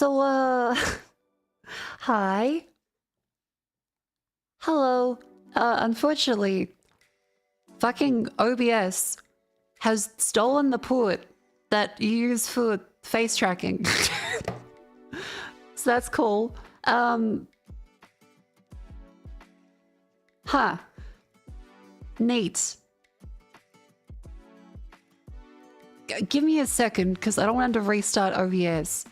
So, hi. Hello. Unfortunately, fucking OBS has stolen the port that you use for face tracking. So that's cool. Huh. Neat. Give me a second, because I don't want to restart OBS.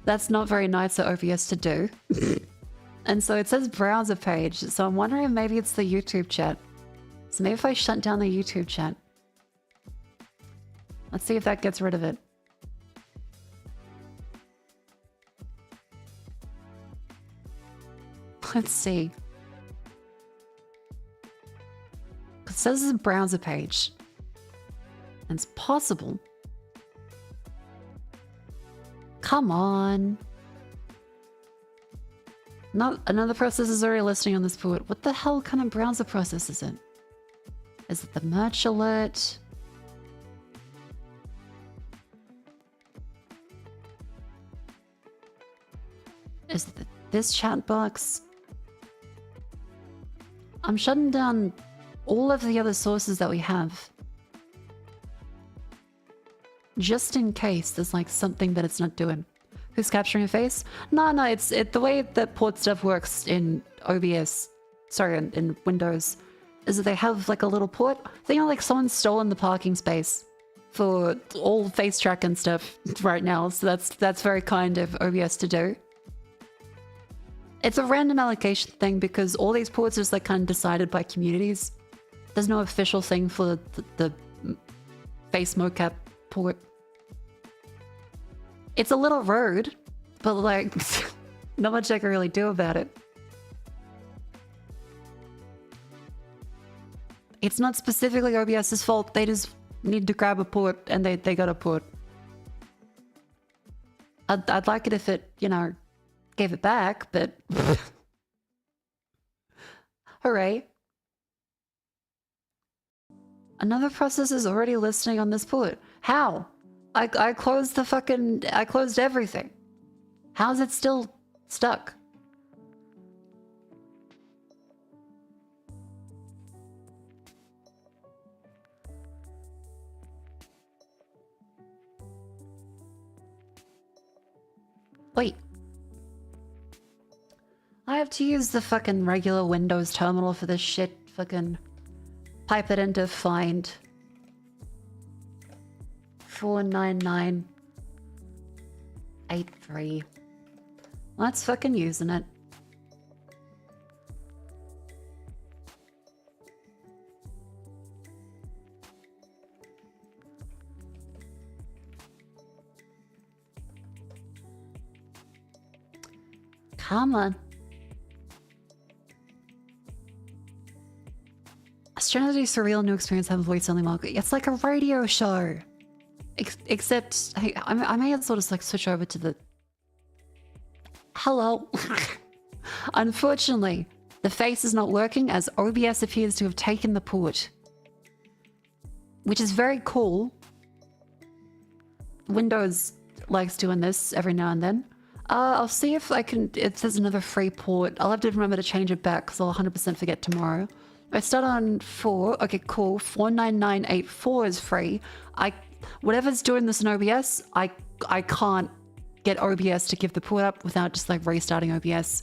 That's not very nice of OBS to do. And so it says browser page, so I'm wondering if maybe it's the YouTube chat. So maybe if I shut down the YouTube chat. Let's see if that gets rid of it. Let's see. It says it's a browser page. And it's possible. Come on. Not another process is already listing on this port. What the hell kind of browser process is it? Is it the merch alert? Is it this chat box? I'm shutting down all of the other sources that we have. Just in case there's like something that it's not doing. Who's capturing a face? No, it's the way that port stuff works in OBS. Sorry, in Windows, is that they have like a little port. They know like someone's stolen the parking space for all face track and stuff right now. So that's very kind of OBS to do. It's a random allocation thing because all these ports are just like kind of decided by communities. There's no official thing for the face mocap port. It's a little rude, but like, not much I can really do about it. It's not specifically OBS's fault, they just need to grab a port and they got a port. I'd like it if it, you know, gave it back, but... Hooray. Another process is already listening on this port. How? I closed the fucking... I closed everything. How's it still stuck? Wait. I have to use the fucking regular Windows terminal for this shit. Fucking pipe it into find. 49983. That's fucking using it. Come on. Serenity Surreal New Experience have a voice only Mako. It's like a radio show. Except, hey, I may as well just like switch over to the... Hello. Unfortunately, the face is not working as OBS appears to have taken the port. Which is very cool. Windows likes doing this every now and then. I'll see if I can... If there's another free port. I'll have to remember to change it back because I'll 100% forget tomorrow. I start on 4. Okay, cool. 49984 is free. Whatever's doing this in OBS, I can't get OBS to give the port up without just like restarting OBS.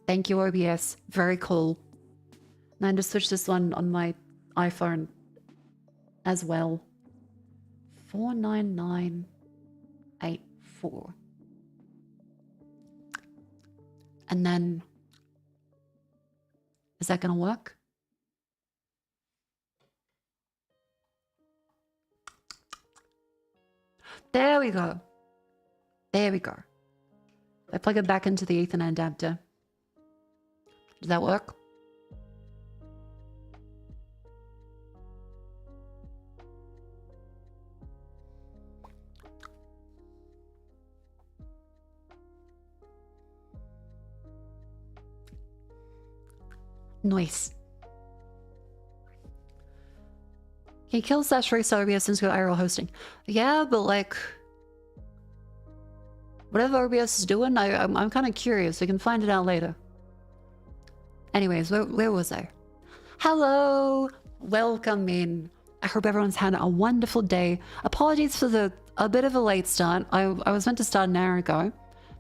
Thank you, OBS. Very cool. And I just switch this one on my iPhone as well. 49984. And then... Is that gonna work? There we go. There we go. I plug it back into the Ethernet adapter. Does that work? Nice. Can you kill /restart OBS into IRL hosting? Yeah, but like... whatever OBS is doing, I'm kind of curious. We can find it out later. Anyways, where was I? Hello, welcome in. I hope everyone's had a wonderful day. Apologies for a bit of a late start. I was meant to start an hour ago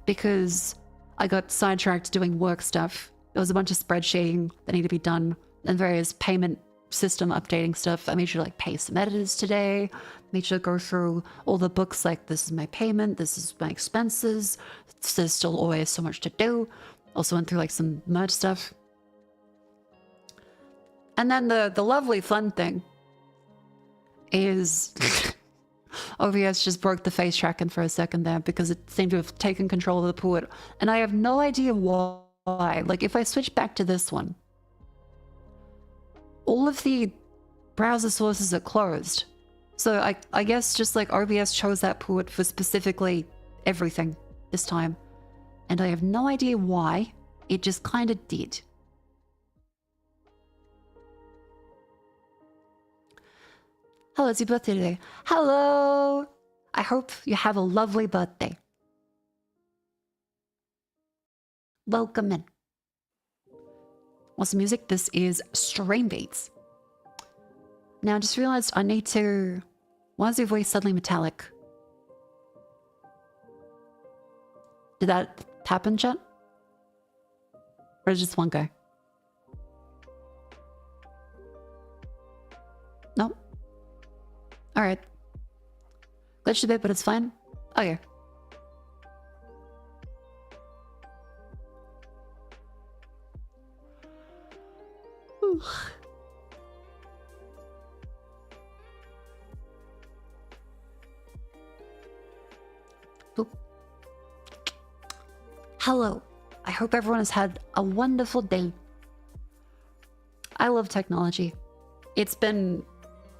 because I got sidetracked doing work stuff. There was a bunch of spreadsheeting that needed to be done and various payment system updating stuff. I made sure to like pay some editors today. Made sure to go through all the books like this is my payment, this is my expenses. There's still always so much to do. Also went through like some merch stuff. And then the lovely fun thing is OBS just broke the face tracking for a second there because it seemed to have taken control of the port. And I have no idea why. Like if I switch back to this one, all of the browser sources are closed. So I guess just like OBS chose that port for specifically everything this time. And I have no idea why. It just kind of did. Hello, it's your birthday today. Hello! I hope you have a lovely birthday. Welcome in. What's the music? This is Stream Beats. Now I just realized I need to... Why is your voice suddenly metallic? Did that happen, chat? Or is it just one guy? No? Alright. Glitched a bit, but it's fine. Okay. Whew. Boop. Hello. I hope everyone has had a wonderful day. I love technology. It's been,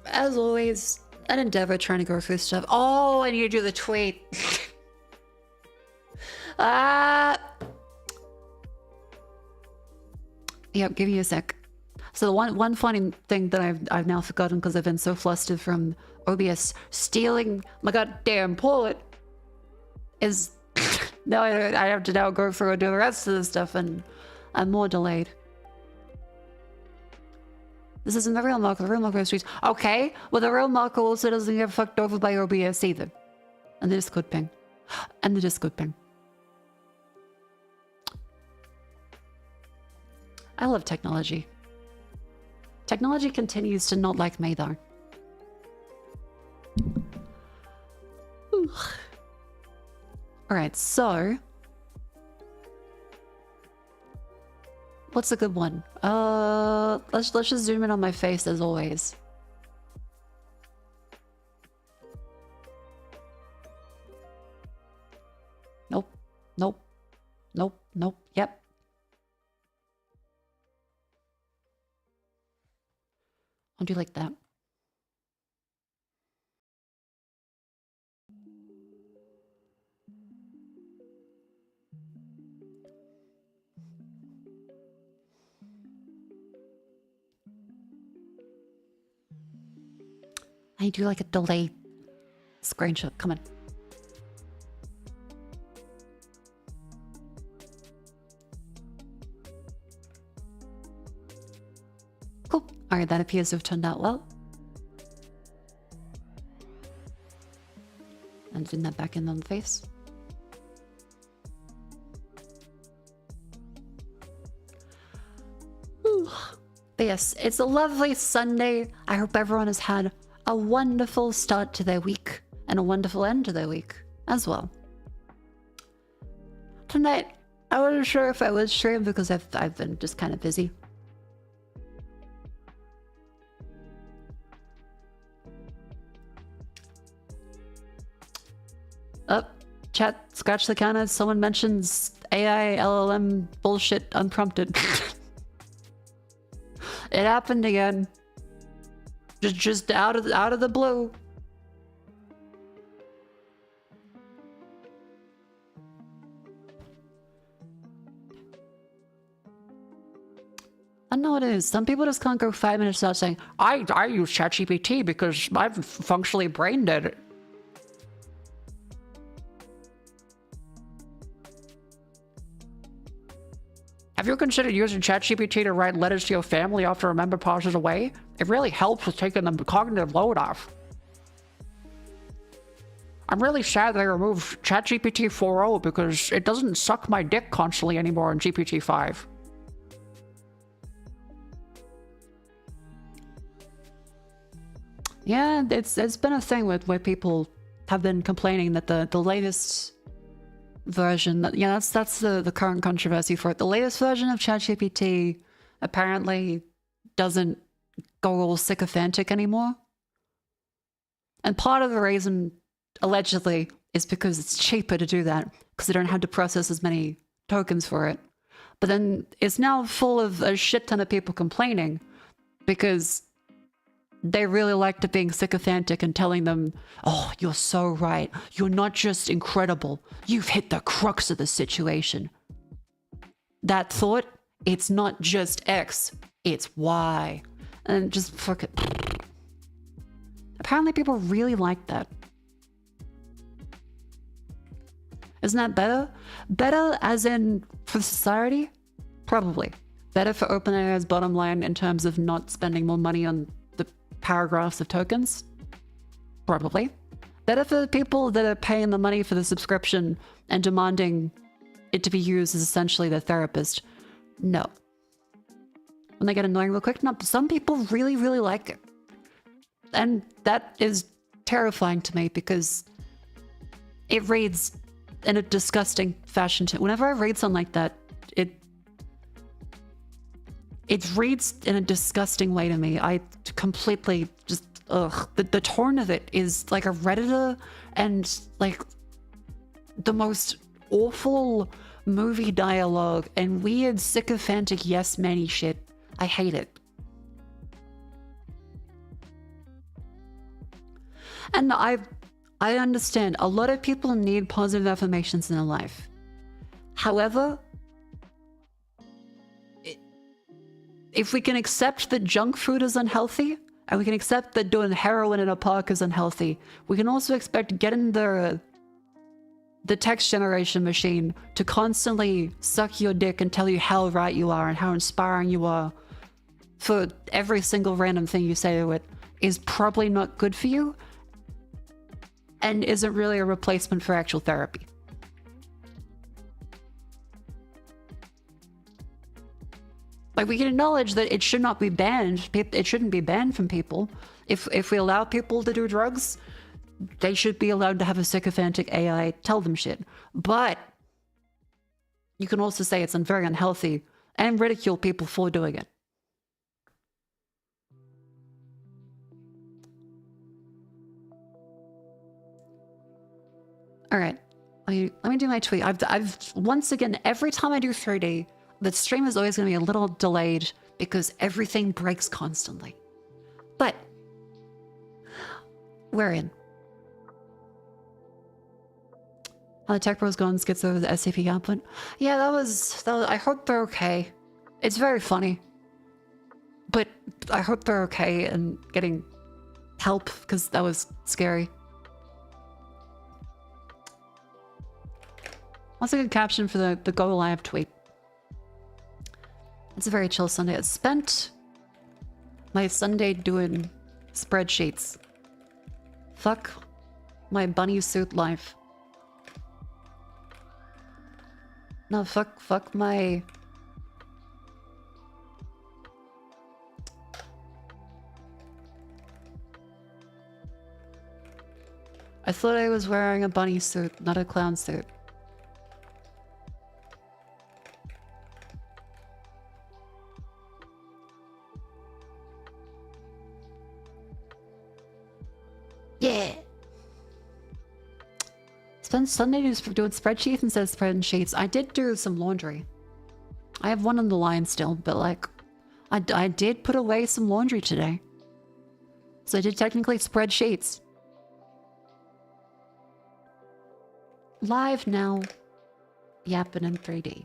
as always, an endeavor trying to go through stuff. Oh, I need to do the tweet. Yep, give me a sec. So the one funny thing that I've now forgotten because I've been so flustered from OBS stealing my goddamn port is now I have to now go through and do the rest of the stuff, and I'm more delayed. This isn't the real Mako. The real Mako streets. Okay, well the real Mako also doesn't get fucked over by OBS either. And the Discord ping. And the Discord ping. I love technology. Technology continues to not like me though. Alright, so... What's a good one? Let's just zoom in on my face as always. Nope. Nope. Nope. Nope. Yep. I'll do like that. I do like a delay screenshot. Come on. Cool. Alright, that appears to have turned out well. And zoom that back in on the face. But yes, it's a lovely Sunday. I hope everyone has had a wonderful start to their week and a wonderful end to their week as well. Tonight, I wasn't sure if I would stream because I've been just kind of busy. Up, chat, scratch the counter. Someone mentions AI LLM bullshit unprompted. It happened again. Just out of the blue. I know what it is. Some people just can't go 5 minutes without saying, I use ChatGPT because I'm functionally brain dead. Have you considered using ChatGPT to write letters to your family after a member passes away? It really helps with taking the cognitive load off. I'm really sad they removed ChatGPT 4.0 because it doesn't suck my dick constantly anymore in GPT 5. Yeah, it's been a thing where people have been complaining that the latest version, that's the current controversy for it. The latest version of ChatGPT apparently doesn't go all sycophantic anymore. And part of the reason, allegedly, is because it's cheaper to do that, because they don't have to process as many tokens for it. But then it's now full of a shit ton of people complaining because they really liked it being sycophantic and telling them, oh, you're so right. You're not just incredible. You've hit the crux of the situation. That thought, it's not just X, it's Y. And just fuck it. Apparently people really like that. Isn't that better? Better as in for society? Probably. Better for OpenAI's bottom line in terms of not spending more money on the paragraphs of tokens? Probably. Better for the people that are paying the money for the subscription and demanding it to be used as essentially their therapist? No. When they get annoying real quick? No, some people really, really like it. And that is terrifying to me because it reads in a disgusting fashion. Whenever I read something like that, it reads in a disgusting way to me. I completely just, ugh. The tone of it is like a Redditor and like the most awful movie dialogue and weird sycophantic yes man-y shit. I hate it. And I understand a lot of people need positive affirmations in their life. However, if we can accept that junk food is unhealthy, and we can accept that doing heroin in a park is unhealthy, we can also expect getting the text generation machine to constantly suck your dick and tell you how right you are and how inspiring you are for every single random thing you say to it is probably not good for you and isn't really a replacement for actual therapy. Like, we can acknowledge that it should not be banned. It shouldn't be banned from people. If we allow people to do drugs, they should be allowed to have a sycophantic AI tell them shit. But you can also say it's very unhealthy and ridicule people for doing it. All right, let me do my tweet. I've once again, every time I do 3D, the stream is always going to be a little delayed because everything breaks constantly. But we're in. How the Tech Bros gone skits over the SCP output. Yeah, that was, I hope they're okay. It's very funny. But I hope they're okay and getting help because that was scary. What's a good caption for the Go Live tweet? It's a very chill Sunday. I spent my Sunday doing spreadsheets. Fuck my bunny suit life. No, fuck my... I thought I was wearing a bunny suit, not a clown suit. Yeah. Spent Sunday just doing spreadsheets instead of spreadsheets. I did do some laundry. I have one on the line still, but like, I did put away some laundry today. So I did technically spreadsheets. Live now. Yapping in 3D.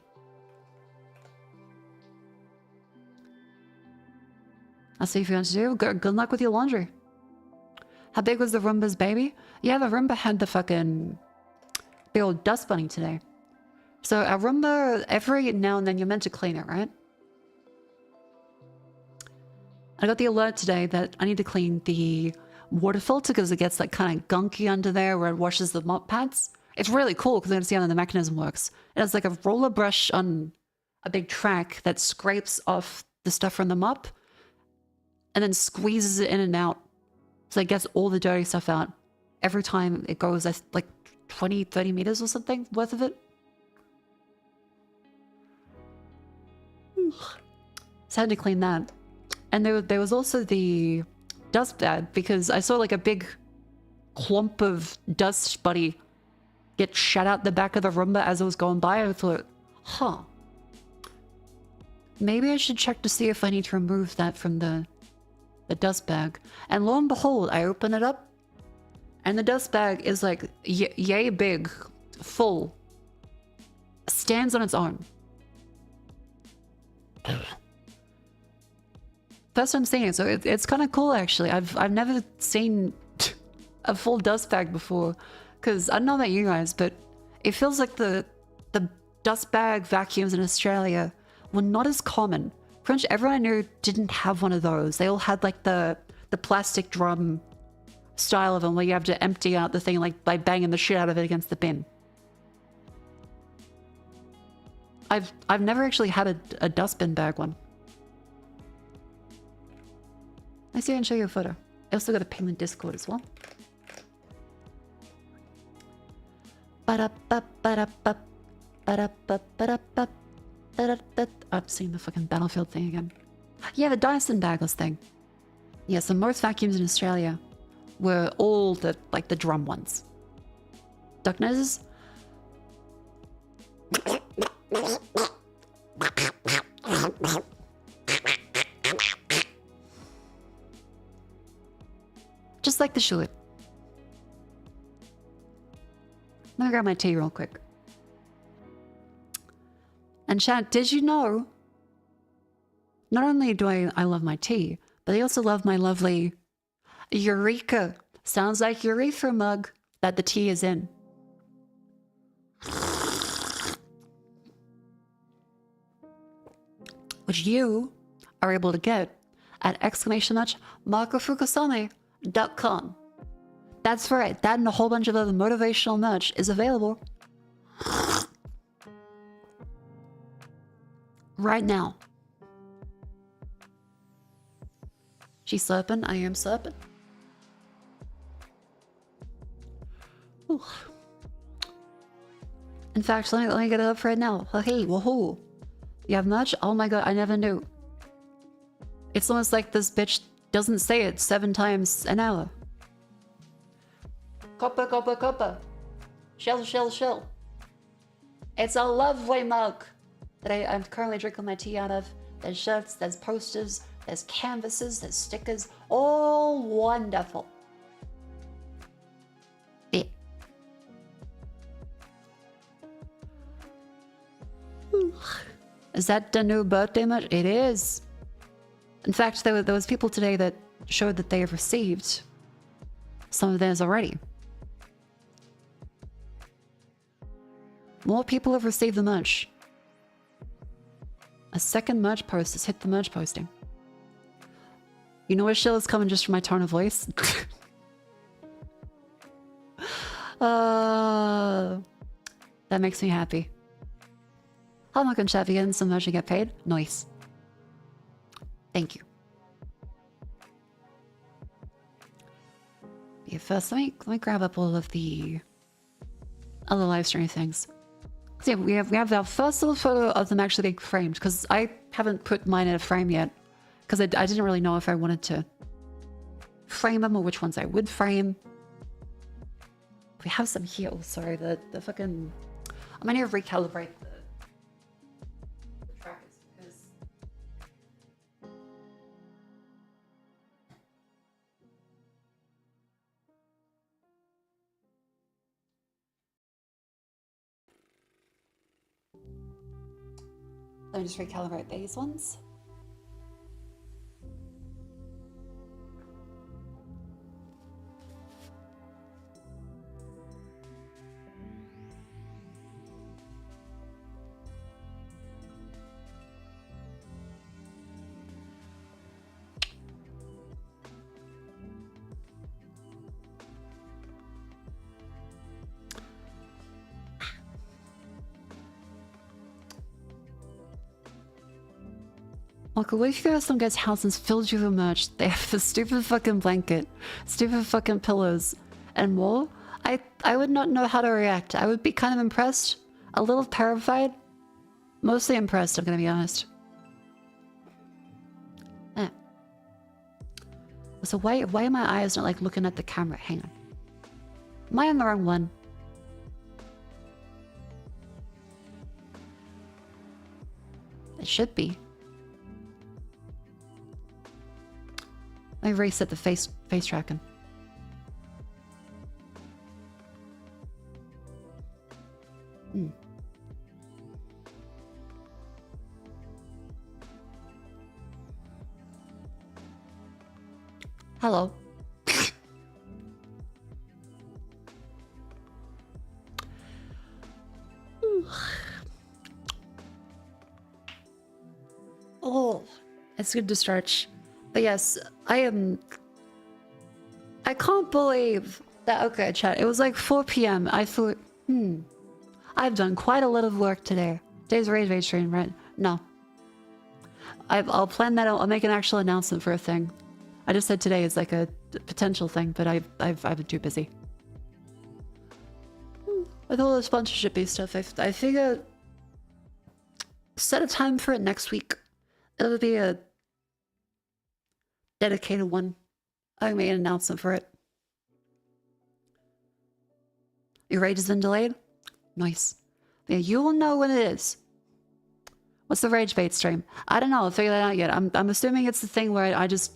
I'll see if you want to do. Good luck with your laundry. How big was the Roomba's baby? Yeah, the Roomba had the fucking big old dust bunny today. So a Roomba, every now and then you're meant to clean it, right? I got the alert today that I need to clean the water filter because it gets like kind of gunky under there where it washes the mop pads. It's really cool because I can see how the mechanism works. It has like a roller brush on a big track that scrapes off the stuff from the mop and then squeezes it in and out. So it gets all the dirty stuff out. Every time it goes like 20, 30 meters or something worth of it. So I had to clean that. And there was also the dust bag because I saw like a big clump of dust buddy get shot out the back of the Roomba as it was going by. I thought, huh. Maybe I should check to see if I need to remove that from the dust bag. And lo and behold, I open it up and the dust bag is like yay big, full, stands on its own. First time seeing it, so it's kind of cool actually. I've never seen a full dust bag before, because I don't know about you guys, but it feels like the dust bag vacuums in Australia were not as common. Pretty much everyone I knew didn't have one of those. They all had like the plastic drum style of them, where you have to empty out the thing like by banging the shit out of it against the bin. I've never actually had a dustbin bag one. I see I can show you a photo. I also got a pin in Discord as well. I'm seeing the fucking Battlefield thing again. Yeah, the Dyson bagless thing. Yeah, so most vacuums in Australia were all the drum ones. Duck noses? Just like the should. Let me grab my tea real quick. And chat, did you know? Not only do I love my tea, but I also love my lovely Eureka. Sounds like urethra mug that the tea is in. Which you are able to get at !makofukasame.com. That's right, that and a whole bunch of other motivational merch is available right now. She's slurping, I am slurping. Ooh. In fact, let me get it up right now. Hey, woohoo. You have merch? Oh my god, I never knew. It's almost like this bitch doesn't say it 7 times an hour. Copper, copper, copper. Shell, shell, shell. It's a lovely mug that I'm currently drinking my tea out of. There's shirts, there's posters, there's canvases, there's stickers. All wonderful. Yeah. Is that the new birthday merch? It is. In fact, there was people today that showed that they have received some of theirs already. More people have received the merch. A second merch post has hit the merch posting. You know what shill is coming just from my tone of voice? That makes me happy. How much can chat again? Some merch and get paid? Nice. Thank you. Yeah, first, let me grab up all of the other live stream things. So yeah, we have our first little photo of them actually being framed, because I haven't put mine in a frame yet, because I didn't really know if I wanted to frame them or which ones I would frame. We have some here. Oh, sorry, the fucking... I'm gonna recalibrate the trackers because... Let me just recalibrate these ones. Mako, what if you go to some guy's house and filled you with merch? They have a stupid fucking blanket, stupid fucking pillows, and more? I would not know how to react. I would be kind of impressed, a little terrified, mostly impressed, I'm gonna be honest. So why are my eyes not like looking at the camera? Hang on. Am I on the wrong one? It should be. Let me reset the face tracking. Hello. Oh, it's good to stretch. But yes, I can't believe that. Okay, chat. It was like 4 p.m. I thought, I've done quite a lot of work today. Today's rage stream, right? No. I'll plan that out. I'll make an actual announcement for a thing. I just said today is like a potential thing, but I've been too busy. With all the sponsorship-y stuff, I figure set a time for it next week. It'll be a dedicated one. I made an announcement for it. Your rage has been delayed? Nice. Yeah, you will know when it is. What's the rage bait stream? I don't know. I'll figure that out yet. I'm assuming it's the thing where I just,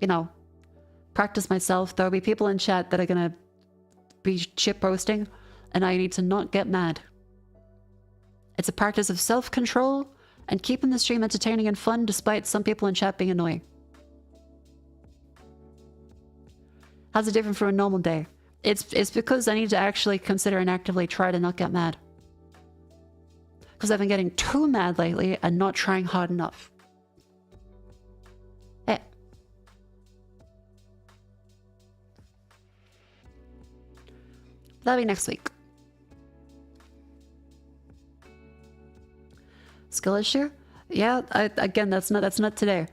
you know, practice myself. There'll be people in chat that are gonna be shit posting, and I need to not get mad. It's a practice of self-control and keeping the stream entertaining and fun despite some people in chat being annoying. How's it different from a normal day? It's because I need to actually consider and actively try to not get mad. Because I've been getting too mad lately and not trying hard enough. Hey. That'll be next week. Skill issue? Yeah, again, that's not today.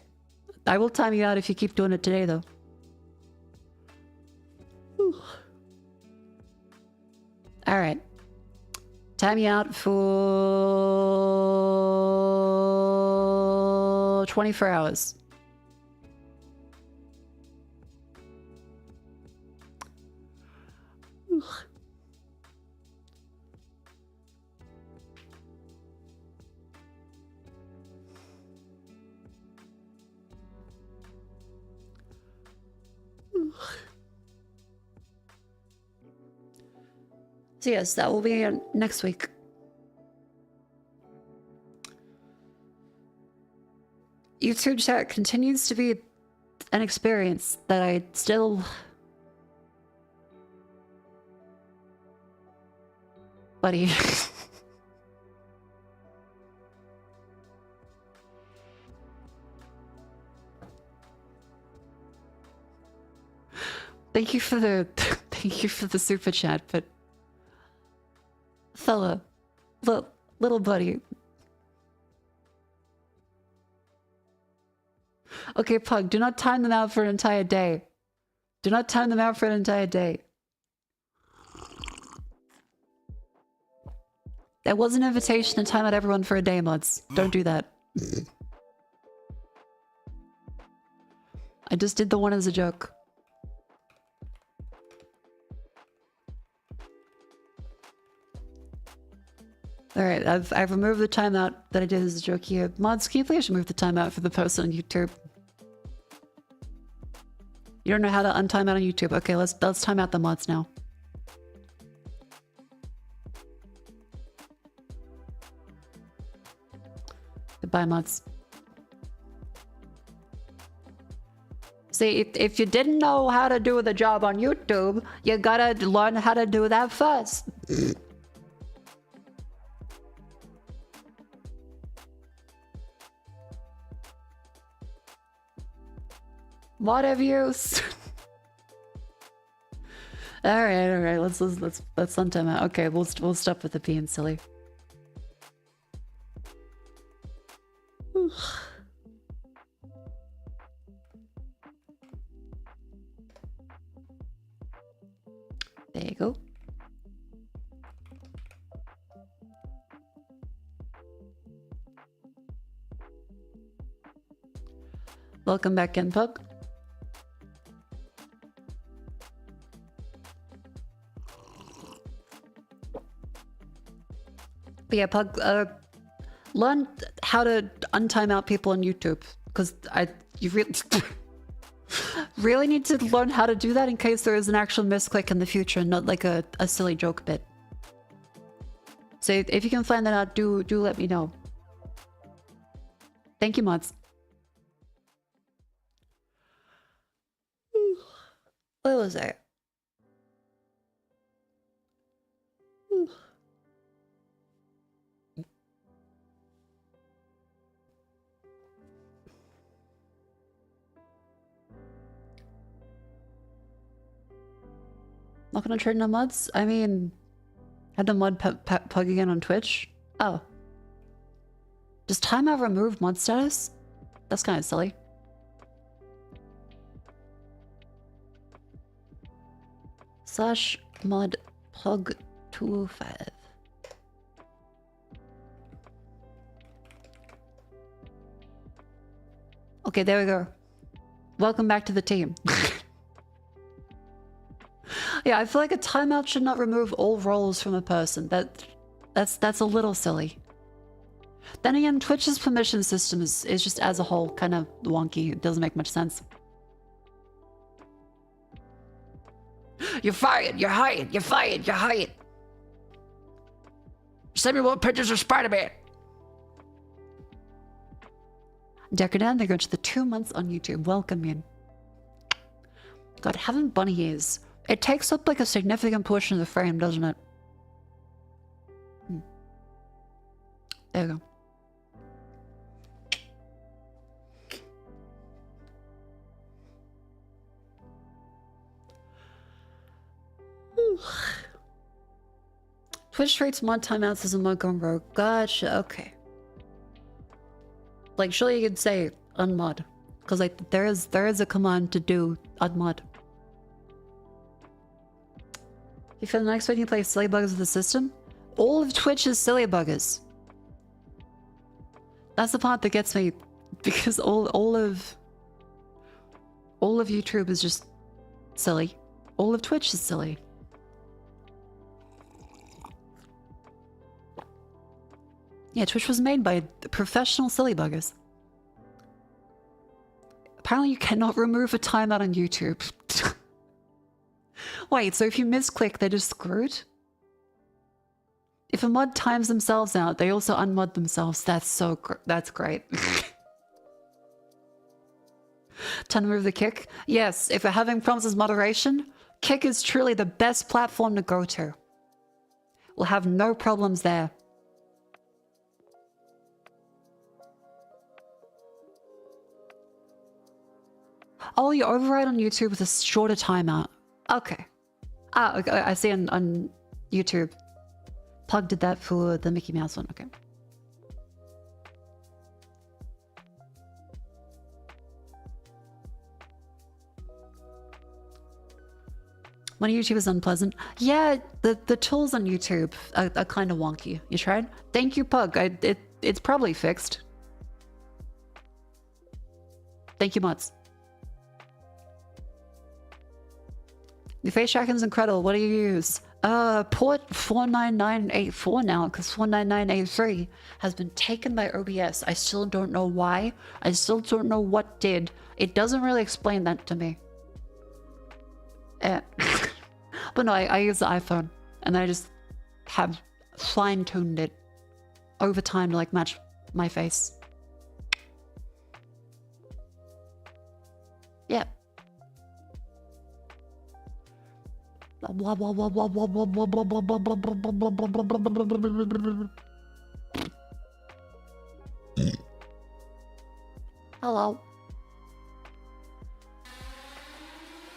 I will time you out if you keep doing it today, though. All right. Time you out for 24 hours. So yes, that will be next week. YouTube chat continues to be an experience that I still... Buddy. Thank you for the super chat, but fella, little buddy. Okay, Pug, do not time them out for an entire day. Do not time them out for an entire day. That was an invitation to time out everyone for a day, mods. Don't do that. I just did the one as a joke. Alright, I've removed the timeout that I did as a joke here. Mods, can you please remove the timeout for the post on YouTube? You don't know how to untime out on YouTube. Okay, let's time out the mods now. Goodbye, mods. See, if you didn't know how to do the job on YouTube, you gotta learn how to do that first. What have you? all right. Let's untime out. Okay, we'll stop with the being silly. There you go. Welcome back in, Pug. But yeah, Pug, learn how to untime out people on YouTube, because you really really need to learn how to do that in case there is an actual misclick in the future, not like a silly joke bit. So if you can find that out, do let me know. Thank you, mods. What was that? Not gonna trade no mods? I mean, had the mod Pug again on Twitch? Oh. Does timeout remove mod status? That's kind of silly. Slash mod Pug 205. Okay, there we go. Welcome back to the team. Yeah, I feel like a timeout should not remove all roles from a person. That's a little silly. Then again, Twitch's permission system is just as a whole kind of wonky. It doesn't make much sense. You're fired, you're hired, you're fired, you're hired. Send me more pictures of Spider-Man. Decadent, they go to the 2 months on YouTube. Welcome in. God, having bunny ears. It takes up like a significant portion of the frame, doesn't it? There we go. Twitch treats mod timeouts as a mod gone rogue. Gotcha, okay. Like, surely you could say unmod. Because like there is a command to do unmod. You feel the next time you play silly buggers with the system? All of Twitch is silly buggers. That's the part that gets me, because all of YouTube is just silly. All of Twitch is silly. Yeah, Twitch was made by professional silly buggers. Apparently you cannot remove a timeout on YouTube. Wait, so if you misclick, they're just screwed? If a mod times themselves out, they also unmod themselves. That's great. Time to remove the kick? Yes, if we're having problems with moderation, Kick is truly the best platform to go to. We'll have no problems there. Oh, you override on YouTube with a shorter timeout. Okay. Ah, okay, I see on YouTube. Pug did that for the Mickey Mouse one. Okay. When YouTube is unpleasant. Yeah, the tools on YouTube are kind of wonky. You tried? Thank you, Pug. It's probably fixed. Thank you, mods. The face tracking's incredible. What do you use? Port 49984 now, because 49983 has been taken by OBS. I still don't know why. I still don't know what did. It doesn't really explain that to me. But no, I use the iPhone, and I just have fine-tuned it over time to like match my face. Yeah. Hello.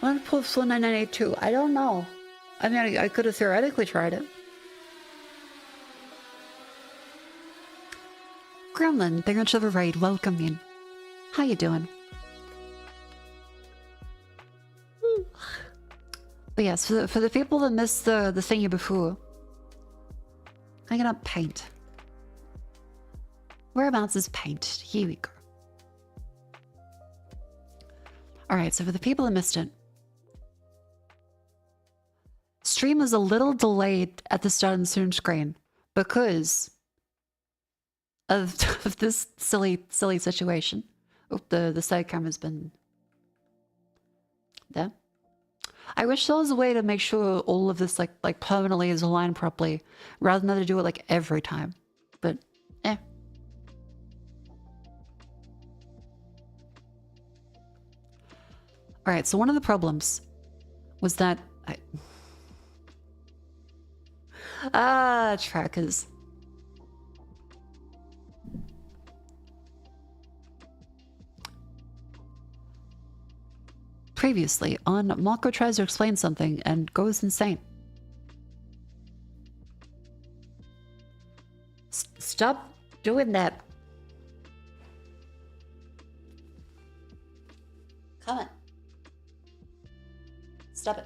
Why did I pull 49982? I don't know. I mean, I could have theoretically tried it. Gremlin, thank you much for the raid. Welcome in. How you doing? But yes, for the people that missed the thingy before, I'm gonna paint. Whereabouts is paint? Here we go. Alright, so for the people that missed it, stream was a little delayed at the start and soon screen because of this silly situation. Oh, the side camera's been there. I wish there was a way to make sure all of this like permanently is aligned properly, rather than have to do it like every time. But eh. All right. So one of the problems was that trackers. Previously on Mako tries to explain something and goes insane. Stop doing that. Come on. Stop it.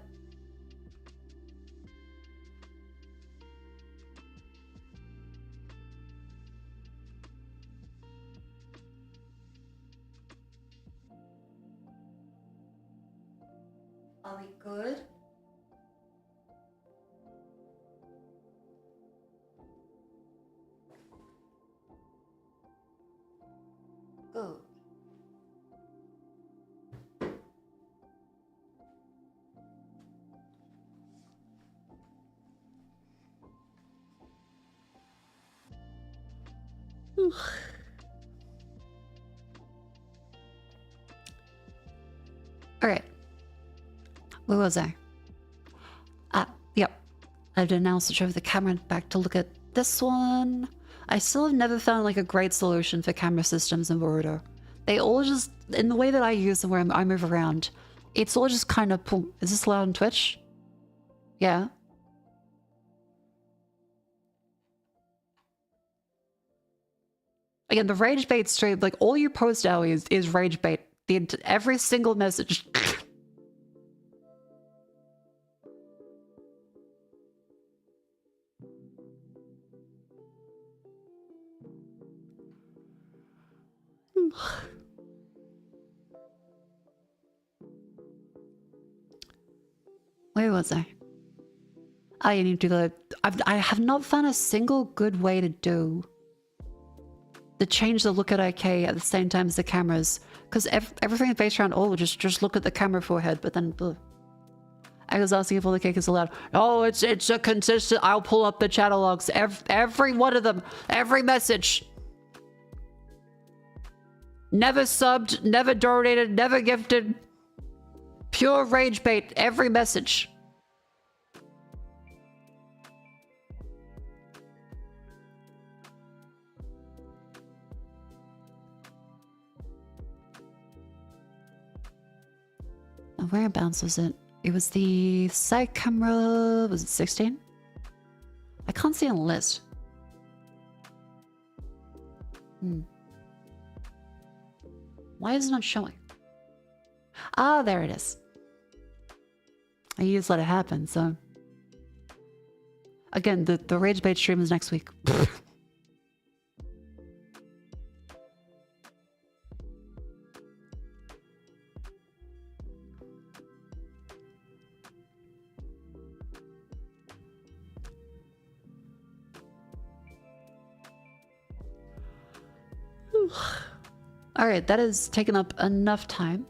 Are we good? Good. All right. Where was I? Yep. I did now switch over the camera back to look at this one. I still have never found like a great solution for camera systems in Boruto. They all just, in the way that I use them where I move around, it's all just kind of, is this loud on Twitch? Yeah. Again, the rage bait stream, like all you post now is rage bait. Every single message. Where was I? Oh, you need to do the... I have not found a single good way to do the change the look at OK at the same time as the cameras, because everything based around all just look at the camera forehead, but then I was asking if all the cake is allowed. Oh, it's a consistent. I'll pull up the chat logs, every one of them, every message. Never subbed, never donated, never gifted. Pure rage bait, every message. Whereabouts was it? It was the side camera. Was it 16? I can't see on the list. Why is it not showing? Ah, there it is. I just let it happen, so... Again, the rage bait stream is next week. Alright, that has taken up enough time.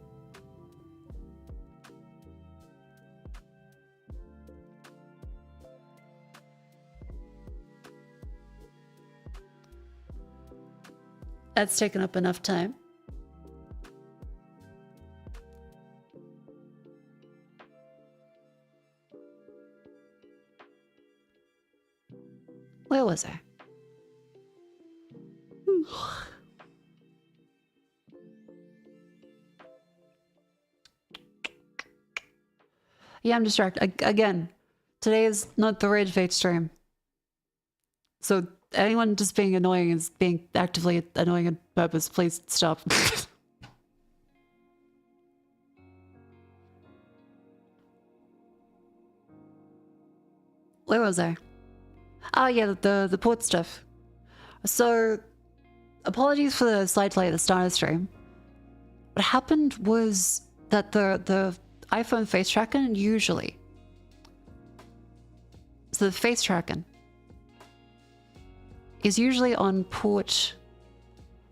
That's taken up enough time. Where was I? Yeah, I'm distracted. Again, today is not the Rage Fate stream. So anyone just being annoying is being actively annoying on purpose. Please stop. Where was I? Oh yeah, the port stuff. So, apologies for the slight delay at the start of the stream. What happened was that the iPhone face tracking usually. So the face tracking is usually on port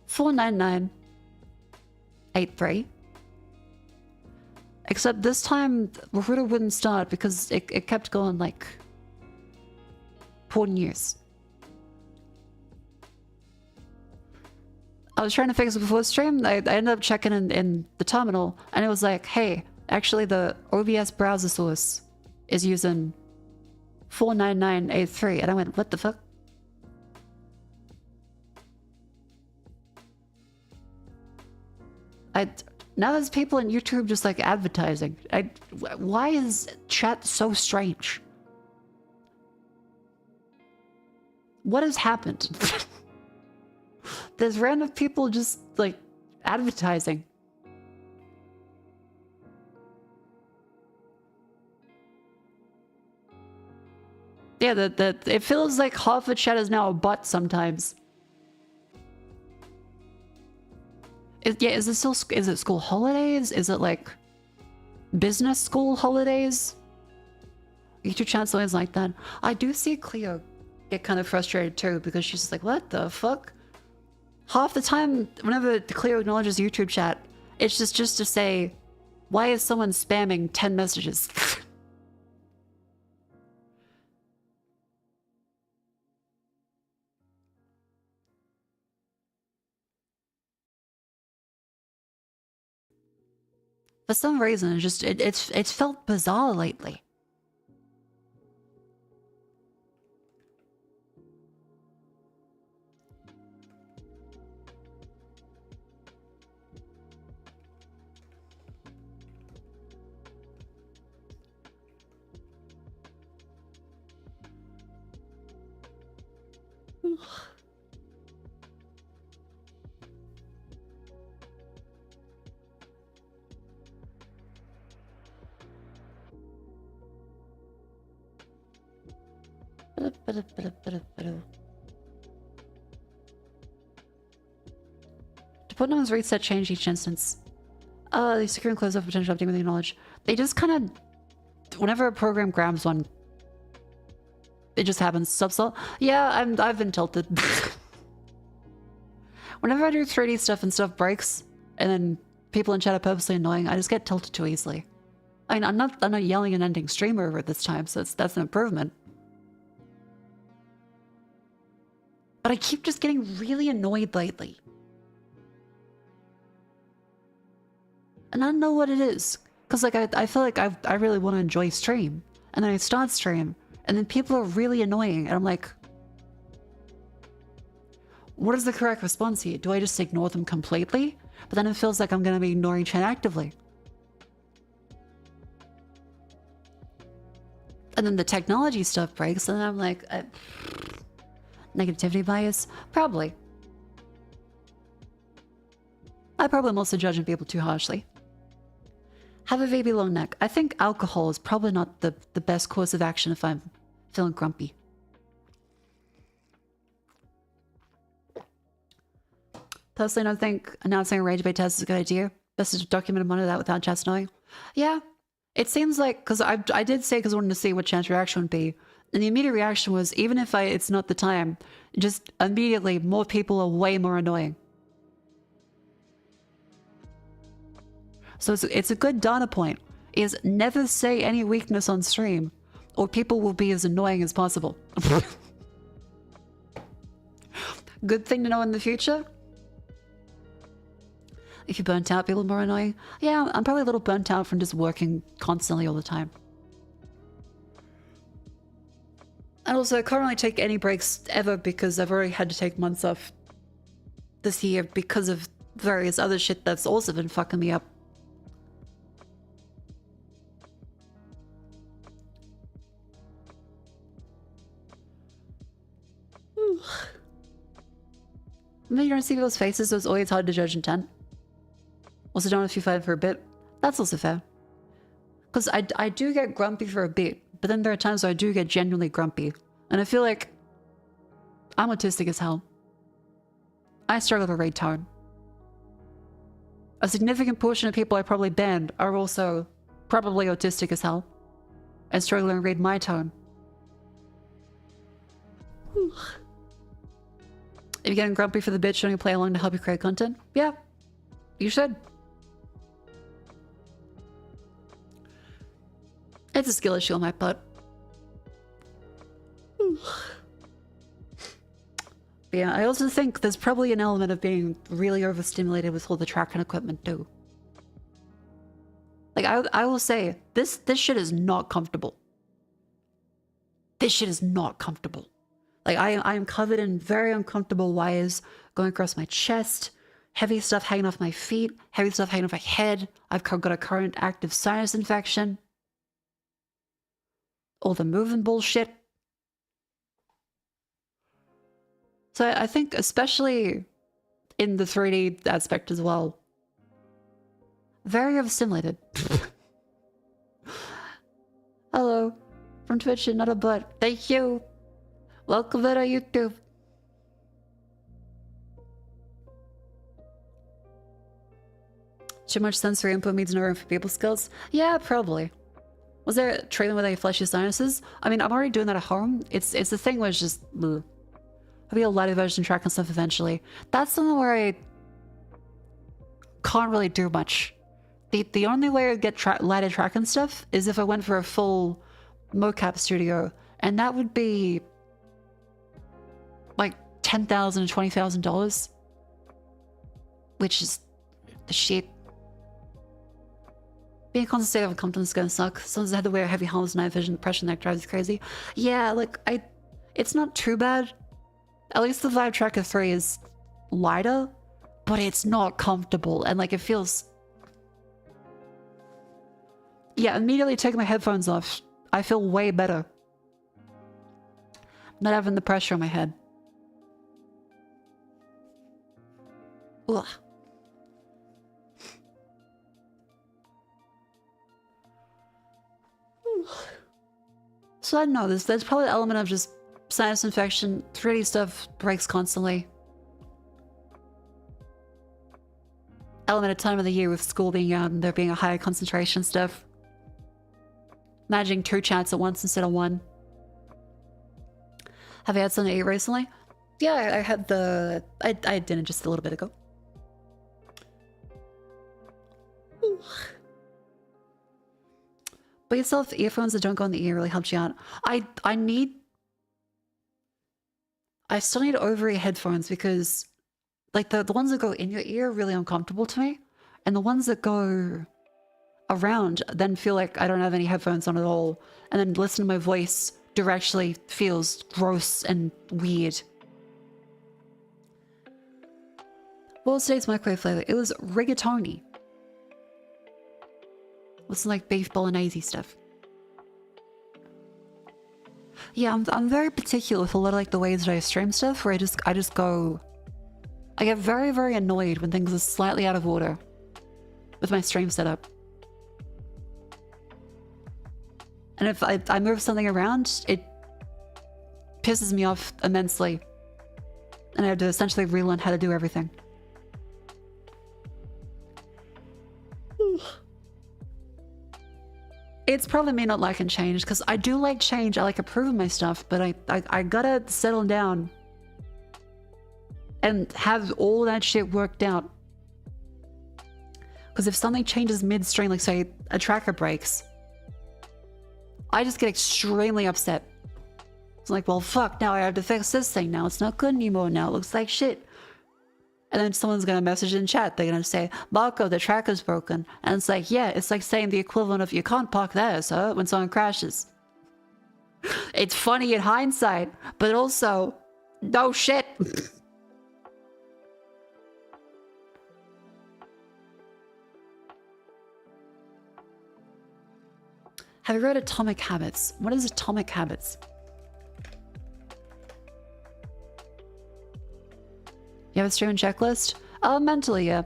49983. Except this time, the router wouldn't start because it kept going like port news. I was trying to fix it before the stream. I ended up checking in the terminal, and it was like, hey, actually the OBS browser source is using 49983. And I went, what the fuck? Now there's people on YouTube just like advertising. Why is chat so strange? What has happened? There's random people just like advertising. Yeah, it feels like half the chat is now a bot sometimes. Is it school holidays? Is it like business school holidays? YouTube chat's always like that. I do see Cleo get kind of frustrated too because she's just like, what the fuck? Half the time, whenever Cleo acknowledges YouTube chat, it's just to say, why is someone spamming 10 messages? For some reason, it's felt bizarre lately. Putnam's reset change each instance. They secure and close off potential update with the knowledge. They just kind of, whenever a program grabs one, it just happens. Subsol. Yeah, I've been tilted. Whenever I do 3D stuff and stuff breaks, and then people in chat are purposely annoying, I just get tilted too easily. I mean, I'm not yelling and ending stream over it this time, so that's an improvement. But I keep just getting really annoyed lately. And I don't know what it is. Because like I feel like I really want to enjoy stream. And then I start stream. And then people are really annoying. And I'm like, what is the correct response here? Do I just ignore them completely? But then it feels like I'm going to be ignoring chat actively. And then the technology stuff breaks. And then I'm like, negativity bias? Probably. I probably am also judging people too harshly. Have a baby long neck. I think alcohol is probably not the best course of action if I'm feeling grumpy. Personally, I don't think announcing a rage bait test is a good idea. Best to document and monitor that without chats knowing. Yeah, it seems like, because I did say because I wanted to see what chat's reaction would be. And the immediate reaction was, even if it's not the time, just immediately more people are way more annoying. So it's a good data point, is never say any weakness on stream, or people will be as annoying as possible. Good thing to know in the future. If you're burnt out, people are more annoying. Yeah, I'm probably a little burnt out from just working constantly all the time. And also, I can't really take any breaks ever because I've already had to take months off this year because of various other shit that's also been fucking me up. When you don't see people's faces, so it's always hard to judge intent. Also, don't know if you fight for a bit. That's also fair. Because I do get grumpy for a bit, But then there are times where I do get genuinely grumpy. And I feel like I'm autistic as hell. I struggle to read tone. A significant portion of people I probably banned are also probably autistic as hell and struggle to read my tone. If you're getting grumpy for the bitch, shouldn't you play along to help you create content? Yeah, you should. It's a skill issue on my part. But yeah, I also think there's probably an element of being really overstimulated with all the tracking equipment too. Like, I will say, this shit is not comfortable. This shit is not comfortable. Like, I am covered in very uncomfortable wires going across my chest, heavy stuff hanging off my feet, heavy stuff hanging off my head. I've got a current active sinus infection. All the moving bullshit. So I think especially in the 3D aspect as well, very overstimulated. Hello, from Twitch and not a butt. Thank you. Welcome to YouTube. Too much sensory input means no room for people skills? Yeah, probably. Was there a treatment where they flush your sinuses? I mean, I'm already doing that at home. It's the thing where it's just... Ugh. I'll be a lighter version tracking stuff eventually. That's something where I can't really do much. The only way I get lighter tracking stuff is if I went for a full mocap studio, and that would be like $10,000 to $20,000, which is the shit. Being a constant state of incompetence is gonna suck. Someone's had to wear heavy helmets, night vision, depression that drives you crazy. Yeah, like it's not too bad. At least the Vive Tracker 3 is lighter, but it's not comfortable, and like it feels... Yeah, immediately taking my headphones off, I feel way better. Not having the pressure on my head. Ugh. So I don't know, there's probably an element of just sinus infection, 3D stuff breaks constantly. Element of time of the year with school being out and there being a higher concentration stuff. Managing 2 chats at once instead of 1. Have you had something to eat recently? Yeah, I had the... I had dinner just a little bit ago. Ooh. But yourself, earphones that don't go in the ear really helps you out. I still need over-ear headphones because like the ones that go in your ear are really uncomfortable to me. And the ones that go around then feel like I don't have any headphones on at all. And then listen to my voice directly feels gross and weird. What was today's microwave flavor? It was rigatoni. With some like beef bolognese stuff. Yeah, I'm very particular with a lot of like the ways that I stream stuff where I just go... I get very, very annoyed when things are slightly out of order with my stream setup. And if I move something around, it pisses me off immensely. And I have to essentially relearn how to do everything. It's probably me not liking change, because I do like change. I like improving my stuff, but I gotta settle down and have all that shit worked out. Because if something changes midstream, like say a tracker breaks, I just get extremely upset. It's like, well, fuck, now I have to fix this thing. Now it's not good anymore. Now it looks like shit. And then someone's gonna message in chat. They're gonna say, Mako, the tracker's broken. And it's like, yeah, it's like saying the equivalent of, you can't park there, sir, when someone crashes. It's funny in hindsight, but also, no shit. Have you read Atomic Habits? What is Atomic Habits? You have a stream checklist? Mentally, yeah.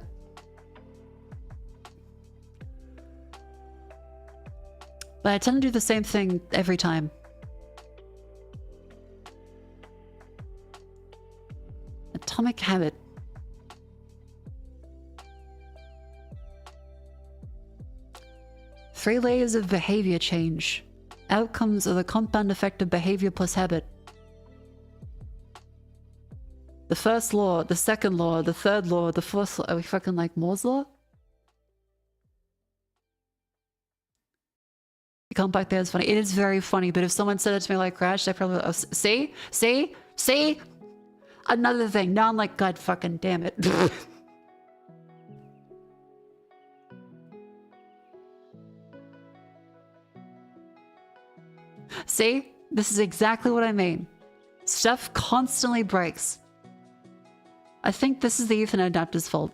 But I tend to do the same thing every time. Atomic habit. Three layers of behavior change. Outcomes are the compound effect of behavior plus habit. The first law, the second law, the third law, the fourth law. Are we fucking like Moore's law? The comeback there is funny. It is very funny, but if someone said it to me like Crash, I probably, oh, see? Another thing. Now I'm like, God fucking damn it. See? This is exactly what I mean. Stuff constantly breaks. I think this is the Ethernet adapter's fault.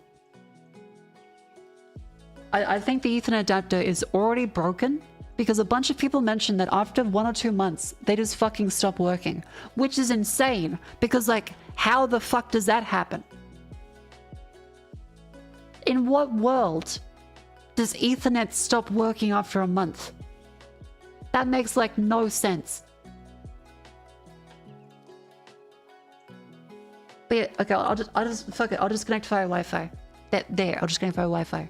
I think the Ethernet adapter is already broken because a bunch of people mentioned that after 1 or 2 months, they just fucking stop working. Which is insane because, like, how the fuck does that happen? In what world does Ethernet stop working after a month? That makes, like, no sense. But yeah, okay, I'll just fuck it. I'll just connect via Wi-Fi. There, I'll just connect via Wi-Fi.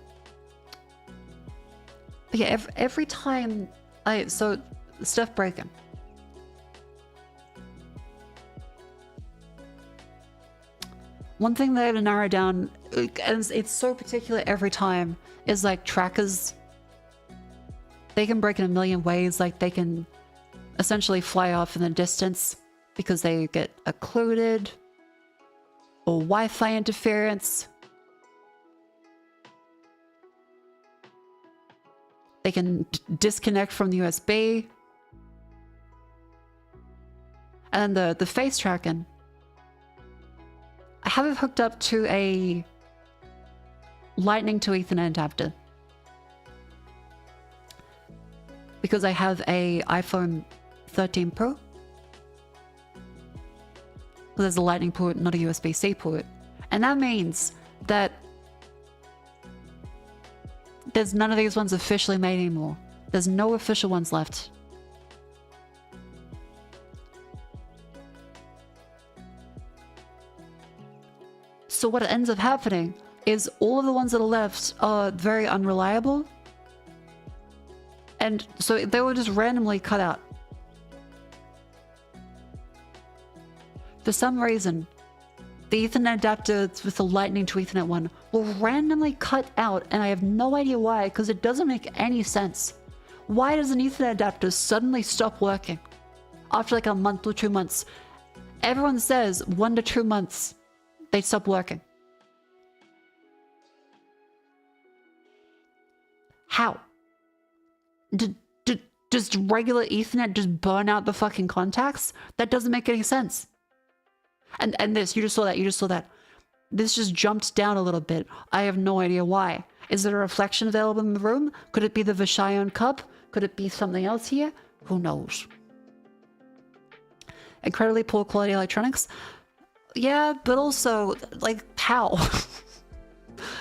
But yeah, every time so stuff breaking. One thing that I had to narrow down, and it's so particular every time, is like trackers. They can break in a million ways. Like they can essentially fly off in the distance because they get occluded, or Wi-Fi interference. They can disconnect from the USB. And the face tracking, I have it hooked up to a Lightning to Ethernet adapter. Because I have a iPhone 13 Pro. There's a Lightning port, not a USB-C port. And that means that there's none of these ones officially made anymore. There's no official ones left. So what ends up happening is all of the ones that are left are very unreliable. And so they were just randomly cut out. For some reason, the Ethernet adapter with the Lightning to Ethernet one will randomly cut out, and I have no idea why, because it doesn't make any sense. Why does an Ethernet adapter suddenly stop working after like a month or 2 months? Everyone says 1 to 2 months they stop working. How? Does regular Ethernet just burn out the fucking contacts? That doesn't make any sense. And this, you just saw that. This just jumped down a little bit. I have no idea why. Is there a reflection available in the room? Could it be the Vishayon cup? Could it be something else here? Who knows? Incredibly poor quality electronics. Yeah, but also, like, how?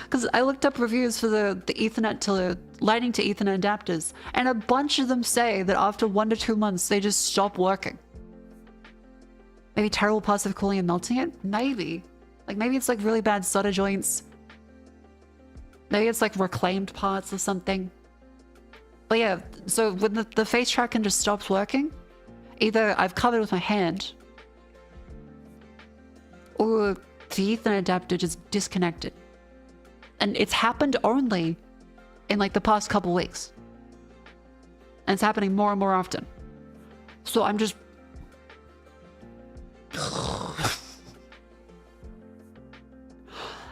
Because I looked up reviews for the Ethernet to Lightning to Ethernet adapters, and a bunch of them say that after 1 to 2 months, they just stop working. Maybe terrible passive cooling and melting it? Maybe. Like, maybe it's like really bad solder joints. Maybe it's like reclaimed parts or something. But yeah, so when the face tracking just stops working, either I've covered with my hand, or the Ethernet adapter just disconnected. And it's happened only in like the past couple weeks. And it's happening more and more often. So I'm just...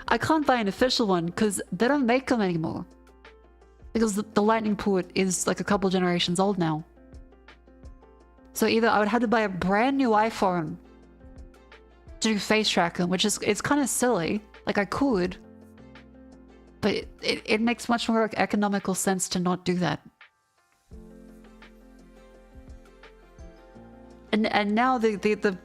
I can't buy an official one because they don't make them anymore. Because the Lightning port is like a couple generations old now. So either I would have to buy a brand new iPhone to do face tracking, which is, it's kind of silly. Like I could, but it makes much more economical sense to not do that. And now the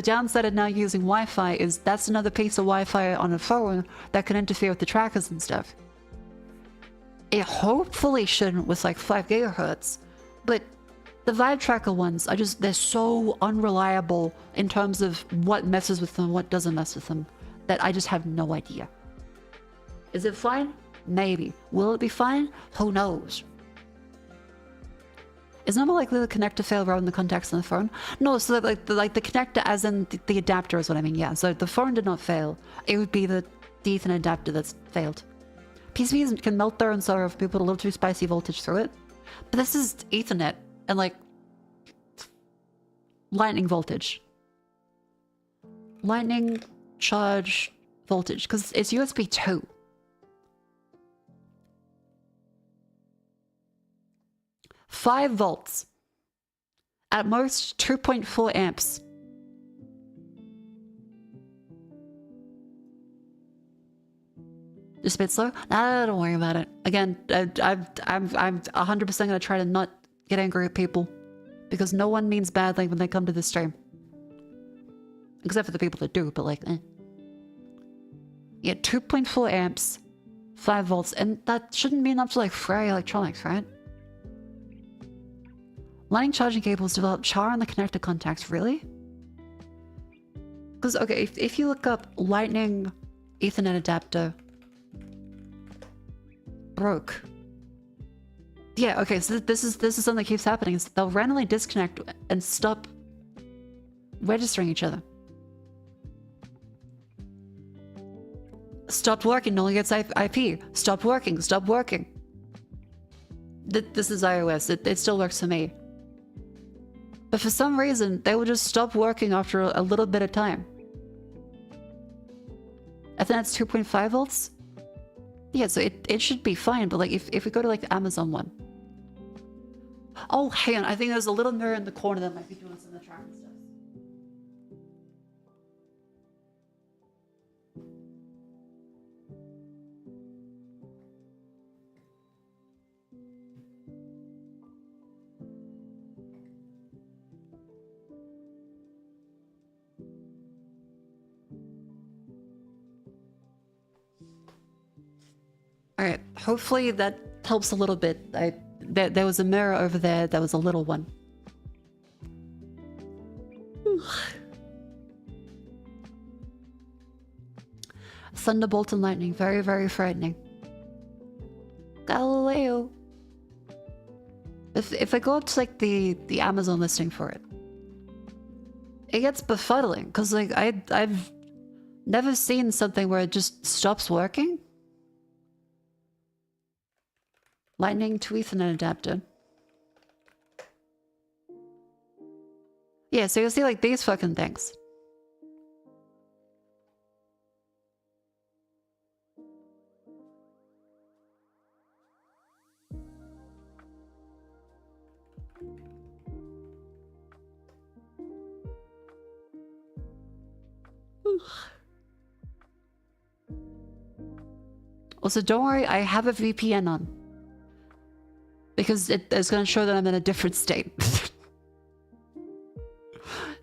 downside of now using Wi-Fi is that's another piece of Wi-Fi on a phone that can interfere with the trackers and stuff. It hopefully shouldn't with like 5 gigahertz, But the vibe tracker ones are just, they're so unreliable in terms of what messes with them, what doesn't mess with them, that I just have no idea. Is it fine? Maybe. Will it be fine? Who knows? Is it more likely the connector fail rather than the contacts on the phone? No, so the connector as in the adapter is what I mean, yeah. So the phone did not fail. It would be the Ethernet adapter that's failed. PCBs can melt their own solder if people put a little too spicy voltage through it. But this is Ethernet and like lightning voltage. Lightning charge voltage, because it's USB 2. Five volts. At most 2.4 amps. Just a bit slow? Nah, don't worry about it. Again, I'm 100% gonna try to not get angry at people, because no one means badly when they come to this stream. Except for the people that do, but like, eh. Yeah, 2.4 amps, 5 volts, and that shouldn't be enough to like fry electronics, right? Lightning charging cables develop char on the connector contacts, really? Because, okay, if you look up lightning Ethernet adapter broke. Yeah, okay, so this is something that keeps happening. Is they'll randomly disconnect and stop registering each other. Stopped working, no one gets IP. Stopped working, stopped working. This is iOS, it still works for me. But for some reason, they will just stop working after a little bit of time. I think that's 2.5 volts? Yeah, so it should be fine, but like if we go to like the Amazon one. Oh, hang on, I think there's a little mirror in the corner that might be doing some of the tracking stuff. Alright, hopefully that helps a little bit. There was a mirror over there, that was a little one. Thunderbolt and lightning, very, very frightening. Galileo. If I go up to like the Amazon listing for it, it gets befuddling, because like I've never seen something where it just stops working. Lightning to Ethernet adapter. Yeah, so you'll see like these fucking things. Also, don't worry, I have a VPN on. Because it's going to show that I'm in a different state.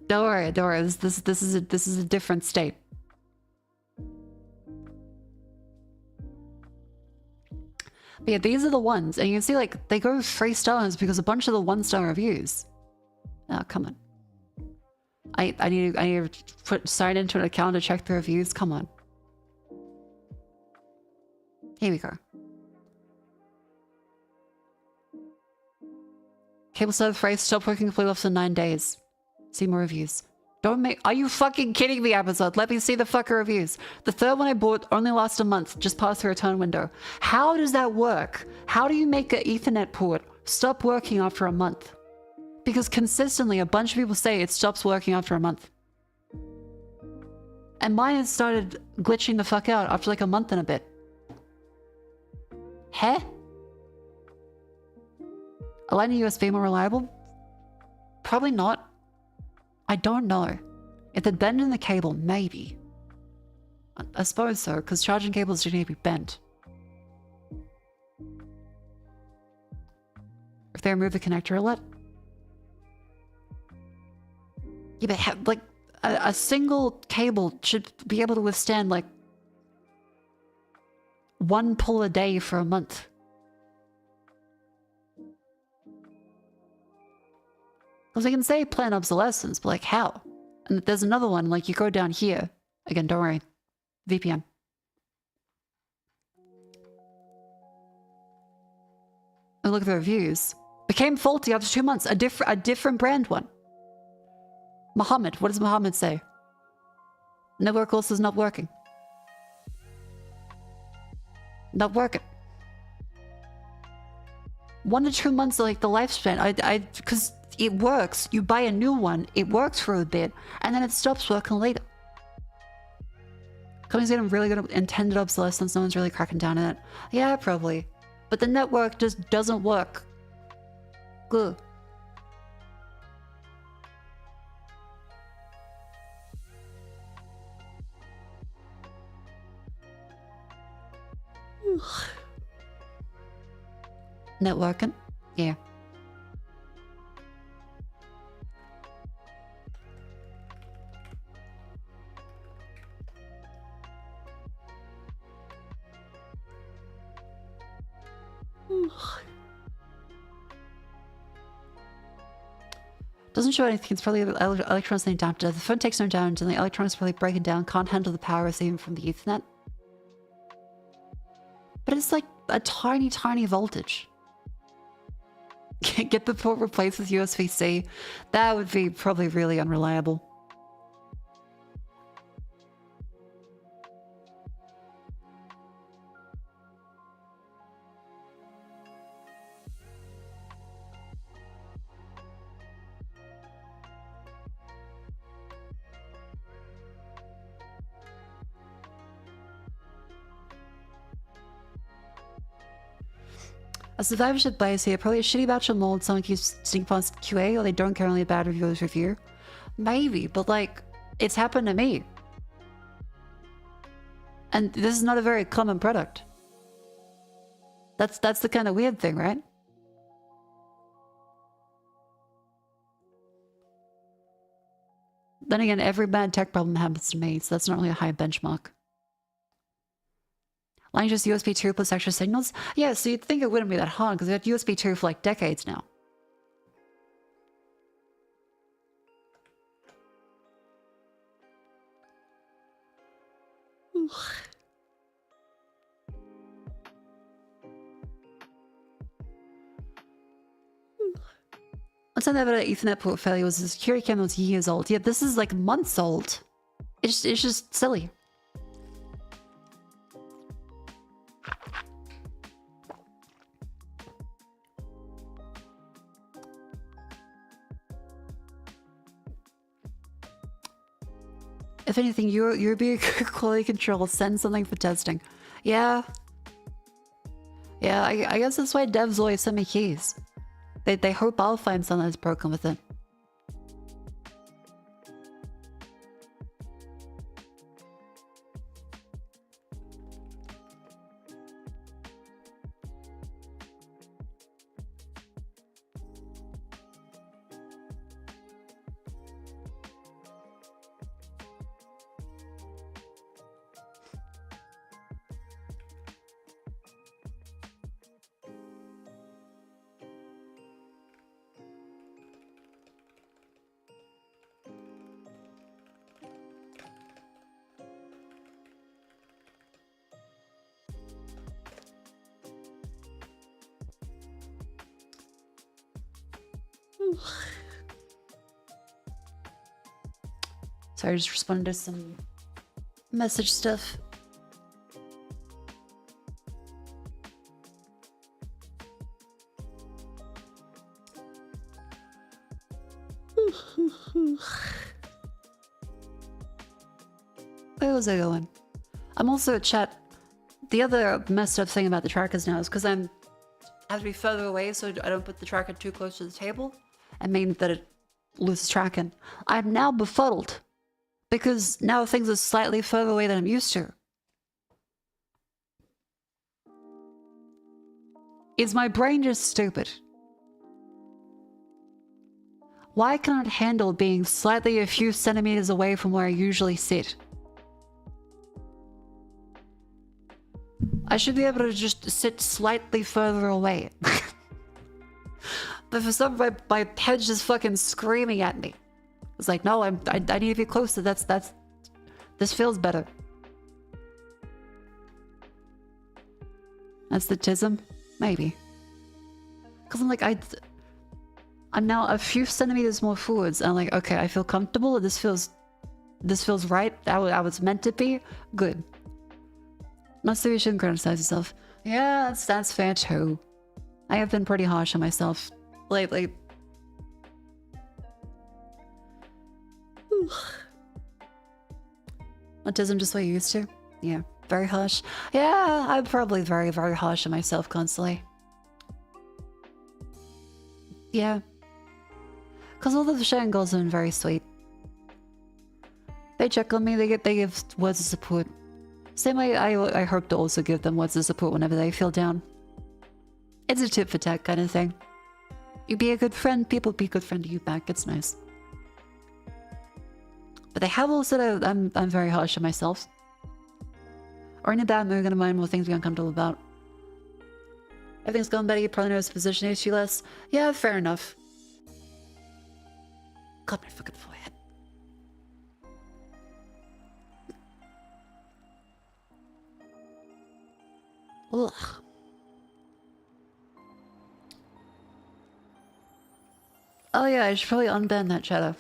Don't worry, don't worry. This is a different state. But yeah, these are the ones, and you can see like they go 3 stars because a bunch of the 1-star reviews. Oh, come on. I need to sign into an account to check the reviews. Come on. Here we go. Cable server phrase stopped working completely after 9 days. See more reviews. Don't make— Are you fucking kidding me, Amazon? Let me see the fucker reviews. The third one I bought only lasts a month, just past the return window. How does that work? How do you make an Ethernet port stop working after a month? Because consistently a bunch of people say it stops working after a month. And mine has started glitching the fuck out after like a month and a bit. Heh? A lightning USB more reliable? Probably not. I don't know. If they're bending the cable, maybe. I suppose so, because charging cables do need to be bent. If they remove the connector outlet? Yeah, but like a single cable should be able to withstand like 1 pull a day for a month. Because we can say planned obsolescence, but like how? And there's another one, like you go down here. Again, don't worry. VPN. And look at the reviews. Became faulty after 2 months. A different brand one. Muhammad. What does Muhammad say? Network also is not working. Not working. 1 to 2 months, like the lifespan. Because it works. You buy a new one, it works for a bit, and then it stops working later. Companies getting really good at intended obsolescence. No one's really cracking down on it. Yeah, probably. But the network just doesn't work. Good. Networking? Yeah. Doesn't show anything. It's probably electronics being damped. The phone takes no damage, and the electronics probably breaking down. Can't handle the power receiving from the Ethernet. But it's like a tiny, tiny voltage. Get the port replaced with USB-C. That would be probably really unreliable. A survivorship bias here. Probably a shitty batch of mold someone keeps sneak past QA, or they don't care only a bad reviewer's review. Maybe, but like, it's happened to me. And this is not a very common product. That's the kind of weird thing, right? Then again, every bad tech problem happens to me, so that's not really a high benchmark. Line just USB 2 plus extra signals? Yeah, so you'd think it wouldn't be that hard, because we had USB 2 for like decades now. What's that about Ethernet port failure was a security camera was years old. Yeah, this is like months old. It's just silly. If anything, you're being quality control. Send something for testing. Yeah. Yeah, I guess that's why devs always send me keys. They hope I'll find something that's broken with it. Sorry, I just responded to some message stuff. Where was I going? I'm also at chat. The other messed up thing about the trackers now is because I have to be further away so I don't put the tracker too close to the table and mean that it loses tracking. I'm now befuddled because now things are slightly further away than I'm used to. Is my brain just stupid? Why can't it handle being slightly a few centimeters away from where I usually sit? I should be able to just sit slightly further away. But for some reason, my head's just fucking screaming at me. It's like, no, I need to be closer. This feels better. That's the tism? Maybe. Because I'm like, I'm now a few centimeters more forwards. And I'm like, okay, I feel comfortable. This feels right. I was meant to be. Good. Not so you shouldn't criticize yourself. Yeah, that's fair too. I have been pretty harsh on myself lately. Autism just what you used to? Yeah, very harsh. Yeah, I'm probably very, very harsh on myself constantly. Yeah. Because all the sharing girls have been very sweet. They check on me, they give words of support. Same way I hope to also give them words of support whenever they feel down. It's a tip for tat kind of thing. You be a good friend, people be a good friend to you back. It's nice. But they have also said I'm very harsh on myself. Or in a bad mood, gonna mind more things we're uncomfortable about. Everything's going better, you probably notice the position issue less. Yeah, fair enough. God, my fucking forehead. Ugh. Oh yeah, I should probably unban that shadow.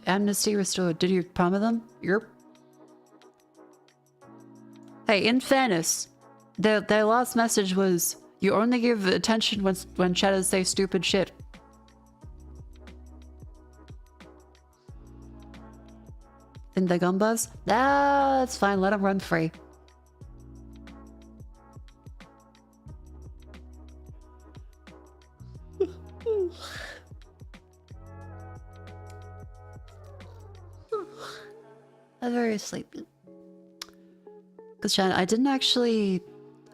Amnesty restored. Did you promise them? Yep. Hey, in fairness, their last message was, you only give attention when shadows say stupid shit. In the gumbas? Ah, that's fine. Let them run free. I'm very sleepy. Because Shannon, I didn't actually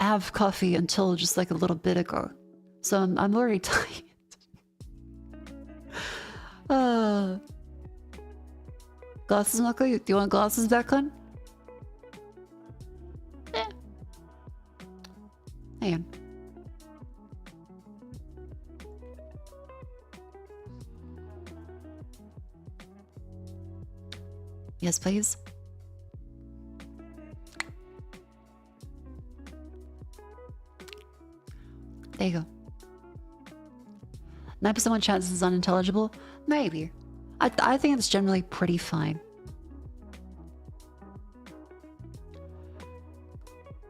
have coffee until just like a little bit ago. So I'm already tired. Glasses, Mako? Do you want glasses back on? Eh. Hang on. Yes, please. There you go. 9% chance is unintelligible? Maybe. I think it's generally pretty fine.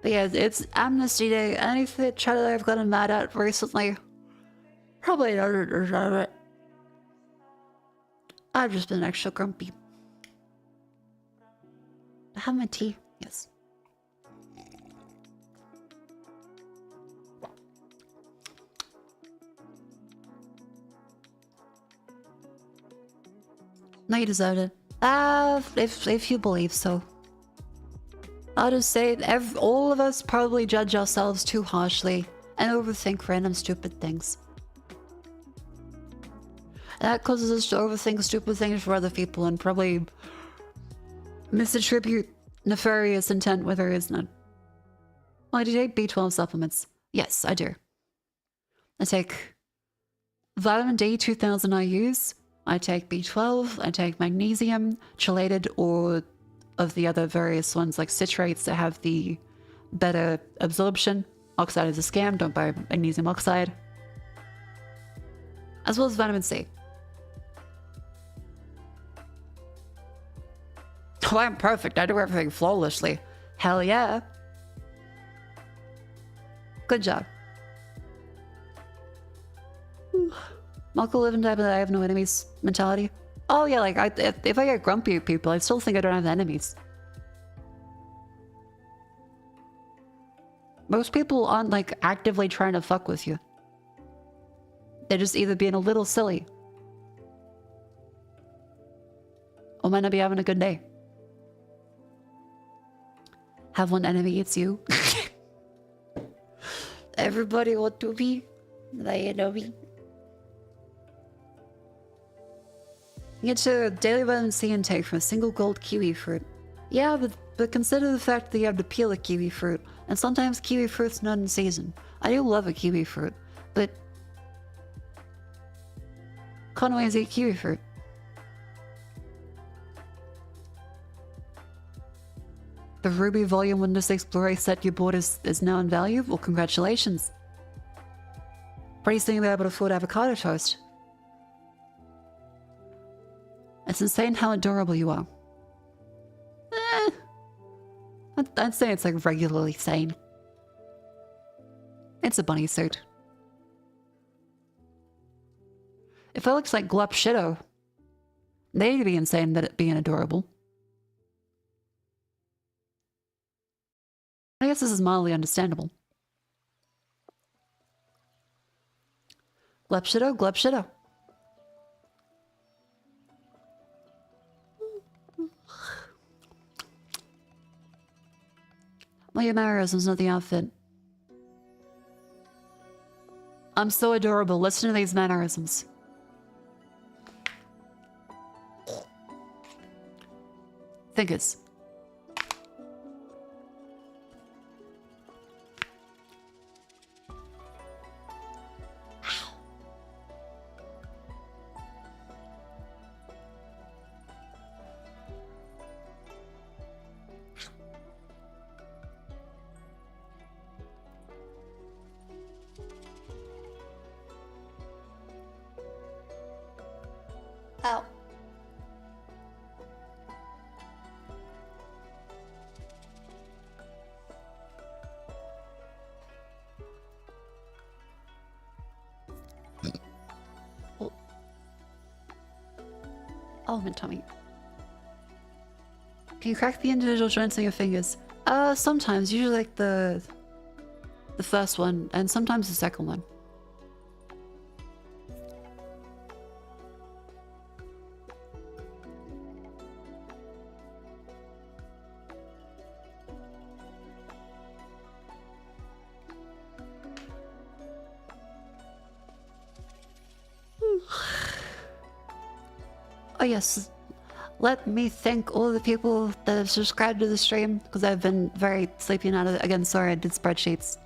But yeah, it's Amnesty Day. Anything that I've gotten mad at recently? Probably not deserve it. I've just been extra grumpy. I have my tea. Yes. No, you deserved it. If you believe so. I'll just say all of us probably judge ourselves too harshly and overthink random stupid things. And that causes us to overthink stupid things for other people and probably misattribute nefarious intent where there is none. Well, I do take B12 supplements. Yes, I do. I take vitamin D 2000 IUs. I take B12. I take magnesium, chelated, or of the other various ones like citrates that have the better absorption. Oxide is a scam. Don't buy magnesium oxide. As well as vitamin C. Oh, I'm perfect. I do everything flawlessly. Hell yeah. Good job. Mako live and die, but I have no enemies mentality. Oh yeah, like if I get grumpy at people, I still think I don't have enemies. Most people aren't like actively trying to fuck with you. They're just either being a little silly or might not be having a good day. Have one enemy, it's you. Everybody want to be the enemy. You get your daily vitamin C intake from a single gold kiwi fruit. Yeah, but consider the fact that you have to peel a kiwi fruit, and sometimes kiwi fruit's not in season. I do love a kiwi fruit, but can't always eat kiwi fruit. The Ruby Volume Windows 6 Blu-ray set you bought is now in value? Well, congratulations. Pretty soon you'll be able to afford avocado toast. It's insane how adorable you are. I'd say it's like regularly sane. It's a bunny suit. If it looks like Glup Shitto, they'd be insane that it being adorable. I guess this is mildly understandable. Glup Shitto, Glup Shitto. Well, your mannerisms, not the outfit. I'm so adorable. Listen to these mannerisms. Fingers. Ow. Oh, my tummy. Can you crack the individual joints on your fingers? Sometimes. Usually like the first one, and sometimes the second one. Oh yes, let me thank all the people that have subscribed to the stream, because I've been very sleepy and out of it. Again, sorry, I did spreadsheets.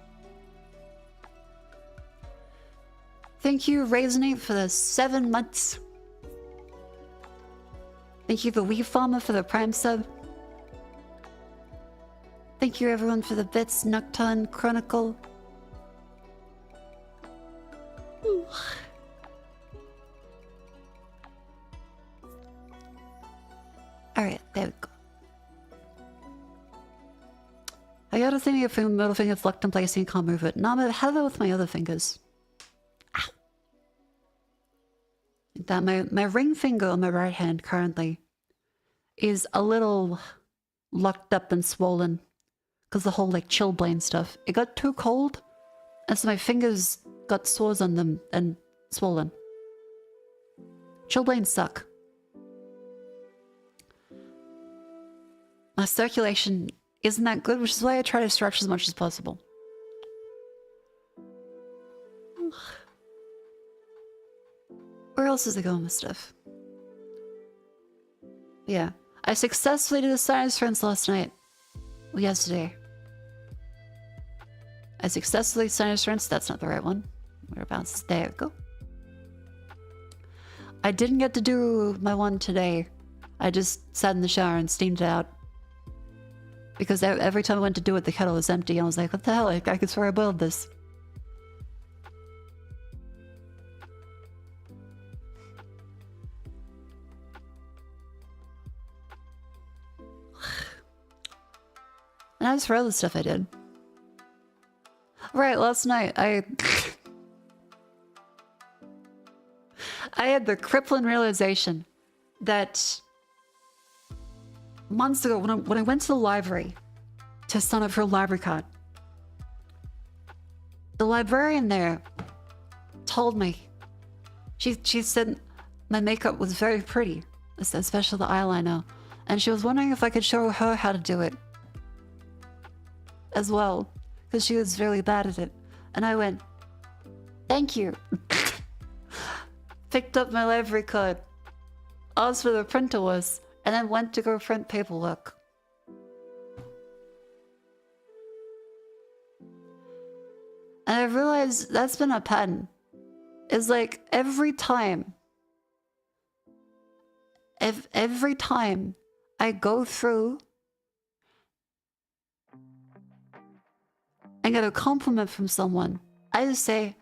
Thank you, Raisinate, for the 7 months. Thank you, the Wee Farmer, for the Prime sub. Thank you, everyone, for the bits, Nocturne, Chronicle. Alright, there we go. I gotta think if your middle finger's locked in place and you can't move it. No, but how about with my other fingers? Ow. That my ring finger on my right hand currently is a little locked up and swollen because the whole like chilblain stuff. It got too cold, and so my fingers got sores on them and swollen. Chilblains suck. My circulation isn't that good, which is why I try to stretch as much as possible. Where else is it going with stuff? Yeah. I successfully did a sinus rinse last night. Well, yesterday. I successfully sinus rinsed. That's not the right one. Whereabouts? There we go. I didn't get to do my one today. I just sat in the shower and steamed it out. Because every time I went to do it, the kettle was empty. And I was like, what the hell? I could swear I boiled this. And as for other stuff I did. Right, last night I had the crippling realization that months ago when I went to the library to sign up for a library card, the librarian there told me, she said my makeup was very pretty, especially the eyeliner, and she was wondering if I could show her how to do it as well, because she was really bad at it. And I went, thank you. Picked up my library card. asked where the printer was, and then went to go print paperwork. And I realized that's been a pattern. It's like every time I go through and get a compliment from someone, I just say,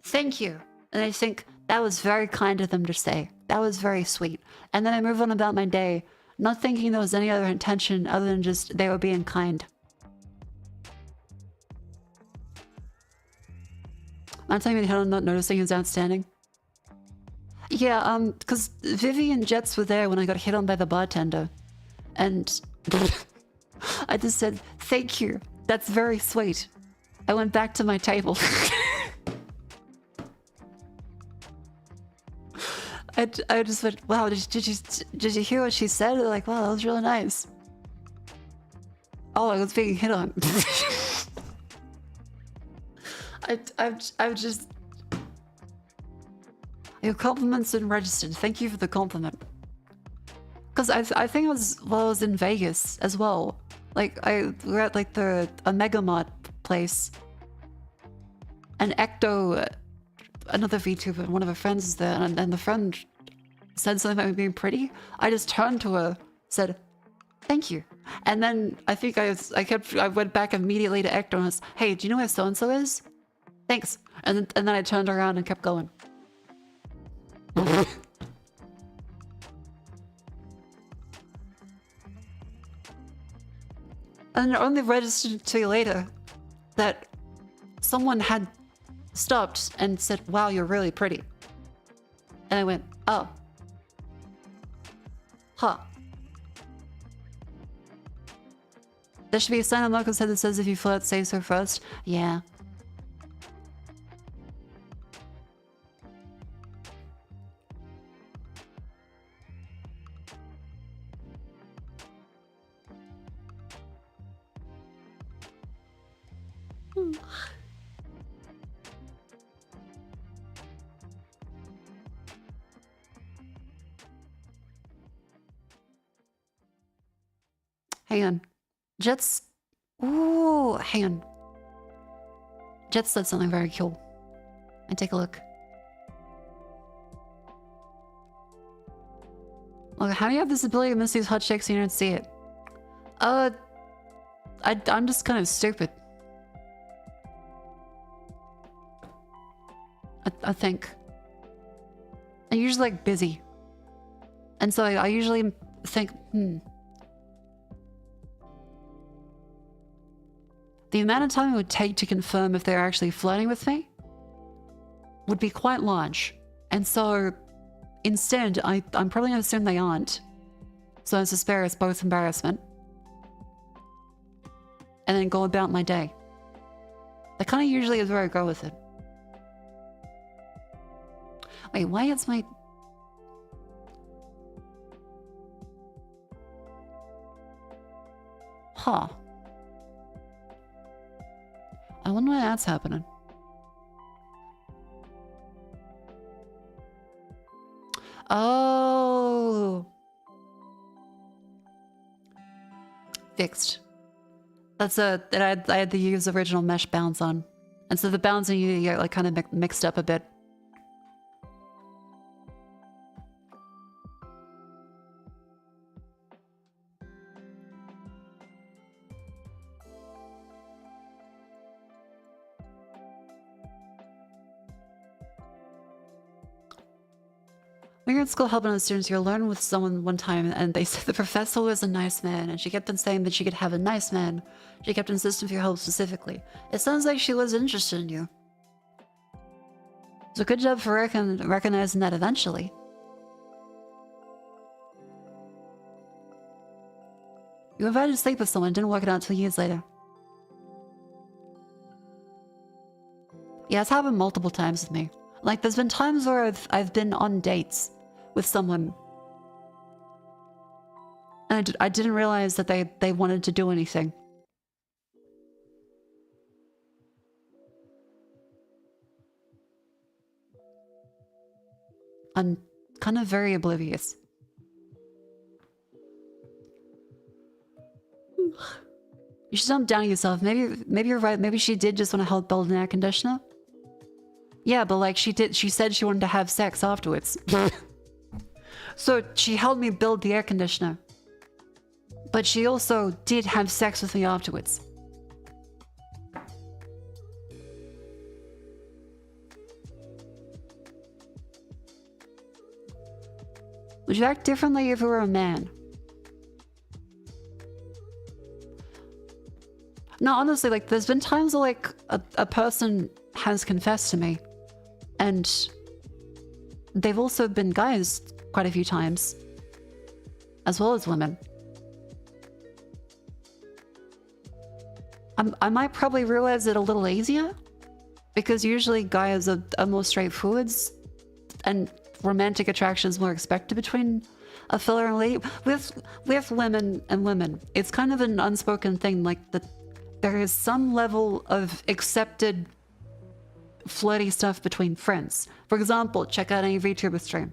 thank you. And I think that was very kind of them to say. That was very sweet. And then I move on about my day, not thinking there was any other intention other than just they were being kind. I'm telling you how I'm not noticing is outstanding. Yeah, because Vivi and Jets were there when I got hit on by the bartender. And I just said, thank you. That's very sweet. I went back to my table. I just went, wow, did you hear what she said? They're like, wow, that was really nice. Oh, I was being hit on. I'm just... Your compliment's been registered. Thank you for the compliment. Because I think it was while I was in Vegas as well. Like, we're at like a Megamart place. And Ecto, another VTuber, one of her friends is there, and the friend said something about me being pretty. I just turned to her, said, thank you. And then I think I went back immediately to Ecto and was, hey, do you know where so-and-so is? Thanks. And then I turned around and kept going. And it only registered to you later that someone had stopped and said, wow, you're really pretty. And I went, oh. Huh. There should be a sign on Mako's head that says if you flirt, say so first. Yeah. Hang on. Jets... Ooh, hang on. Jets said something very cool. And take a look. Look, how do you have this ability to miss these hot chicks and you don't see it? I'm just kind of stupid. I think. I'm usually like busy. And so I usually think, the amount of time it would take to confirm if they're actually flirting with me would be quite large. And so instead, I'm probably going to assume they aren't. So as to spare us both embarrassment. And then go about my day. That kind of usually is where I go with it. Wait, why is my... Huh. I wonder why that's happening. Oh. Fixed. That's that I had to use original mesh bounds on. And so the bounds and you get like kind of mixed up a bit. When you're in school helping other students, you'll learn with someone one time and they said the professor was a nice man and she kept on saying that she could have a nice man. She kept insisting for your help specifically. It sounds like she was interested in you. So good job for recognizing that eventually. You invited to sleep with someone and didn't work it out until years later. Yeah, it's happened multiple times with me. Like, there's been times where I've been on dates with someone. And I didn't realize that they wanted to do anything. kind of very oblivious. You should dumb down yourself. Maybe you're right. Maybe she did just want to help build an air conditioner. Yeah, but like she said she wanted to have sex afterwards. So she helped me build the air conditioner. But she also did have sex with me afterwards. Would you act differently if you were a man? No, honestly, like, there's been times where, like, a person has confessed to me. And they've also been guys quite a few times. As well as women. I might probably realize it a little easier. Because usually guys are more straightforward. And romantic attraction is more expected between a filler and a lady. With women and women, it's kind of an unspoken thing, like that there is some level of accepted flirty stuff between friends. For example, check out any VTuber stream.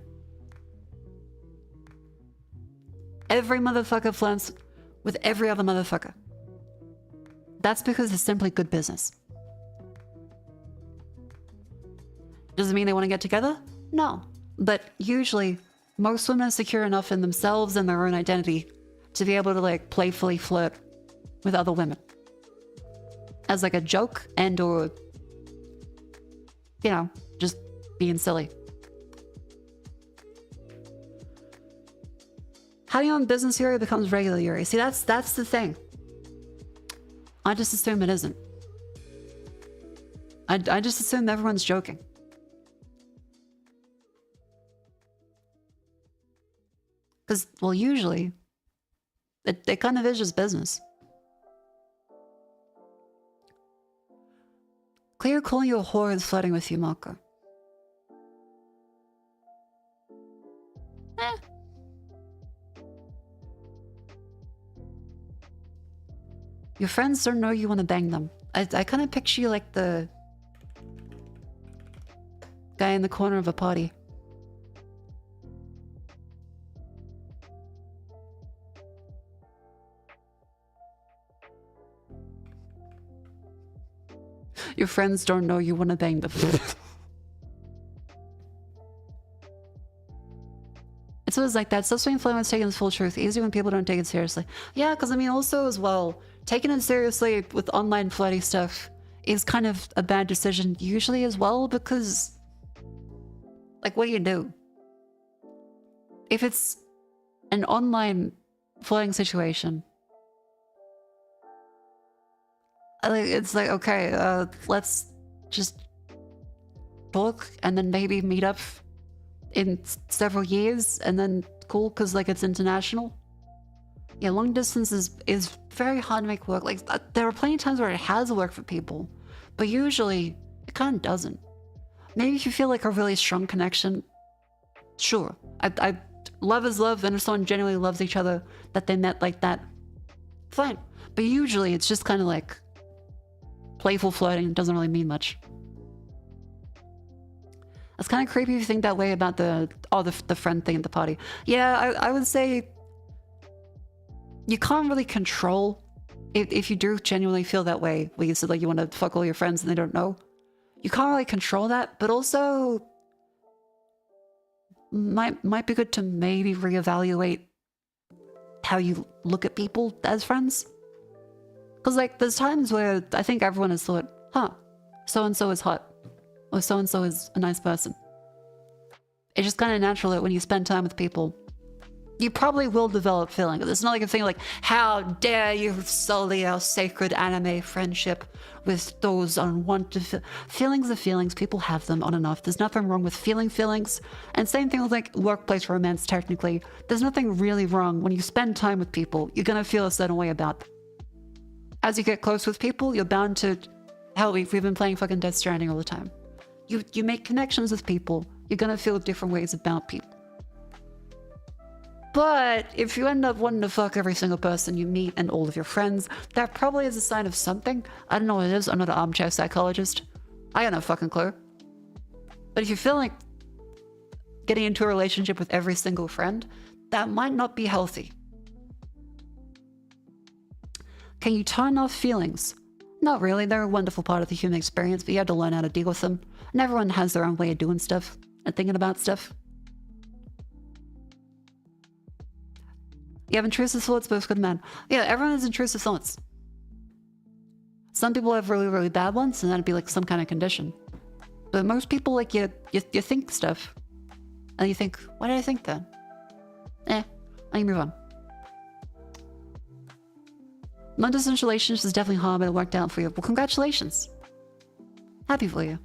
Every motherfucker flirts with every other motherfucker. That's because it's simply good business. Does it mean they want to get together? No. But usually, most women are secure enough in themselves and their own identity to be able to, like, playfully flirt with other women. As, like, a joke and or, you know, just being silly. How do you know business Yuri becomes regular Yuri? See, that's the thing. I just assume it isn't. I just assume everyone's joking. Because, well, usually, it kind of is just business. Clear calling you a whore is flirting with you, Mako. Your friends don't know you want to bang them. I kind of picture you like the guy in the corner of a party. Your friends don't know you want to bang them. It's always like that. Stuff being flirting taking as full truth. Easy when people don't take it seriously. Yeah, because I mean, also as well, taking it seriously with online flirty stuff is kind of a bad decision usually as well, because, like, what do you do? If it's an online flirting situation, it's like, okay, let's just talk and then maybe meet up in several years and then cool, because, like, it's international. Yeah, long distance is very hard to make work. Like, there are plenty of times where it has worked for people, but usually it kind of doesn't. Maybe if you feel like a really strong connection, sure. I love is love, and if someone genuinely loves each other, that they met like that, fine. But usually it's just kind of like playful flirting. It doesn't really mean much. It's kind of creepy if you think that way about the friend thing at the party. Yeah, I would say you can't really control if you do genuinely feel that way, where you said like you want to fuck all your friends and they don't know. You can't really control that, but also might be good to maybe reevaluate how you look at people as friends. Because, like, there's times where I think everyone has thought, huh, so-and-so is hot, or so-and-so is a nice person. It's just kind of natural that when you spend time with people, you probably will develop feelings. It's not like a thing like, how dare you sully our sacred anime friendship with those unwanted feelings. Are feelings. People have them on and off. There's nothing wrong with feeling feelings. And same thing with, like, workplace romance, technically. There's nothing really wrong. When you spend time with people, you're going to feel a certain way about them. As you get close with people, you're bound to... Hell, we've been playing fucking Death Stranding all the time. You make connections with people. You're going to feel different ways about people. But if you end up wanting to fuck every single person you meet and all of your friends, that probably is a sign of something. I don't know what it is. I'm not an armchair psychologist. I got no fucking clue. But if you feel like getting into a relationship with every single friend, that might not be healthy. Can you turn off feelings? Not really. They're a wonderful part of the human experience, but you have to learn how to deal with them. And everyone has their own way of doing stuff and thinking about stuff. You have intrusive thoughts, but it's good, man. Yeah, everyone has intrusive thoughts. Some people have really, really bad ones, and that'd be like some kind of condition. But most people, like, you think stuff. And you think, why did I think that? Let me move on. Long-distance relationships is definitely hard, but it worked out for you. Well, congratulations. Happy for you.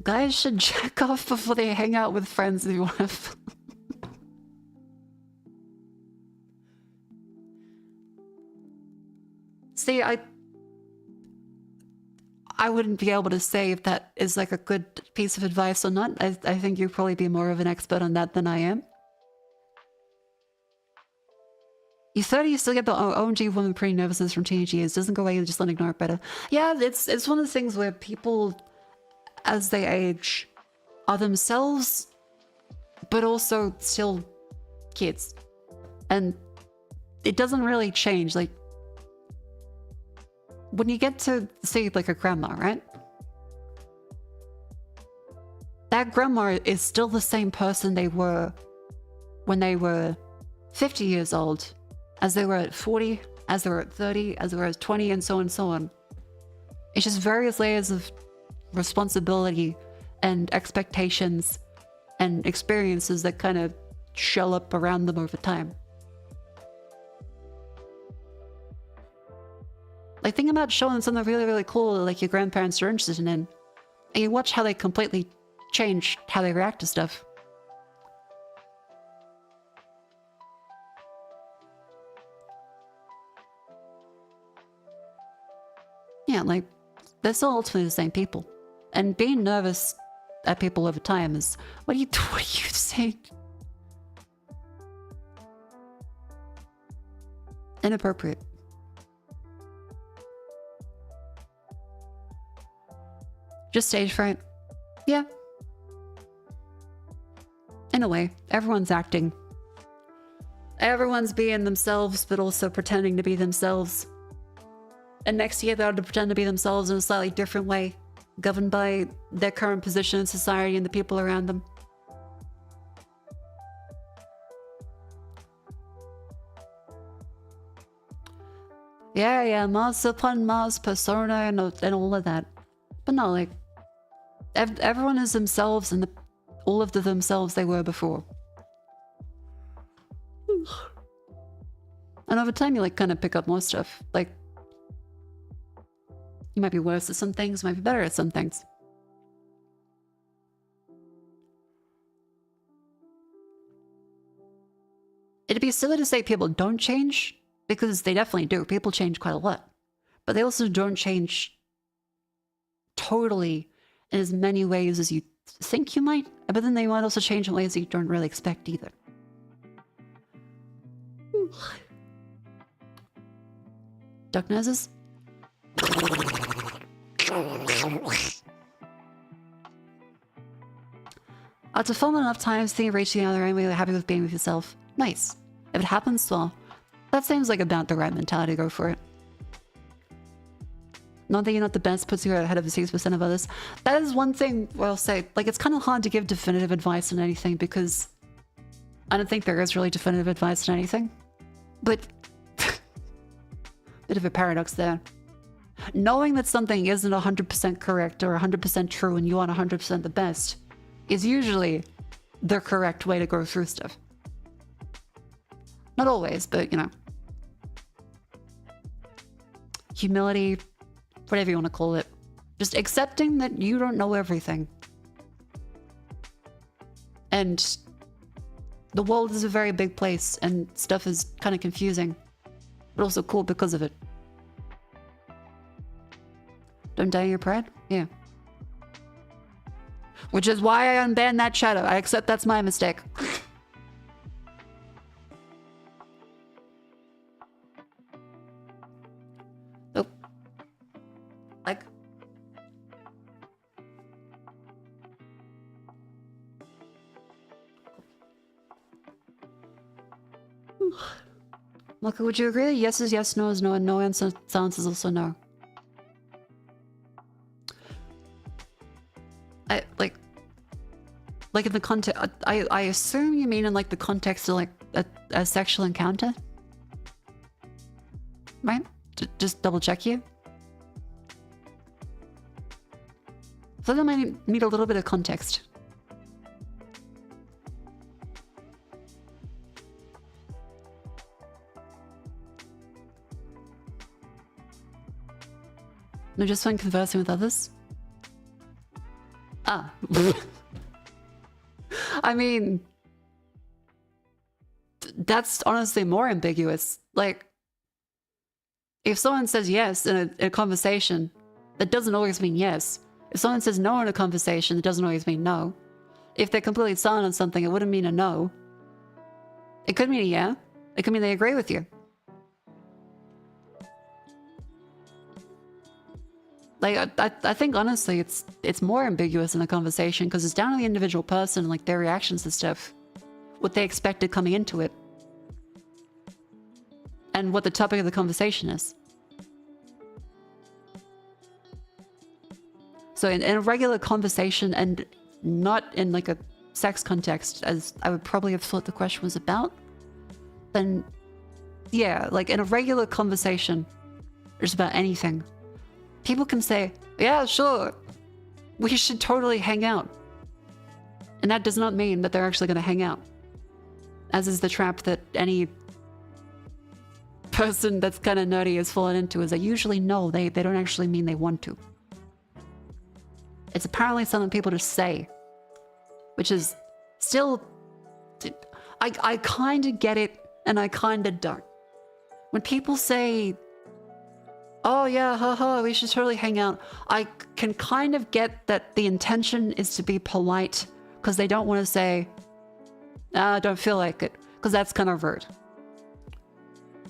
Guys should jack off before they hang out with friends if you want to. See, I wouldn't be able to say if that is like a good piece of advice or not. I think you'd probably be more of an expert on that than I am. You're 30, you still get the OMG woman pretty nervousness from teenage years. Doesn't go away, you just let ignore it better. Yeah, it's one of the things where people, as they age, are themselves, but also still kids. And it doesn't really change. Like, when you get to, say, like a grandma, right? That grandma is still the same person they were when they were 50 years old, as they were at 40, as they were at 30, as they were at 20, and so on and so on. It's just various layers of responsibility and expectations and experiences that kind of shell up around them over time. Like, think about showing something really, really cool that, like, your grandparents are interested in, and you watch how they completely change how they react to stuff. Yeah, like, they're still ultimately the same people. And being nervous at people over time is... What are you saying? Inappropriate. Just stage fright. Yeah. In a way, everyone's acting. Everyone's being themselves, but also pretending to be themselves. And next year, they'll have to pretend to be themselves in a slightly different way, governed by their current position in society and the people around them. Yeah, Mars upon Mars persona and all of that. But no, like, everyone is themselves and all of the themselves they were before. And over time, you, like, kind of pick up more stuff. Like, you might be worse at some things, might be better at some things. It'd be silly to say people don't change, because they definitely do. People change quite a lot. But they also don't change totally in as many ways as you think you might, but then they might also change in ways that you don't really expect either. Duck noses? After filming enough times, think you reached the other end, you're happy with being with yourself. Nice. If it happens, well, that seems like about the right mentality to go for it. Not that you're not the best puts you ahead of 6% of others. That is one thing where I'll say, like, it's kind of hard to give definitive advice on anything because I don't think there is really definitive advice on anything. But bit of a paradox there. Knowing that something isn't 100% correct or 100% true and you want 100% the best is usually the correct way to go through stuff. Not always, but, you know. Humility, whatever you want to call it. Just accepting that you don't know everything. And the world is a very big place and stuff is kind of confusing, but also cool because of it. Don't die in your pride? Yeah. Which is why I unbanned that shadow. I accept that's my mistake. Like, Mako, would you agree that yes is yes, no is no, and no and silence is also no? Like in the context, I assume you mean in like the context of like a sexual encounter, right? Just double check you. So that might need a little bit of context. No, just when conversing with others. Ah. I mean, that's honestly more ambiguous. Like, if someone says yes in a conversation, that doesn't always mean yes. If someone says no in a conversation, it doesn't always mean no. If they're completely silent on something, it wouldn't mean a no. It could mean a yeah. It could mean they agree with you. Like, I think honestly, it's more ambiguous in a conversation because it's down to the individual person, like their reactions to stuff, what they expected coming into it, and what the topic of the conversation is. So in a regular conversation, and not in like a sex context, as I would probably have thought the question was about, then yeah, like in a regular conversation, just about anything, people can say, yeah, sure, we should totally hang out. And that does not mean that they're actually going to hang out. As is the trap that any person that's kind of nerdy has fallen into, is they usually know they don't actually mean they want to. It's apparently something people just say, which is still... I kind of get it, and I kind of don't. When people say, oh yeah, haha, we should totally hang out, I can kind of get that the intention is to be polite because they don't want to say, I don't feel like it, because that's kind of rude.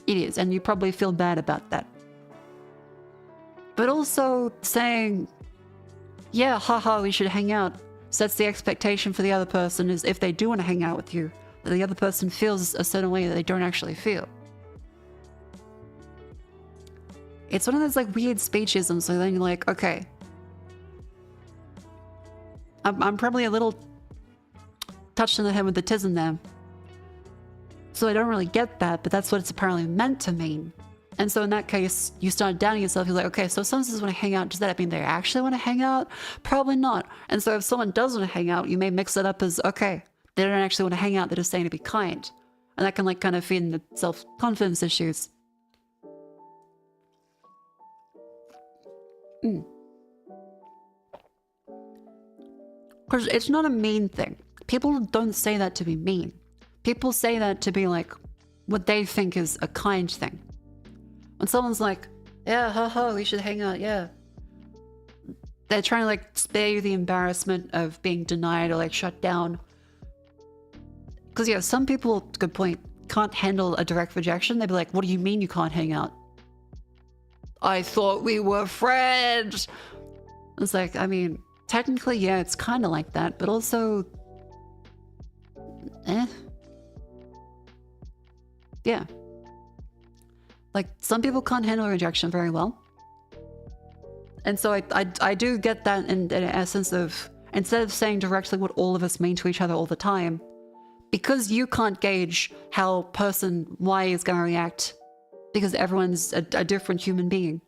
It is, and you probably feel bad about that. But also saying, yeah, haha, we should hang out, sets the expectation for the other person is if they do want to hang out with you, that the other person feels a certain way that they don't actually feel. It's one of those like weird speechisms, so then you're like, okay. I'm probably a little touched in the head with the tism there. So I don't really get that, but that's what it's apparently meant to mean. And so in that case, you start doubting yourself. You're like, okay, so if someone says want to hang out, does that mean they actually want to hang out? Probably not. And so if someone does want to hang out, you may mix it up as, okay, they don't actually want to hang out, they're just saying to be kind. And that can like kind of feed into self-confidence issues. Because it's not a mean thing. People don't say that to be mean. People say that to be like what they think is a kind thing. When someone's like, yeah, haha, we should hang out, yeah. They're trying to like spare you the embarrassment of being denied or like shut down. Because yeah, some people, good point, can't handle a direct rejection. They'd be like, what do you mean you can't hang out? I thought we were friends. It's like, I mean, technically, yeah, it's kind of like that, but also, yeah. Like, some people can't handle rejection very well. And so I do get that in essence of, instead of saying directly what all of us mean to each other all the time, because you can't gauge how person Y is going to react, because everyone's a different human being.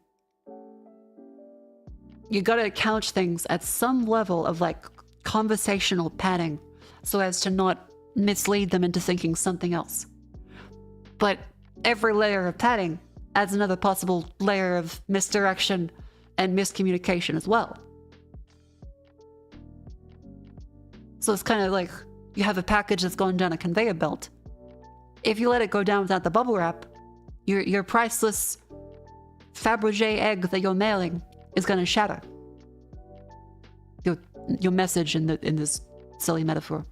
You gotta couch things at some level of like conversational padding so as to not mislead them into thinking something else. But every layer of padding adds another possible layer of misdirection and miscommunication as well. So it's kind of like you have a package that's going down a conveyor belt. If you let it go down without the bubble wrap, your priceless Fabergé egg that you're mailing is going to shatter. Your message in this silly metaphor.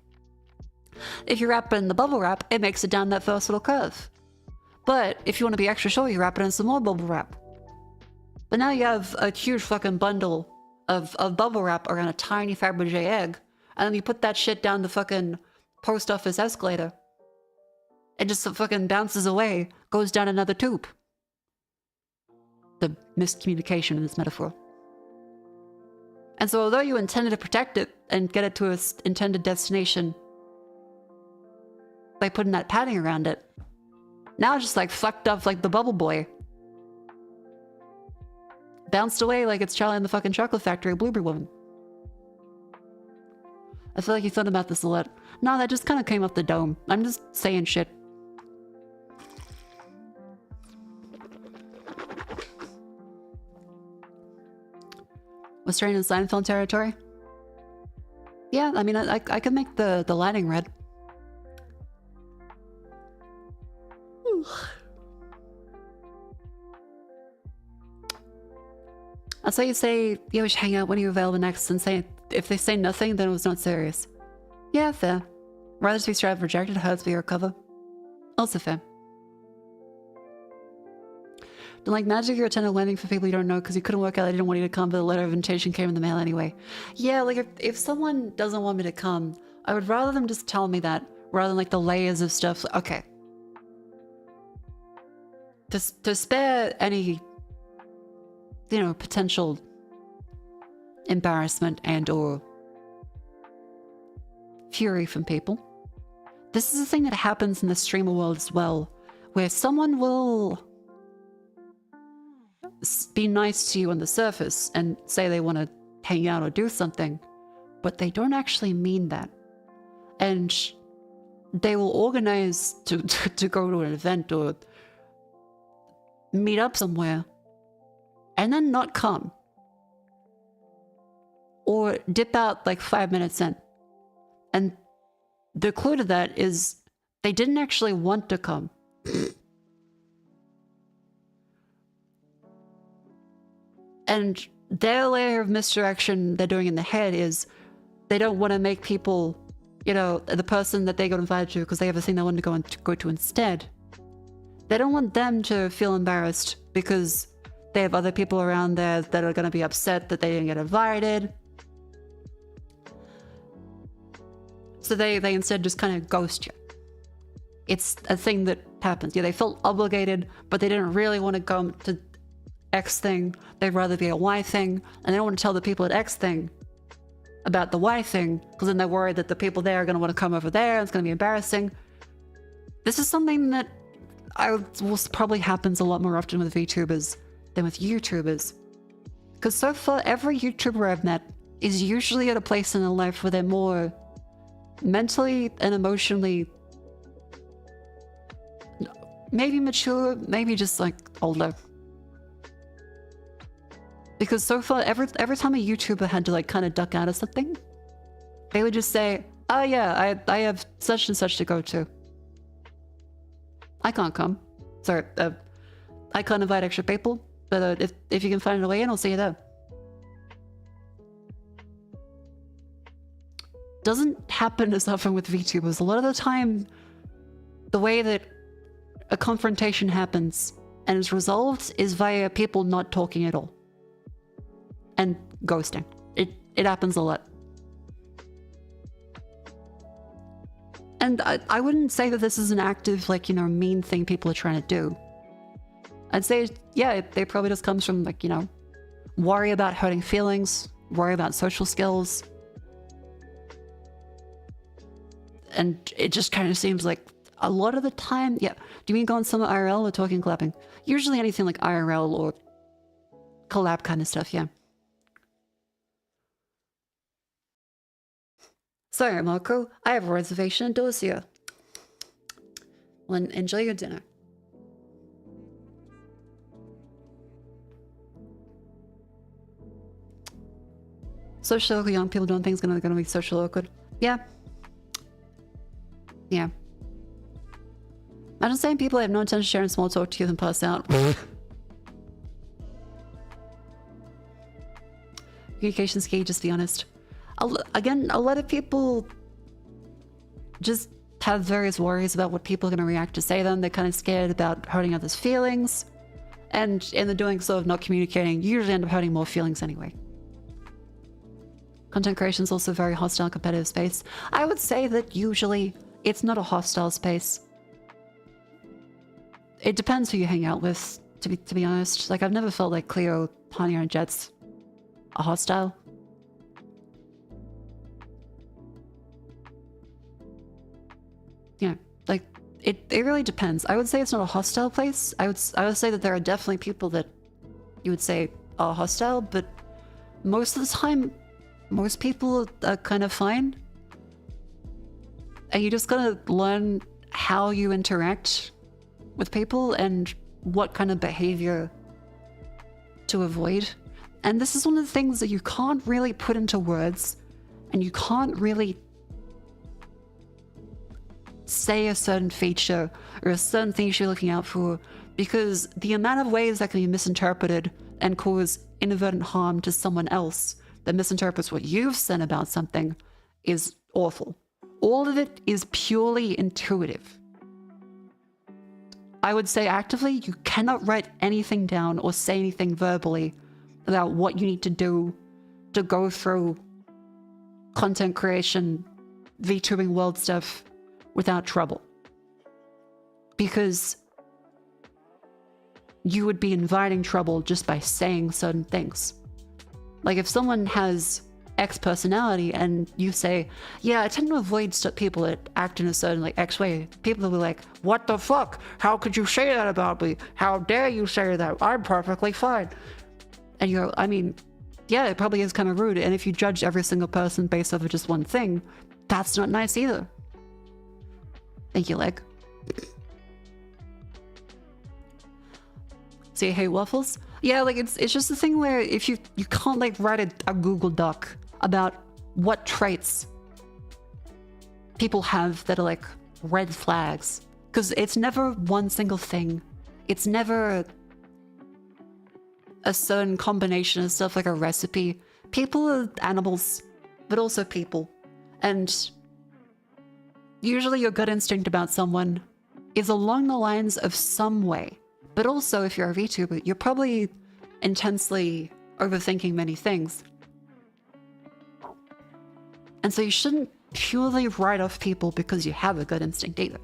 If you wrap it in the bubble wrap, it makes it down that first little curve. But if you want to be extra sure, you wrap it in some more bubble wrap. But now you have a huge fucking bundle of bubble wrap around a tiny Fabergé egg, and then you put that shit down the fucking post office escalator. It just fucking bounces away, goes down another tube. The miscommunication in this metaphor. And so although you intended to protect it and get it to its intended destination by putting that padding around it, now it's just like fucked up like the bubble boy. Bounced away like it's Charlie in the fucking Chocolate Factory, Blueberry Woman. I feel like you thought about this a lot. No, that just kind of came off the dome. I'm just saying shit. Was Train in Seinfeld territory? Yeah, I mean, I could make the lighting red. That's why you say, yo, we should hang out when you're available next, and say, if they say nothing, then it was not serious. Yeah, fair. Rather to be straight up rejected hurts be your cover. Also fair. Don't like magic or attend a landing for people you don't know because you couldn't work out, I didn't want you to come, but the letter of invitation came in the mail anyway. Yeah, like if someone doesn't want me to come, I would rather them just tell me that, rather than like the layers of stuff. Okay. To spare any, you know, potential embarrassment and or fury from people. This is a thing that happens in the streamer world as well, where someone will be nice to you on the surface and say they want to hang out or do something, but they don't actually mean that. And they will organize to go to an event or meet up somewhere and then not come. Or dip out like 5 minutes in. And the clue to that is they didn't actually want to come. And their layer of misdirection they're doing in the head is they don't want to make people, you know, the person that they got invited to because they have a thing they want to go to instead. They don't want them to feel embarrassed because they have other people around there that are going to be upset that they didn't get invited. So they instead just kind of ghost you. It's a thing that happens. Yeah, they felt obligated, but they didn't really want to go to X thing. They'd rather be a Y thing, and they don't want to tell the people at X thing about the Y thing, because then they're worried that the people there are going to want to come over there, and it's going to be embarrassing. This is something that probably happens a lot more often with VTubers than with YouTubers. Because so far, every YouTuber I've met is usually at a place in their life where they're more mentally and emotionally maybe mature, maybe just like older. Because so far, every time a YouTuber had to like kind of duck out of something, they would just say, oh yeah, I have such and such to go to. I can't come. Sorry, I can't invite extra people, but if you can find a way in, I'll see you there. Doesn't happen as often with VTubers. A lot of the time, the way that a confrontation happens and is resolved is via people not talking at all. And ghosting. It happens a lot. And I wouldn't say that this is an active, like, you know, mean thing people are trying to do. I'd say, yeah, it probably just comes from, like, you know, worry about hurting feelings, worry about social skills. And it just kind of seems like a lot of the time, yeah. Do you mean going somewhere IRL or talking collabing? Usually anything like IRL or collab kind of stuff, yeah. Sorry, Mako. I have a reservation in Dorsia. Well, enjoy your dinner. Social awkward young people doing things gonna be social awkward. Yeah. Yeah. Imagine saying people have no intention of sharing small talk to you and pass out. Communication's key, just be honest. Again, a lot of people just have various worries about what people are going to react to say to them. They're kind of scared about hurting others' feelings. And in the doing so of not communicating, you usually end up hurting more feelings anyway. Content creation is also a very hostile, competitive space. I would say that usually it's not a hostile space. it depends who you hang out with, to be honest. Like, I've never felt like Cleo, Hanya, and Jets are hostile. Yeah, like, it really depends. I would say it's not a hostile place. I would say that there are definitely people that you would say are hostile, but most of the time, most people are kind of fine. And you just gotta learn how you interact with people and what kind of behavior to avoid. And this is one of the things that you can't really put into words, and you can't really say a certain feature or a certain thing you're looking out for, because the amount of ways that can be misinterpreted and cause inadvertent harm to someone else that misinterprets what you've said about something is awful. All of it is purely intuitive. I would say actively, you cannot write anything down or say anything verbally about what you need to do to go through content creation, VTubing world stuff without trouble. Because you would be inviting trouble just by saying certain things. Like if someone has X personality and you say, yeah, I tend to avoid people that act in a certain like X way, people will be like, what the fuck? How could you say that about me? How dare you say that? I'm perfectly fine. And you're, I mean, yeah, it probably is kind of rude. And if you judge every single person based off of just one thing, that's not nice either. Thank you, Leg. So you hate waffles? Yeah, like it's just the thing where if you can't like write a Google Doc about what traits people have that are like red flags, because it's never one single thing. It's never a certain combination of stuff like a recipe. People are animals, but also people. And usually your gut instinct about someone is along the lines of some way. But also if you're a VTuber, you're probably intensely overthinking many things. And so you shouldn't purely write off people because you have a gut instinct either.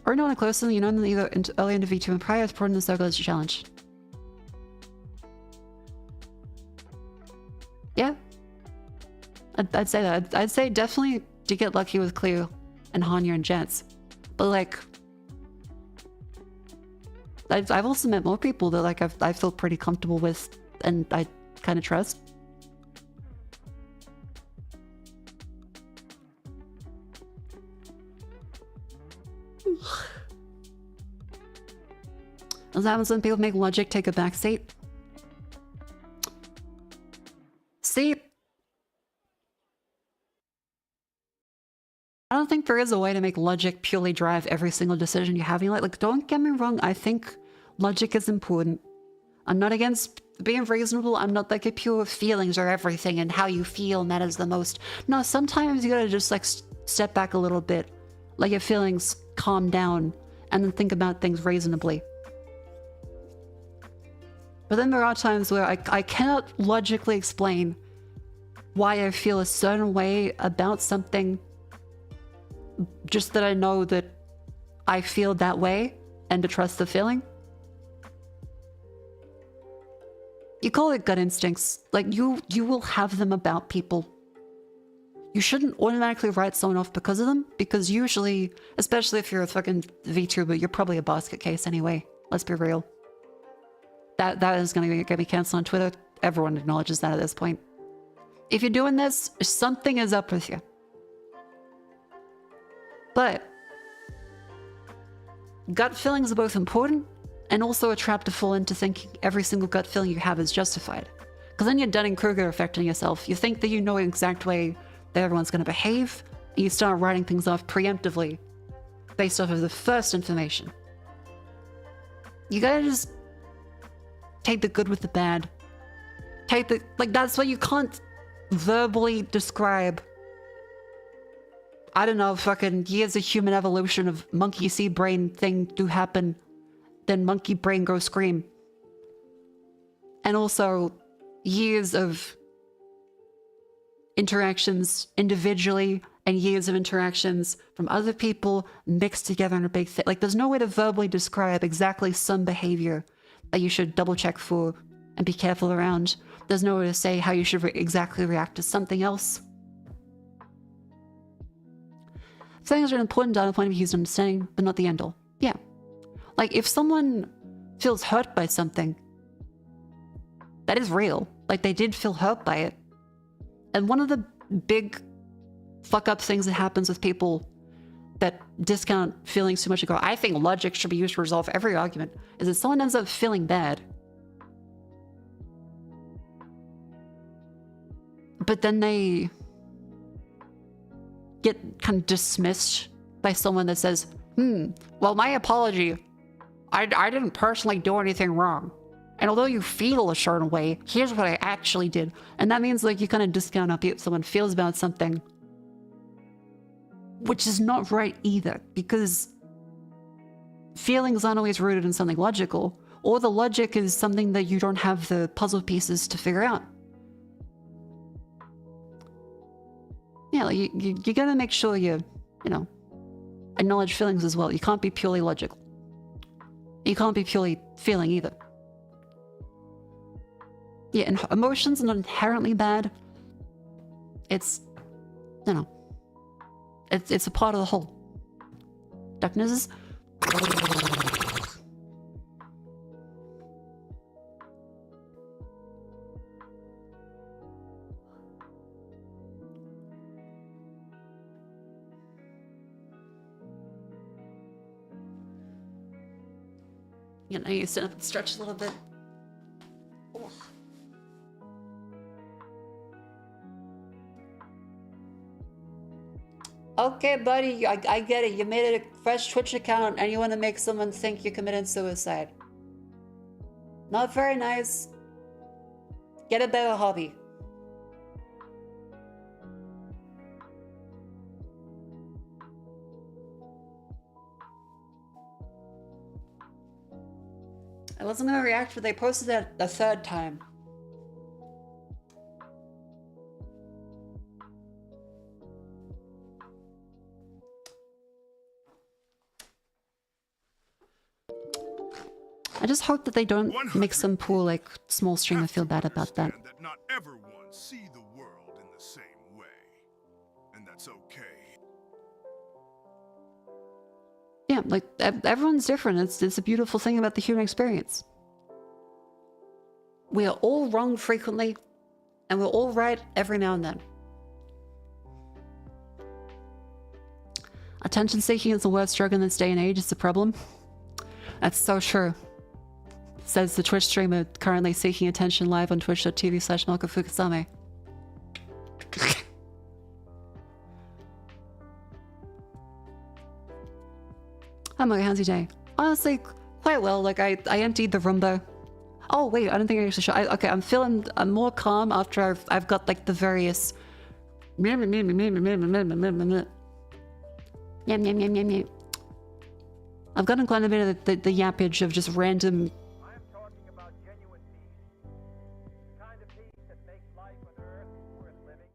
Or no one closer, you know them either early into VTuber and prior to PATRON the circle as a challenge. Yeah. I'd say that. I'd say definitely to get lucky with Cleo and Hanya and Jets. But like, I've also met more people that like I feel pretty comfortable with and I kind of trust. Does that happen when people make logic take a backseat? See, I don't think there is a way to make logic purely drive every single decision you have in life. Like, don't get me wrong, I think logic is important. I'm not against being reasonable. I'm not like a pure feelings are everything and how you feel matters the most. No, sometimes you gotta just like step back a little bit, let your feelings calm down, and then think about things reasonably. But then there are times where I cannot logically explain why I feel a certain way about something, just that I know that I feel that way and to trust the feeling. You call it gut instincts. Like you will have them about people. You shouldn't automatically write someone off because of them, because usually, especially if you're a fucking VTuber, you're probably a basket case anyway. Let's be real. That is going to get me canceled on Twitter. Everyone acknowledges that at this point. If you're doing this, something is up with you. But gut feelings are both important and also a trap to fall into thinking every single gut feeling you have is justified. Because then you're Dunning-Kruger effect on yourself. You think that you know the exact way that everyone's going to behave, and you start writing things off preemptively based off of the first information. You gotta just take the good with the bad. Take the, like, that's why you can't verbally describe, I don't know, fucking years of human evolution of monkey see brain thing do happen, then monkey brain go scream. And also years of interactions individually and years of interactions from other people mixed together in a big thing. Like, there's no way to verbally describe exactly some behavior that you should double check for and be careful around. There's no way to say how you should exactly react to something else. Feelings are important data point of view understanding, but not the end all. Yeah. Like, if someone feels hurt by something, that is real. Like, they did feel hurt by it. And one of the big fuck-up things that happens with people that discount feelings too much and go, I think logic should be used to resolve every argument, is that someone ends up feeling bad. But then they get kind of dismissed by someone that says, well, my apology, I didn't personally do anything wrong. And although you feel a certain way, here's what I actually did. And that means, like, you kind of discount how someone feels about something, which is not right either, because feelings aren't always rooted in something logical, or the logic is something that you don't have the puzzle pieces to figure out. Yeah, like you gotta make sure you know, acknowledge feelings as well. You can't be purely logical. You can't be purely feeling either. Yeah, and emotions are not inherently bad. It's, you know, it's a part of the whole. Darknesses. You know, you sit up and stretch a little bit. Oh. Okay, buddy, I get it. You made it a fresh Twitch account and you want to make someone think you committed suicide. Not very nice. Get a better hobby. I wasn't gonna react, but they posted that a third time. I just hope that they don't make some poor, like, small streamer feel bad about that. Not everyone see the world in the same way, and that's okay. Yeah, like, everyone's different. It's a beautiful thing about the human experience. We are all wrong frequently, and we're all right every now and then. Attention seeking is the worst drug in this day and age. It's a problem. That's so true. Says the Twitch streamer currently seeking attention live on twitch.tv/Mako Fukusame. Hi Mako, how's your day? Honestly, quite well. Like, I emptied the roomba. Oh wait, I don't think I actually showed. Okay, I'm more calm after I've got, like, the various. Yum yum yum yum yum yum yum. I've gotten quite a bit of the yappage of just random. I am talking about genuine peace. The kind of peace that makes life on Earth worth living.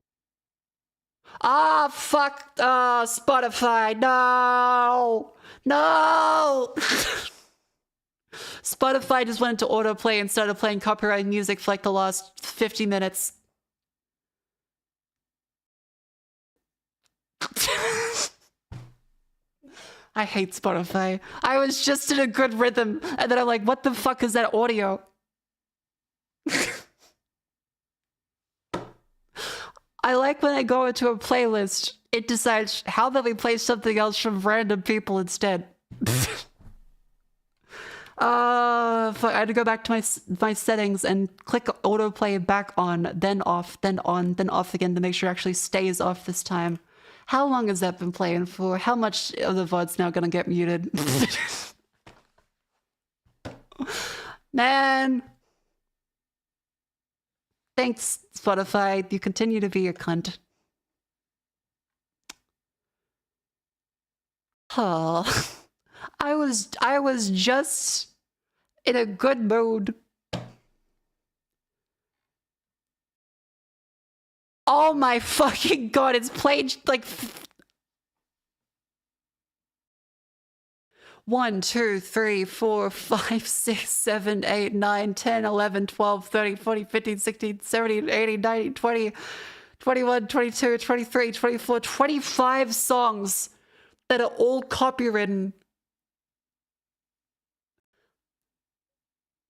Ah, fuck! Spotify, no! No! Spotify just went into autoplay and started playing copyrighted music for, like, the last 50 minutes. I hate Spotify. I was just in a good rhythm, and then I'm like, what the fuck is that audio? I like when I go into a playlist, it decides how about we play something else from random people instead. Fuck, I had to go back to my settings and click autoplay back on, then off, then on, then off again to make sure it actually stays off this time. How long has that been playing for? How much of the VOD's now gonna get muted? Man. Thanks, Spotify. You continue to be a cunt. Oh. I was just in a good mood. Oh my fucking god, it's played like 1, 2, 3, 4, 5, 6, 7, 8, 9, 10, 11, 12, 13, 14, 15, 16, 17, 18, 19, 20, 21, 22, 23, 24, 25 songs that are all copywritten.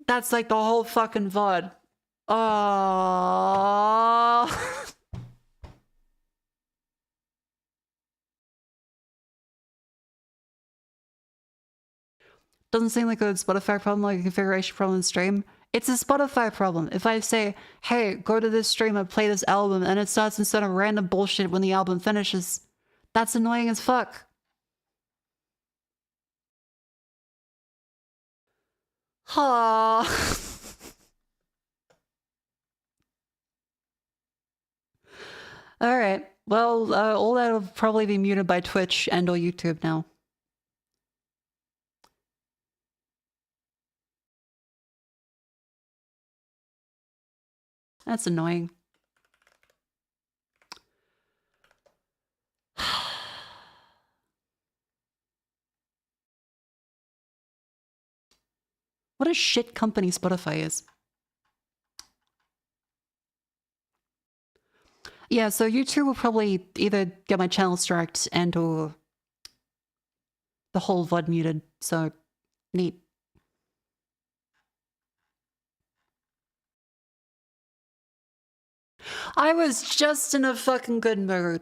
That's like the whole fucking VOD. Oh. Doesn't seem like a Spotify problem, like a configuration problem in stream. It's a Spotify problem. If I say, hey, go to this stream and play this album, and it starts instead of random bullshit when the album finishes, that's annoying as fuck. Ha. All right. Well, all that will probably be muted by Twitch and or YouTube now. That's annoying. What a shit company Spotify is. Yeah, so YouTube will probably either get my channel striked and or the whole VOD muted, so neat. I was just in a fucking good mood.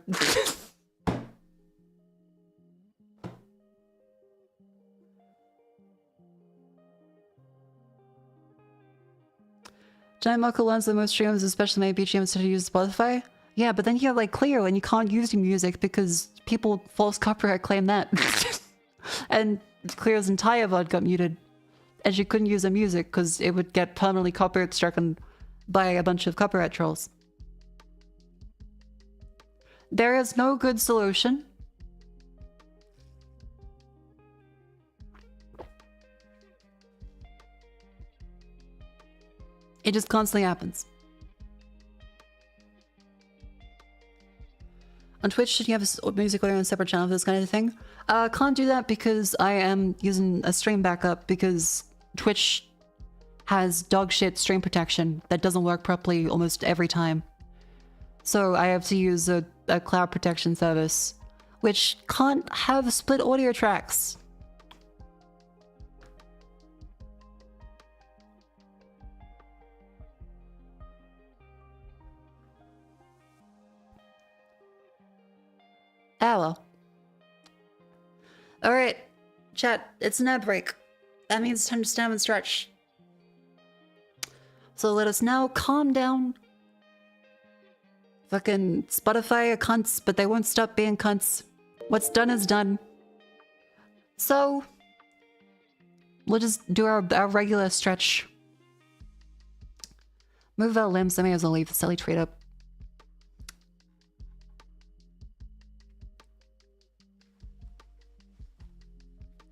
Giant Mako learns that most streamers, especially maybe BGMs, to use Spotify. Yeah, but then you have like Clear and you can't use your music because people false copyright claim that. And Clear's entire VOD got muted. And she couldn't use her music because it would get permanently copyright stricken by a bunch of copyright trolls. There is no good solution. It just constantly happens. On Twitch, should you have a music audio on a separate channel for this kind of thing? Can't do that because I am using a stream backup because Twitch has dog shit stream protection that doesn't work properly almost every time. So I have to use a cloud protection service, which can't have split audio tracks. Ah well. Alright, chat, it's an ad break. That means time to stand and stretch. So let us now calm down. Fucking Spotify are cunts, but they won't stop being cunts. What's done is done. So we'll just do our regular stretch. Move our limbs, I may as well leave the silly trait up.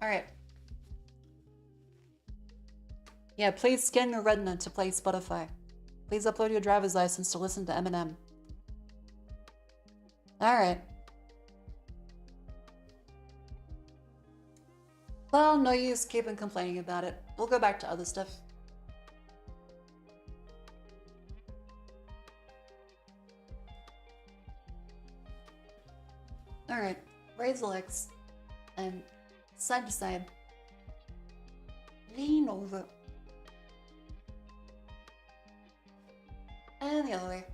Alright. Yeah, please scan your retina to play Spotify. Please upload your driver's license to listen to Eminem. Alright. Well, no use keeping complaining about it. We'll go back to other stuff. Alright, raise the legs. And side to side. Lean over. And the other way.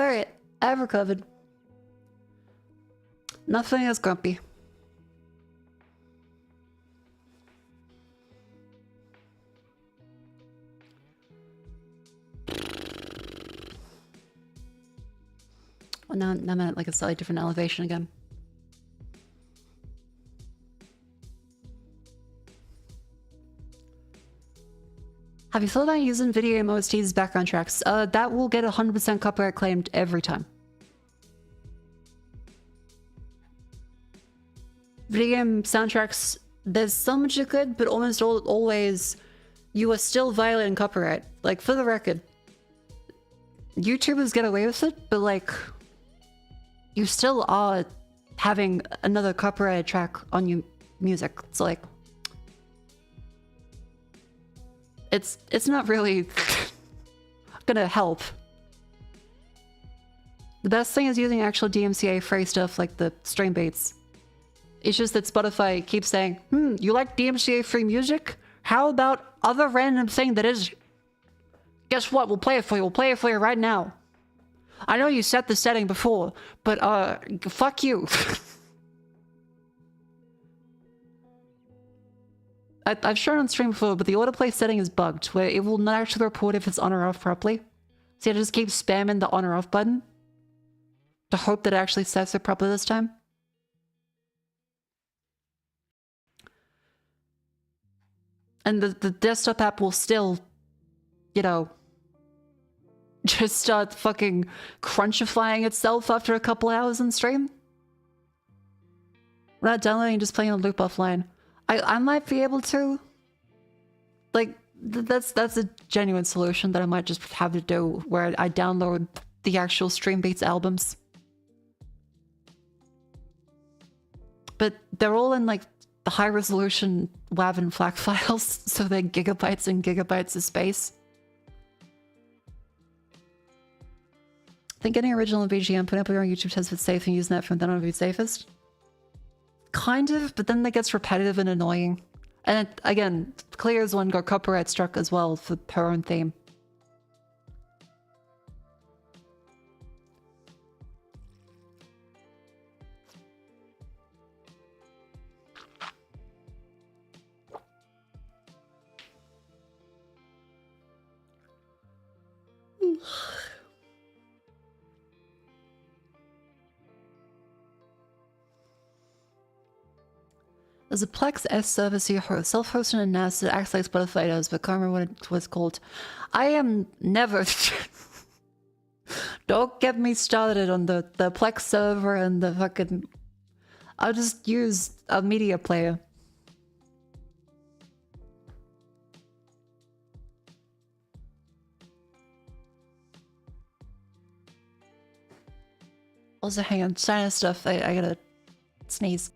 Alright, I've recovered. Nothing is grumpy. Well, now I'm at like a slightly different elevation again. Have you thought about using video game OSTs as background tracks? That will get 100% copyright claimed every time. Video game soundtracks, there's so much you could, but almost always you are still violating copyright. Like, for the record, YouTubers get away with it, but like, you still are having another copyrighted track on your music. It's like, it's not really gonna help. The best thing is using actual DMCA free stuff like the stream beats. It's just that Spotify keeps saying, you like DMCA free music? How about other random thing that is? Guess what? We'll play it for you. We'll play it for you right now. I know you set the setting before, but fuck you. I've shown on stream before, but the autoplay setting is bugged, where it will not actually report if it's on or off properly. So you just keep spamming the on or off button to hope that it actually sets it properly this time. And the desktop app will still, you know, just start fucking crunchifying itself after a couple hours on stream. We're not downloading, just playing on loop offline. I might be able to. Like, that's a genuine solution that I might just have to do, where I download the actual Stream Beats albums. But they're all in like the high resolution WAV and FLAC files, so they're gigabytes and gigabytes of space. I think getting original BGM, putting up your own YouTube test if it's safe and using that from then on would be safest. Kind of, but then that gets repetitive and annoying. And it, again, Clear's one got copyright struck as well for her own theme. There's a Plex S service you self-hosted in NAS that acts like Spotify does, but can't remember what it was called. I am never... Don't get me started on the Plex server and the fucking... I'll just use a media player. Also, hang on, sinus stuff. I gotta sneeze.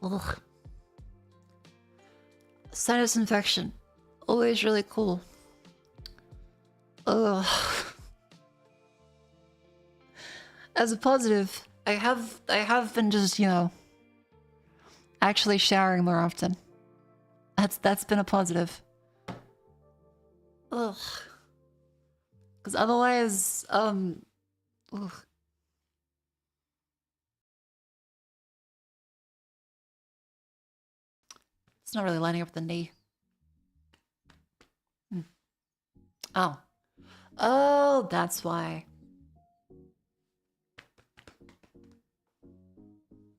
Ugh. Sinus infection. Always really cool. Ugh. As a positive, I have been just, you know, actually showering more often. That's been a positive. Ugh. Because otherwise, ugh. It's not really lining up with the knee. Oh. Oh, that's why.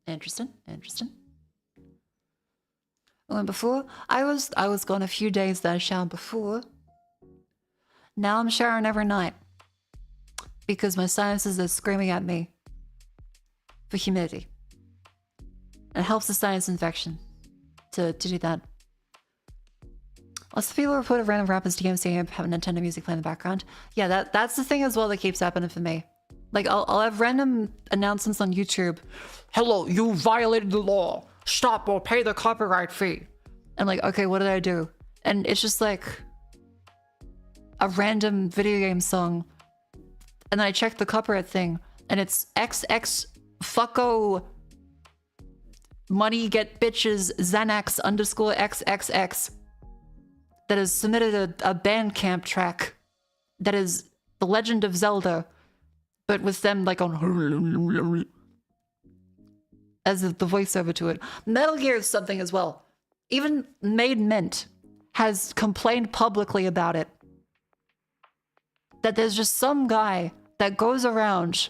Interesting, interesting. When before, I was gone a few days that I showered before. Now I'm showering every night. Because my sinuses are screaming at me for humidity. It helps the sinus infection to do that. Lots of people reported random rappers DMCA have Nintendo music playing in the background. Yeah, that's the thing as well that keeps happening for me. Like, I'll have random announcements on YouTube. Hello, you violated the law. Stop or pay the copyright fee. I'm like, okay, what did I do? And it's just like a random video game song. And then I check the copyright thing. and it's XX fucko money get bitches Xanax underscore XXX that has submitted a Bandcamp track that is The Legend of Zelda, but with them like on as the voiceover to it. Metal Gear is something as well. Even Made Mint has complained publicly about it. That there's just some guy that goes around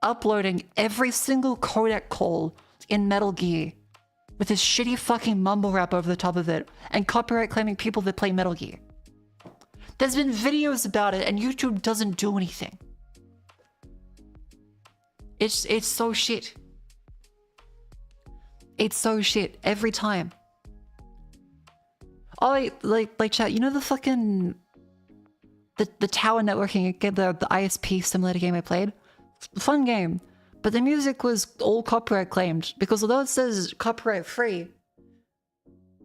uploading every single codec call in Metal Gear with his shitty fucking mumble rap over the top of it and copyright claiming people that play Metal Gear. There's been videos about it and YouTube doesn't do anything. It's so shit. It's so shit every time. Oh, like chat, you know the fucking the tower networking game, the ISP simulator game I played? Fun game. But the music was all copyright claimed because although it says copyright free,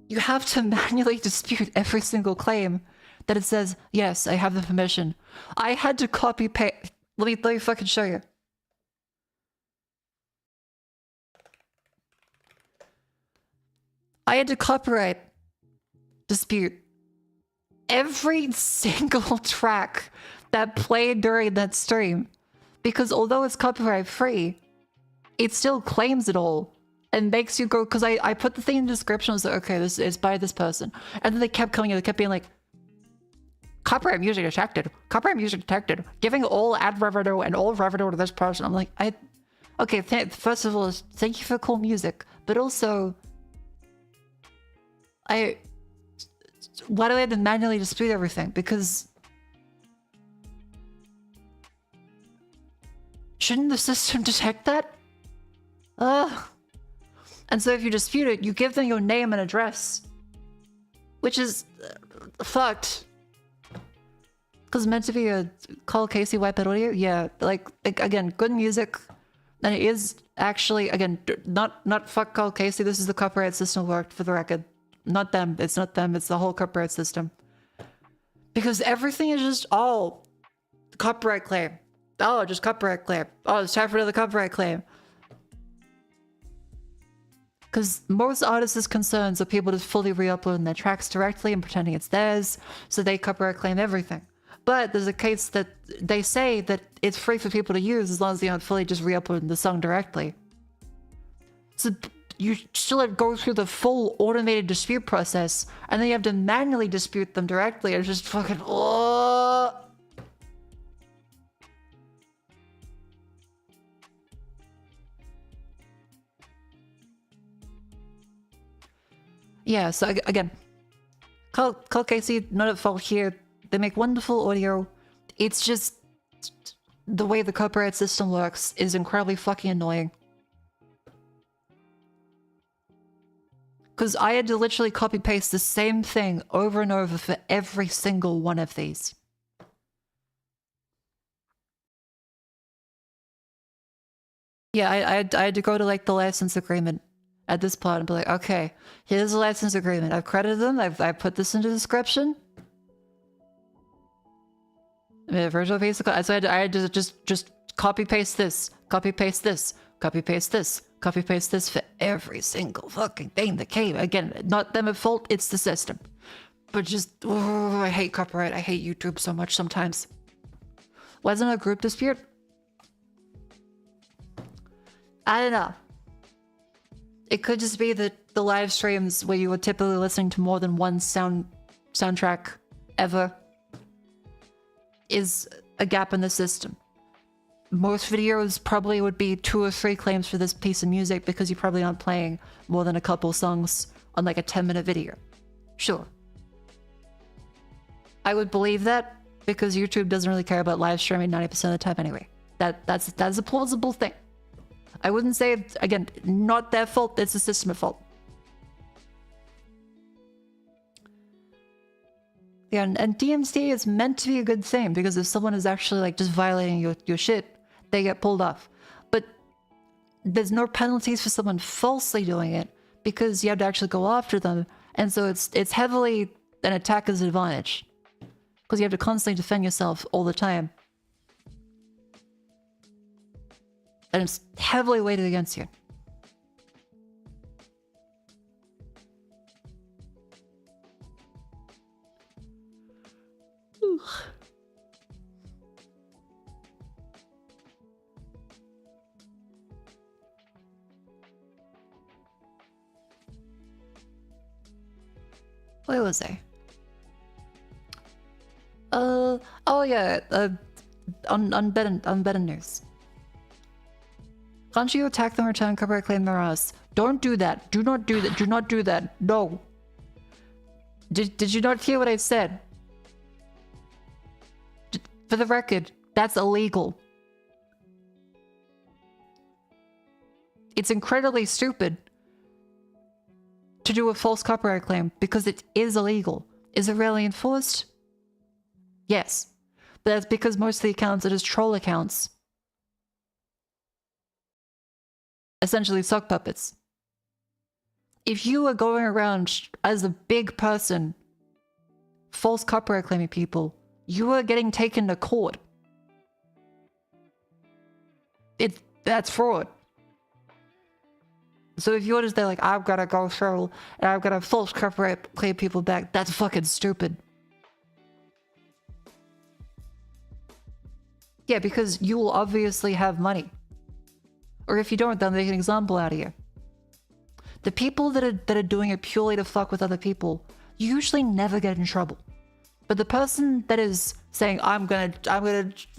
you have to manually dispute every single claim that it says, yes, I have the permission. I had to copy paste. Let me fucking show you. I had to copyright dispute every single track that played during that stream. Because although it's copyright free, it still claims it all and makes you go, because I put the thing in the description, I was like, okay, this is by this person. And then they kept coming in, they kept being like, copyright music detected, giving all ad revenue and all revenue to this person. I'm like, okay, first of all, thank you for cool music, but also, why do I have to manually dispute everything? Because shouldn't the system detect that? And so if you dispute it, you give them your name and address. Which is fucked. Because it's meant to be a Call Casey Wipeout audio? Yeah, like again, good music. And it is actually, again, not fuck Call Casey. This is the copyright system worked, for the record. Not them. It's not them. It's the whole copyright system. Because everything is just all copyright claim. Oh, just copyright claim. Oh, it's time for another copyright claim. Because most artists' concerns are people just fully re-uploading their tracks directly and pretending it's theirs, so they copyright claim everything. But there's a case that they say that it's free for people to use as long as they aren't fully just re-uploading the song directly. So you still have to go through the full automated dispute process, and then you have to manually dispute them directly. It's just fucking... Oh. Yeah, so again, Call Casey, not at fault here. They make wonderful audio. It's just the way the copyright system works is incredibly fucking annoying. Because I had to literally copy paste the same thing over and over for every single one of these. Yeah, I had to go to like the license agreement at this part and be like, okay, here's the license agreement. I've credited them. I put this into the description. I mean, virtual basic. So I had to just copy paste this, copy paste this, copy paste this, copy paste this for every single fucking thing that came. Again, not them at fault. It's the system. But just, oh, I hate copyright. I hate YouTube so much sometimes. Wasn't a group dispute? I don't know. It could just be that the live streams where you were typically listening to more than one soundtrack ever is a gap in the system. Most videos probably would be 2 or 3 claims for this piece of music because you probably aren't playing more than a couple songs on like a 10-minute video. Sure. I would believe that because YouTube doesn't really care about live streaming 90% of the time anyway. That's a plausible thing. I wouldn't say, again, not their fault, it's the system at fault. Yeah, and DMCA is meant to be a good thing because if someone is actually like just violating your shit, they get pulled off. But there's no penalties for someone falsely doing it because you have to actually go after them. And so it's heavily an attacker's advantage because you have to constantly defend yourself all the time. And it's heavily weighted against you. Where was I? Oh yeah, on better news. Can't you attack them or return copyright claim their ass? Don't do that. Do not do that. Do not do that. No. Did you not hear what I said? For the record, that's illegal. It's incredibly stupid to do a false copyright claim because it is illegal. Is it really enforced? Yes. But that's because most of the accounts are just troll accounts. Essentially sock puppets. If you are going around as a big person false copyright claiming people, you are getting taken to court. That's fraud. So if you're just there like, I've got to go through and I've got to false copyright claim people back, that's fucking stupid. Yeah, because you will obviously have money. Or if you don't, they'll make an example out of you. The people that are doing it purely to fuck with other people usually never get in trouble. But the person that is saying, I'm gonna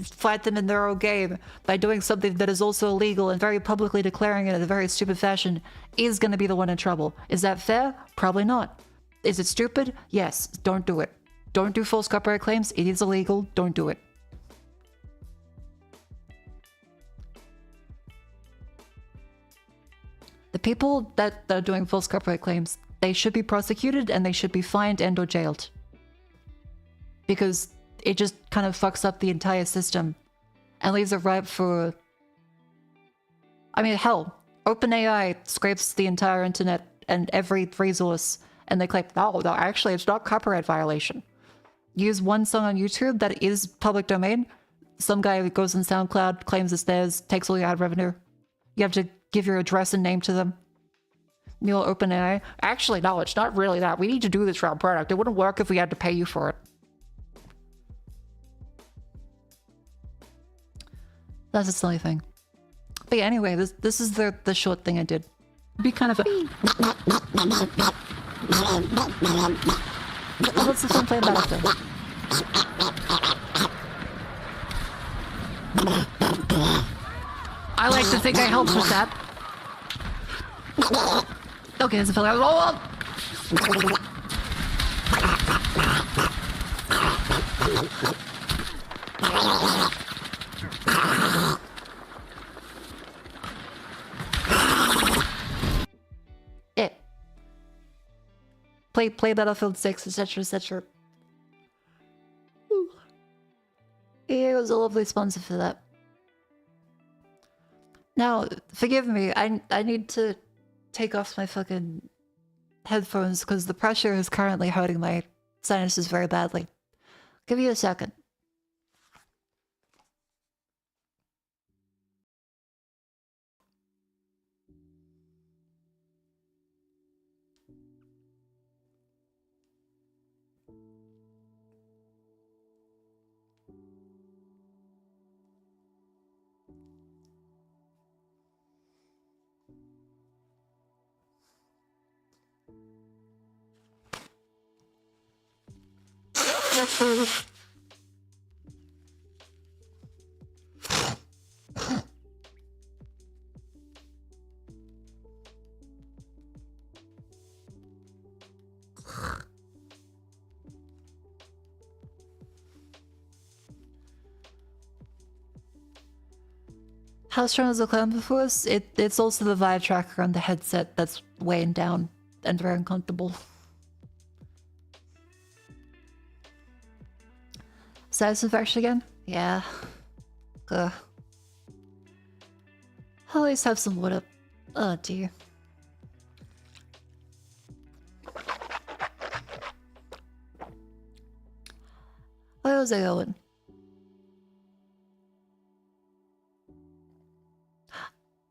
fight them in their own game by doing something that is also illegal and very publicly declaring it in a very stupid fashion is gonna be the one in trouble. Is that fair? Probably not. Is it stupid? Yes. Don't do it. Don't do false copyright claims. It is illegal. Don't do it. The people that are doing false copyright claims, they should be prosecuted and they should be fined and or jailed. Because it just kind of fucks up the entire system and leaves it ripe for... I mean, hell, OpenAI scrapes the entire internet and every resource and they claim, no, actually it's not copyright violation. Use one song on YouTube that is public domain. Some guy goes on SoundCloud, claims it's theirs, takes all your ad revenue. You have to give your address and name to them. You'll OpenAI. Actually, no, it's not really that. We need to do this for our product. It wouldn't work if we had to pay you for it. That's a silly thing. But yeah, anyway, this is the short thing I did. Be kind of a... What's the fun play about it though? I like to think I helped with that. Okay, there's a fella. Oh! It. Play Battlefield 6, etc, etc. EA was a lovely sponsor for that. Now, forgive me, I need to take off my fucking headphones because the pressure is currently hurting my sinuses very badly. Give me a second. How strong is the clamp force? It's also the vibe tracker on the headset that's weighing down and very uncomfortable. Sinus infection again? Yeah. Ugh. I'll at least have some wood up. Oh dear. Where was I going?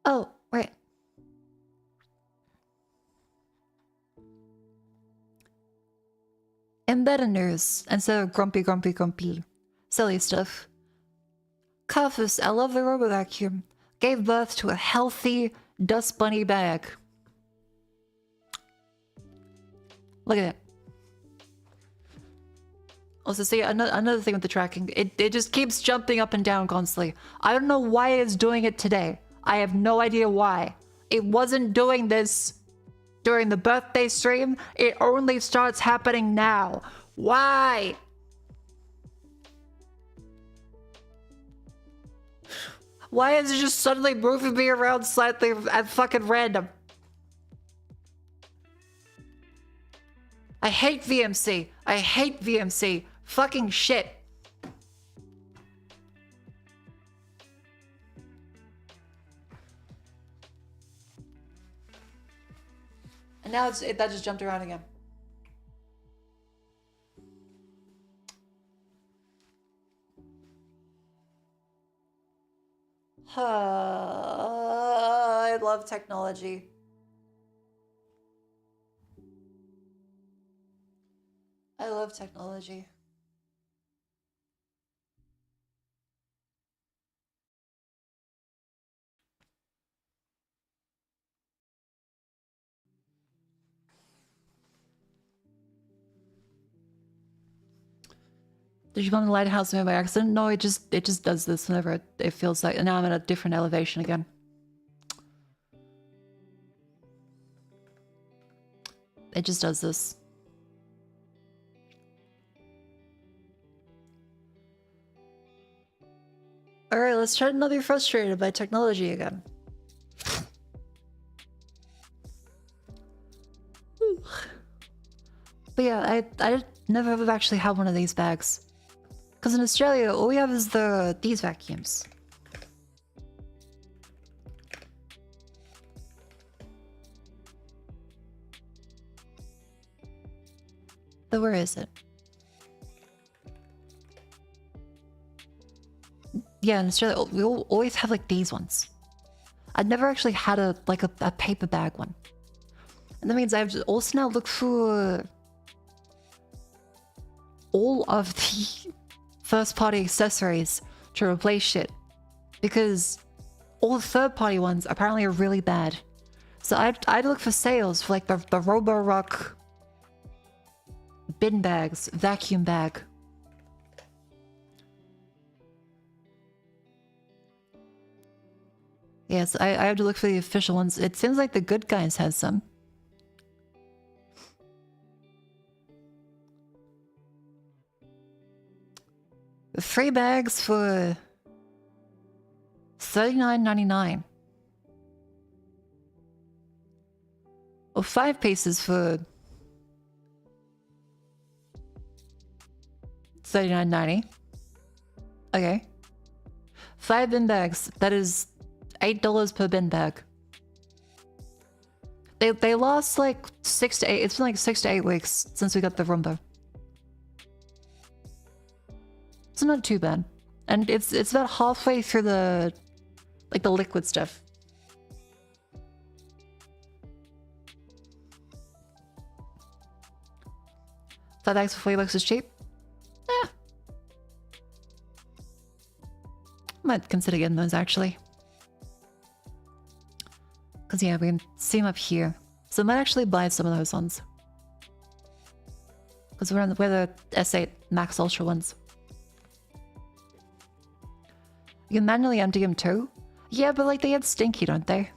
Oh, right. In better news, instead of grumpy, silly stuff, Kafus, I love the robo vacuum, gave birth to a healthy dust bunny bag. Look at it. Also, see, another thing with the tracking, it just keeps jumping up and down constantly. I don't know why it's doing it today. I have no idea why. It wasn't doing this during the birthday stream. It only starts happening now. Why? Why is it just suddenly moving me around slightly at fucking random? I hate VMC. I hate VMC. Fucking shit. And now that just jumped around again. I love technology. I love technology. Did you go in the lighthouse by accident? No, it just does this whenever it feels like. And now I'm at a different elevation again. It just does this. Alright, let's try to not be frustrated by technology again. But yeah, I never have actually had one of these bags. Because in Australia, all we have is these vacuums. But where is it? Yeah, in Australia, we always have like these ones. I've never actually had a paper bag one. And that means I have to also now look for all of the first-party accessories to replace shit. Because all the third-party ones apparently are really bad. So I'd look for sales for like the Robo-Rock bin bags, vacuum bag. Yes, I have to look for the official ones. It seems like the Good Guys has some. Three bags for $39.99. Or 5 pieces for $39.90. Okay. 5 bin bags. That is $8 per bin bag. They last like 6 to 8. It's been like 6 to 8 weeks since we got the roomba. It's not too bad. And it's about halfway through the liquid stuff. 5 bags for $40 is cheap. Eh. Might consider getting those actually. Because yeah, we can see them up here. So I might actually buy some of those ones. Because we're the S8 Max Ultra ones. You can manually empty them too? Yeah, but like they get stinky, don't they?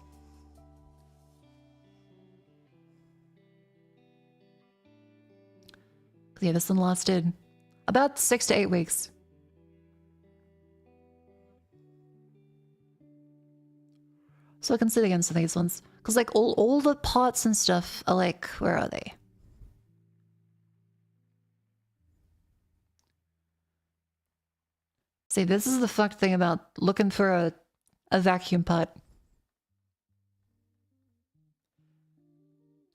Yeah, this one lasted about 6 to 8 weeks. So I consider getting some of these ones. Because like all the parts and stuff are like, where are they? See, this is the fucked thing about looking for a vacuum part.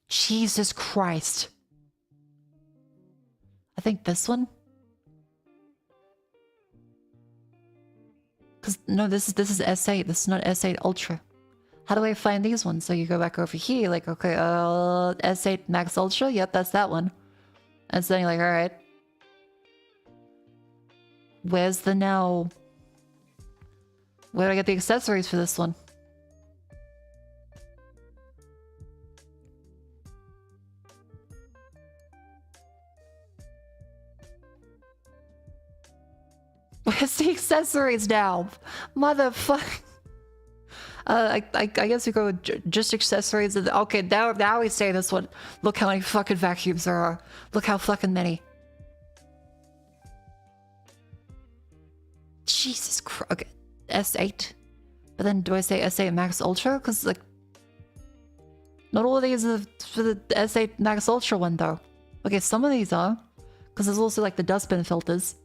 Jesus Christ. I think this one? Because no, this is S8. This is not S8 Ultra. How do I find these ones? So you go back over here, like, okay, S8 Max Ultra? Yep, that's that one. And so then you're like, alright. Where's the now... Where do I get the accessories for this one? Where's the accessories now? Motherfucker. I guess we go with just accessories. Okay, now we say this one. Look how many fucking vacuums there are. Look how fucking many. Jesus Christ. Okay, S8. But then do I say S8 Max Ultra? Because, like, not all of these are for the S8 Max Ultra one, though. Okay, some of these are. Because there's also, like, the dustbin filters.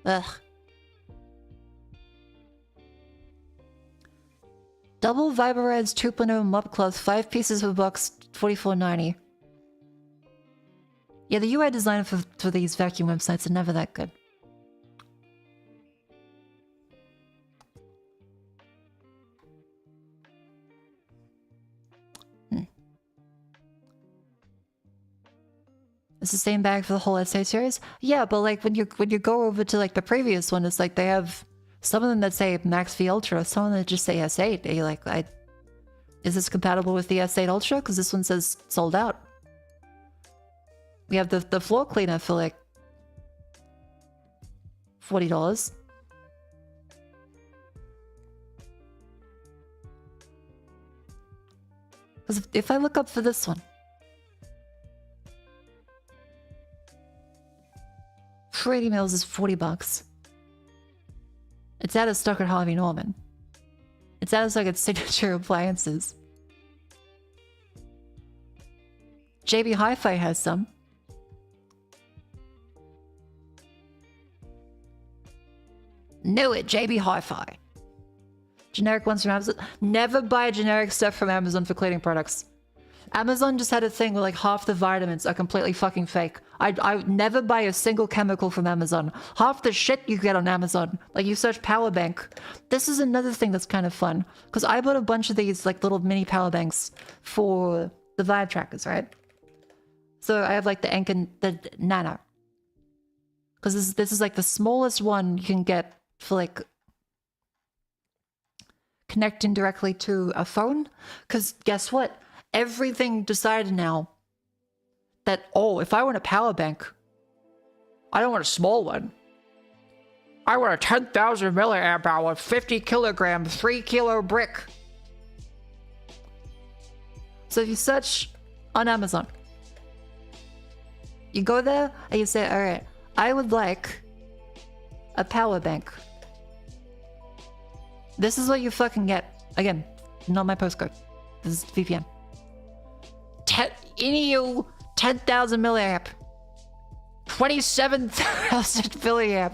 Ugh. Double Vibrez 2.0 mop cloth, 5 pieces per box, $44.90. Yeah, the UI design for these vacuum websites are never that good. It's the same bag for the whole essay series? Yeah, but like when you go over to like the previous one, it's like they have some of them that say Max V Ultra, some of them that just say S8. And you're like, is this compatible with the S8 Ultra? Because this one says sold out. We have the floor cleaner for like $40. Because if I look up for this one, for 80 mils is $40. It's out of stock at Harvey Norman. It's out of stock at Signature Appliances. JB Hi-Fi has some. Knew it, JB Hi-Fi. Generic ones from Amazon. Never buy generic stuff from Amazon for cleaning products. Amazon just had a thing where like half the vitamins are completely fucking fake. I would never buy a single chemical from Amazon. Half the shit you get on Amazon. Like you search power bank. This is another thing that's kind of fun. Because I bought a bunch of these like little mini power banks for the Vibe trackers, right? So I have like the Enkin, the Nano. Because this is like the smallest one you can get for like connecting directly to a phone. Because guess what? Everything decided now that, oh, if I want a power bank, I don't want a small one. I want a 10,000 milliamp hour, 50 kilogram, 3 kilo brick. So if you search on Amazon, you go there and you say, all right, I would like a power bank. This is what you fucking get. Again, not my postcode. This is VPN. EU 10,000 milliamp, 27,000 milliamp,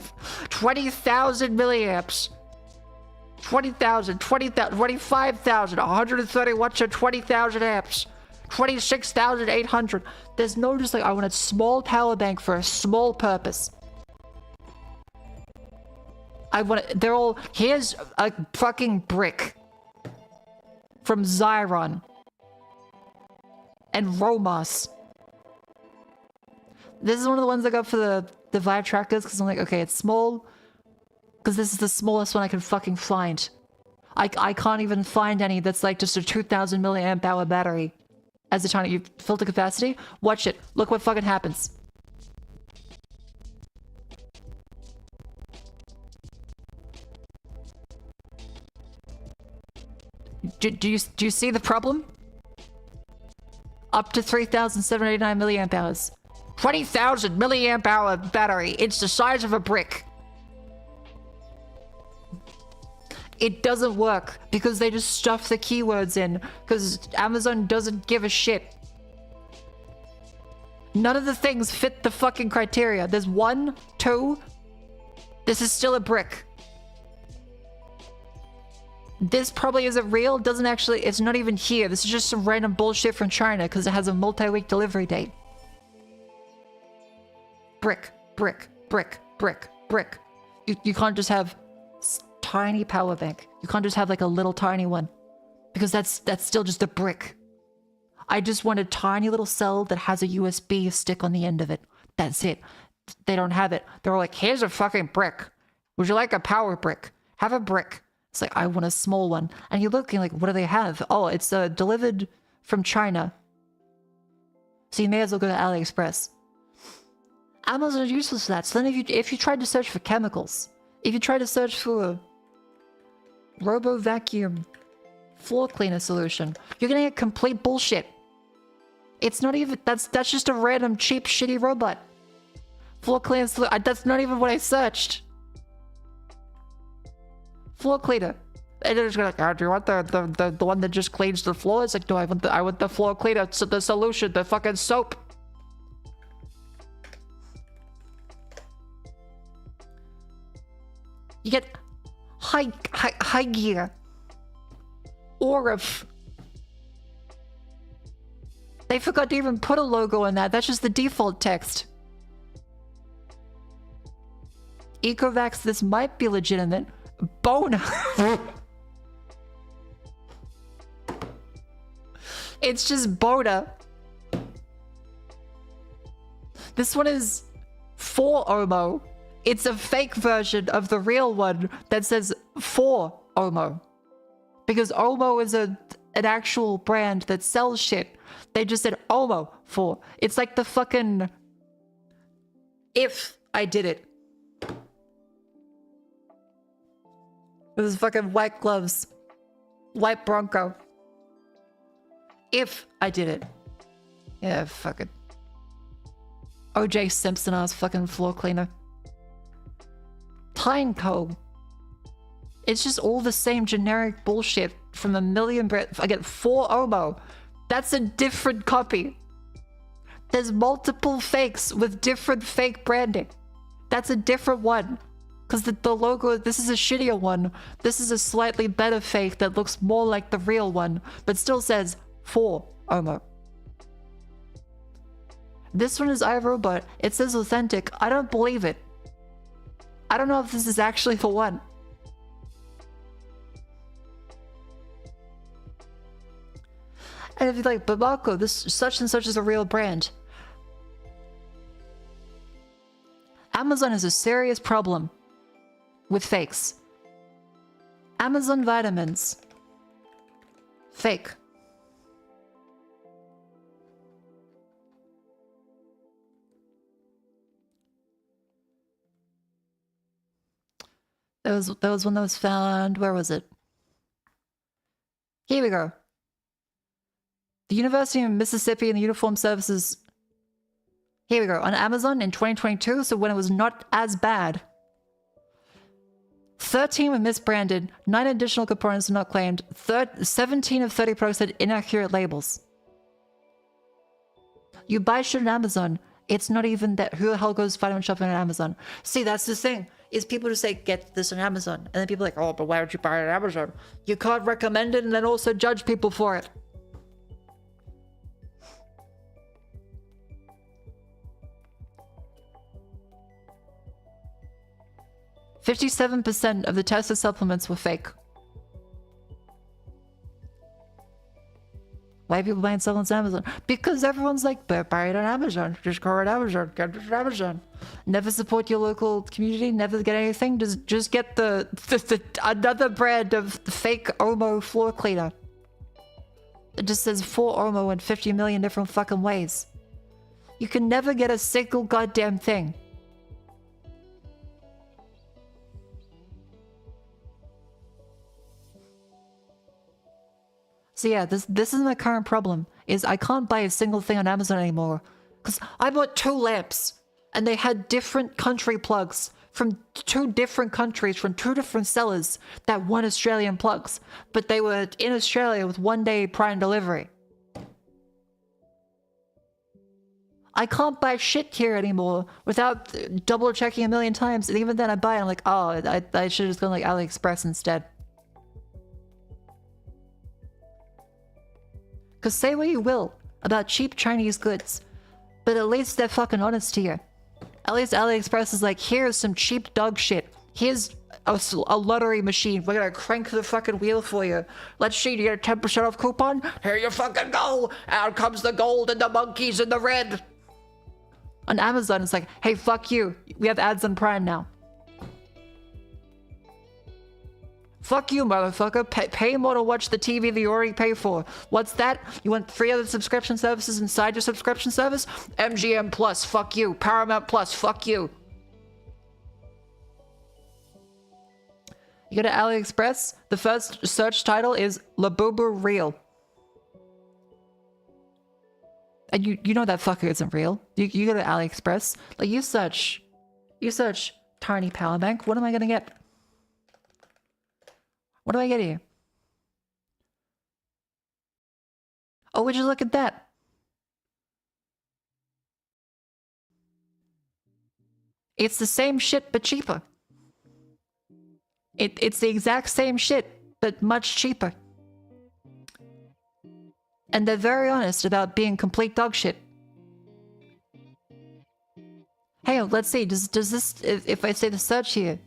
20,000 milliamps, 20,000, 20,000, 25,000, 130 watts of 20,000 amps, 26,800. There's no just like, I want a small power bank for a small purpose. I want it, they're all, here's a fucking brick from Xyron and Romos. This is one of the ones I got for the Vibe trackers because I'm like, okay, it's small. Because this is the smallest one I can fucking find. I can't even find any that's like just a 2,000 milliamp hour battery as a tiny filter capacity. Watch it. Look what fucking happens. Do you see the problem? Up to 3,789 milliamp hours. 20,000 milliamp hour battery. It's the size of a brick. It doesn't work because they just stuff the keywords in because Amazon doesn't give a shit. None of the things fit the fucking criteria. There's 1, 2. This is still a brick. This probably isn't real. Doesn't actually, it's not even here. This is just some random bullshit from China because it has a multi-week delivery date. Brick, brick, brick, brick, brick. You can't just have tiny power bank. You can't just have like a little tiny one. Because that's still just a brick. I just want a tiny little cell that has a USB stick on the end of it. That's it. They don't have it. They're like, here's a fucking brick. Would you like a power brick? Have a brick. It's like, I want a small one. And you're looking like, what do they have? Oh, it's delivered from China. So you may as well go to AliExpress. Amazon is useless for that. So then if you tried to search for chemicals, if you try to search for a robo vacuum floor cleaner solution, you're gonna get complete bullshit. It's not even, that's just a random cheap shitty robot. Floor cleaner, that's not even what I searched. Floor cleaner. And they're just gonna like, oh, do you want the one that just cleans the floor? It's like, no, I want the floor cleaner, so the solution, the fucking soap. You get high gear. Orif. They forgot to even put a logo on that. That's just the default text. Ecovacs, this might be legitimate. Bona. It's just Bona. This one is for Omo. It's a fake version of the real one that says for Omo. Because Omo is an actual brand that sells shit. They just said Omo for. It's like the fucking if I did it. With his fucking white gloves. White Bronco. If I did it. Yeah, fuck it. OJ Simpson ass fucking floor cleaner. Pineco. It's just all the same generic bullshit from a million I get 4 Omo. That's a different copy. There's multiple fakes with different fake branding. That's a different one. Because the logo, this is a shittier one. This is a slightly better fake that looks more like the real one, but still says 4 Omo. This one is iRobot. It says authentic. I don't believe it. I don't know if this is actually the one. And if you're like, but Mako, this such and such is a real brand. Amazon has a serious problem with fakes. Amazon vitamins. Fake. There was one that was found. Where was it? Here we go. The University of Mississippi and the Uniform Services. Here we go. On Amazon in 2022, so when it was not as bad. 13 were misbranded, 9 additional components were not claimed, 17 of 30 products had inaccurate labels. You buy shit on Amazon, it's not even that. Who the hell goes vitamin shopping on Amazon? See, that's the thing, is people just say, get this on Amazon. And then people are like, oh, but why would you buy it on Amazon? You can't recommend it and then also judge people for it. %57% of the tested supplements were fake. Why are people buying supplements on Amazon? Because everyone's like, buy it on Amazon. Just go on Amazon. Get it on Amazon. Never support your local community. Never get anything. Just get the another brand of fake Omo floor cleaner. It just says for Omo in 50 million different fucking ways. You can never get a single goddamn thing. So yeah, this is my current problem, is I can't buy a single thing on Amazon anymore. Because I bought 2 lamps, and they had different country plugs from 2 different countries, from 2 different sellers that weren't Australian plugs. But they were in Australia with 1-day Prime delivery. I can't buy shit here anymore without double checking a million times, and even then I buy it, I'm like, oh, I should have just gone like AliExpress instead. Because say what you will about cheap Chinese goods, but at least they're fucking honest to you. At least AliExpress is like, here's some cheap dog shit. Here's a lottery machine. We're gonna crank the fucking wheel for you. Let's see, you get a 10% off coupon? Here you fucking go. Out comes the gold and the monkeys and the red. On Amazon, it's like, hey, fuck you. We have ads on Prime now. Fuck you, motherfucker. Pay more to watch the TV that you already pay for. What's that? You want 3 other subscription services inside your subscription service? MGM Plus, fuck you. Paramount Plus, fuck you. You go to AliExpress, the first search title is Labubu Real. And you know that fucker isn't real. You go to AliExpress, like you search tiny power bank. What am I gonna get? What do I get here? Oh, would you look at that? It's the same shit but cheaper. It's the exact same shit, but much cheaper. And they're very honest about being complete dog shit. Hey, let's see, does this, if I say the search here,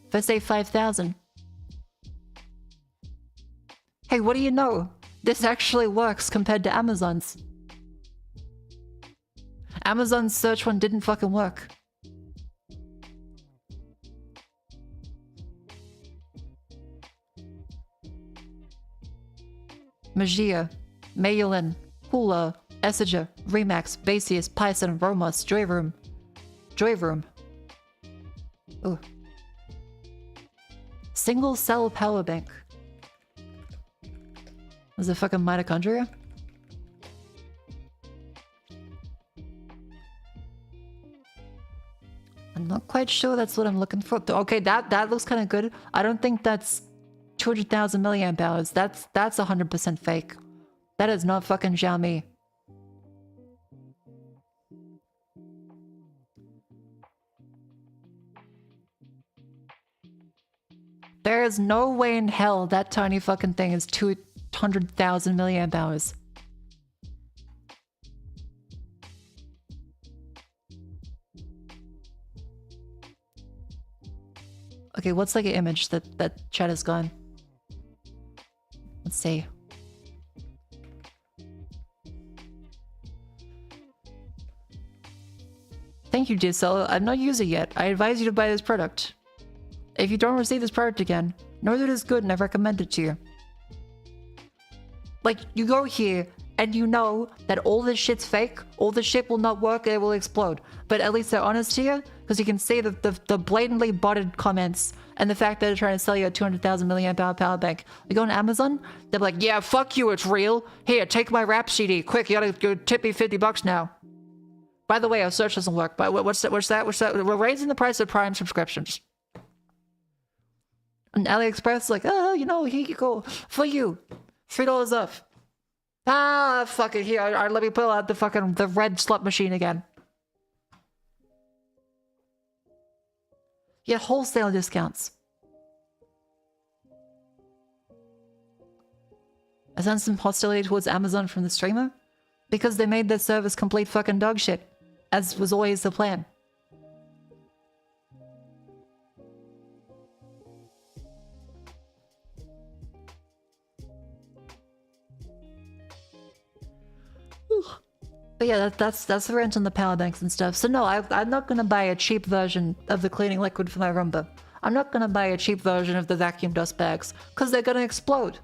if I say 5,000. Hey, what do you know? This actually works compared to Amazon's. Amazon's search one didn't fucking work. Magia, Mayulin, Hula, Essager, Remax, Basius, Python, Romos, Joyroom. Ooh. Single cell power bank. Was it fucking mitochondria? I'm not quite sure that's what I'm looking for. Okay, that looks kind of good. I don't think that's 200,000 milliamp hours. That's 100% fake. That is not fucking Xiaomi. There is no way in hell that tiny fucking thing is 200,000 milliamp hours. Okay, what's like an image that chat has gone? Let's see. Thank you, Giselle. I'm not using it yet. I advise you to buy this product. If you don't receive this product again, know that it's good and I recommend it to you. Like, you go here and you know that all this shit's fake, all this shit will not work, it will explode. But at least they're honest here, because you can see the blatantly botted comments and the fact that they're trying to sell you a 200,000 milliamp hour power bank. You go on Amazon, they're like, yeah, fuck you, it's real. Here, take my rap CD. Quick, you gotta go tip me $50 now. By the way, our search doesn't work, but what's that? We're raising the price of Prime subscriptions. And AliExpress like, oh, you know, here you go. For you. $3 off. Ah, fuck it. Here, let me pull out the red slot machine again. Yeah, wholesale discounts. I sent some hostility towards Amazon from the streamer because they made their service complete fucking dog shit, as was always the plan. But yeah, that's the rent on the power banks and stuff. So no, I'm not gonna buy a cheap version of the cleaning liquid for my Roomba. I'm not gonna buy a cheap version of the vacuum dust bags, because they're gonna explode.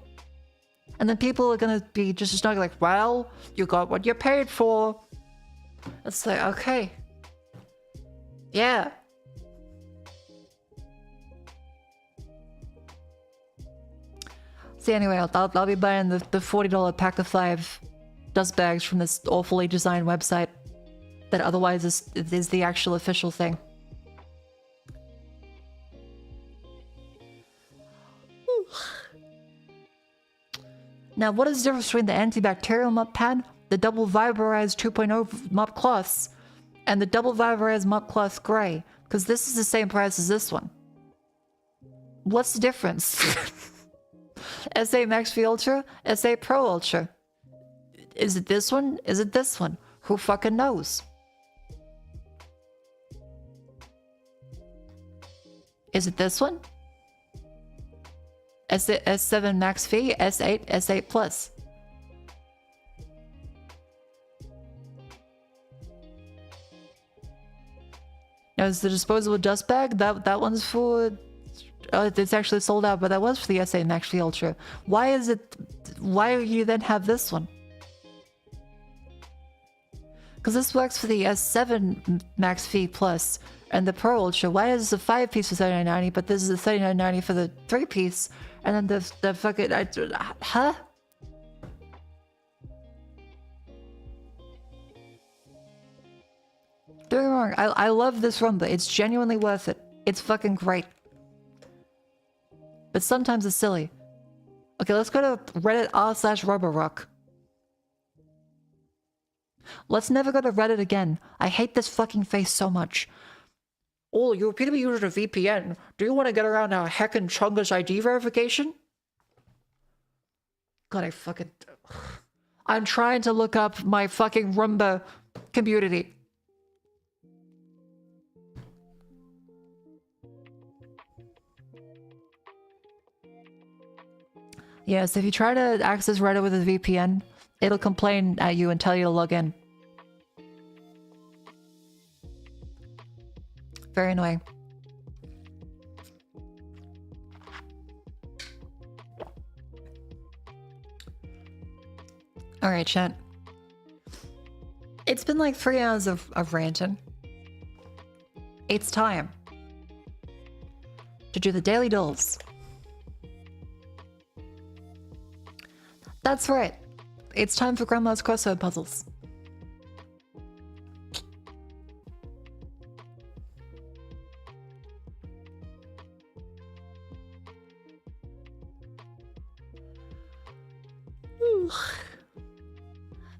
And then people are gonna be just not like, well, you got what you paid for. It's like, okay. Yeah. See, anyway, I'll be buying the $40 pack of 5 dust bags from this awfully designed website that otherwise is the actual official thing. Now, what is the difference between the antibacterial mop pad, the double vaporized 2.0 mop cloths, and the double vaporized mop cloth gray? Because this is the same price as this one. What's the difference? SA Max V Ultra, SA Pro Ultra. Is it this one? Is it this one? Who fucking knows? Is it this one? S7 max fee, S8, S8 plus. Now, is the disposable dust bag? That one's for... it's actually sold out, but that was for the S8 Max Fee Ultra. Why is it... Why do you then have this one? Because this works for the S7 Max Fee Plus and the Pro Ultra. Why is this a 5-piece for $39.90, but this is a $39.90 for the 3-piece? And then the fucking... huh? Don't get me wrong, I love this roomba. It's genuinely worth it. It's fucking great. But sometimes it's silly. Okay, let's go to Reddit r/Roborock. Let's never go to Reddit again. I hate this fucking face so much. Oh, you appear to be using a VPN. Do you want to get around our heckin' Chungus ID verification? God, I fucking... I'm trying to look up my fucking Roomba community. Yeah, so if you try to access Reddit with a VPN, it'll complain at you and tell you to log in. Very annoying. Alright, chat. It's been like 3 hours of ranting. It's time to do the daily dulls. That's right. It's time for Grandma's crossword puzzles.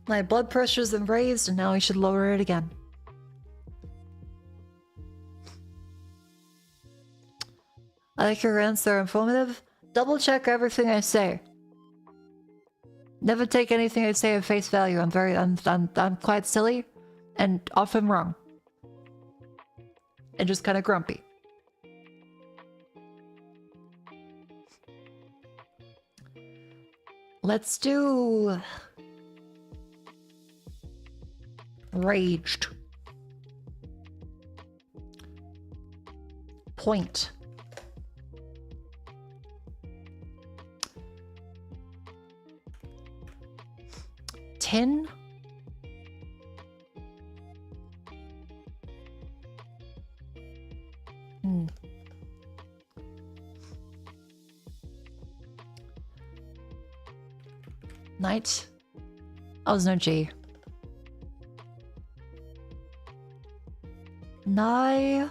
My blood pressure's been raised and now we should lower it again. I like your rants, they're informative. Double check everything I say. Never take anything I say at face value. I'm quite silly and often wrong. And just kind of grumpy. Let's do... Raged. Point. Tin. Night. Oh, there's no G. Nye.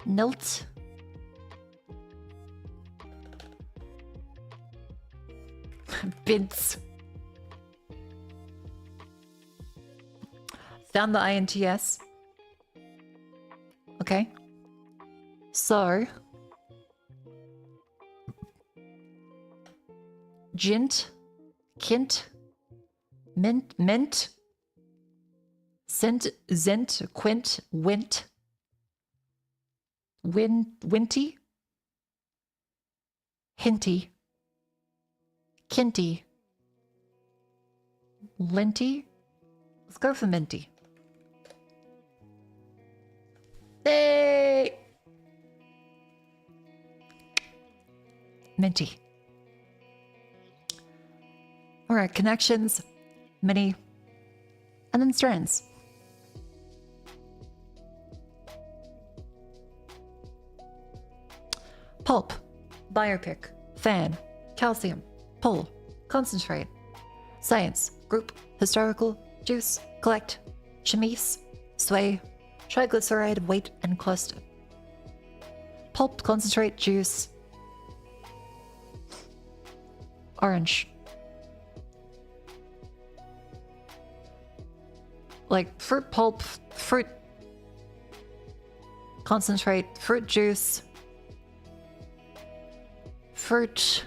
Nilt. Bints. Found the INTS. Okay. So. Jint. Kint. Mint. Sent. Zent. Quint. Wint. Winty. Hinty. Kinty. Linty. Let's go for minty. Hey! Minty. Alright, connections, mini, and then strands. Pulp, biopic, fan, calcium, pull, concentrate, science, group, historical, juice, collect, chemise, sway, triglyceride, weight, and cluster. Pulp, concentrate, juice, orange. Like fruit pulp, fruit concentrate, fruit juice, fruit.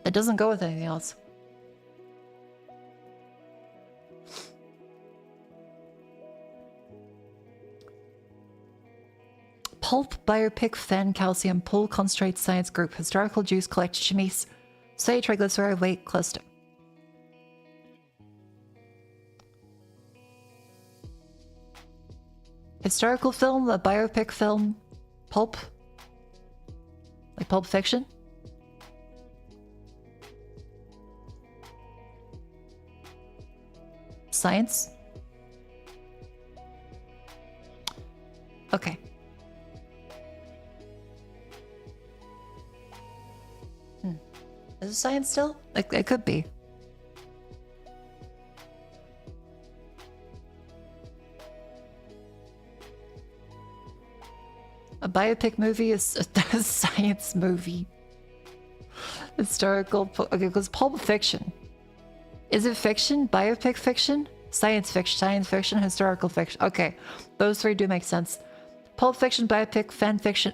It doesn't go with anything else. Pulp, biopic, fan, calcium, pull, concentrate, science group, historical juice, collect, chemise, say, triglyceride, weight, cluster. Historical film, a biopic film, pulp, like Pulp Fiction. Science. Okay. Is it science still? It could be. A biopic movie is a science movie. Historical. Okay, because Pulp Fiction. Is it fiction? Biopic fiction? Science fiction, historical fiction. Okay, those three do make sense. Pulp Fiction, biopic, fan fiction.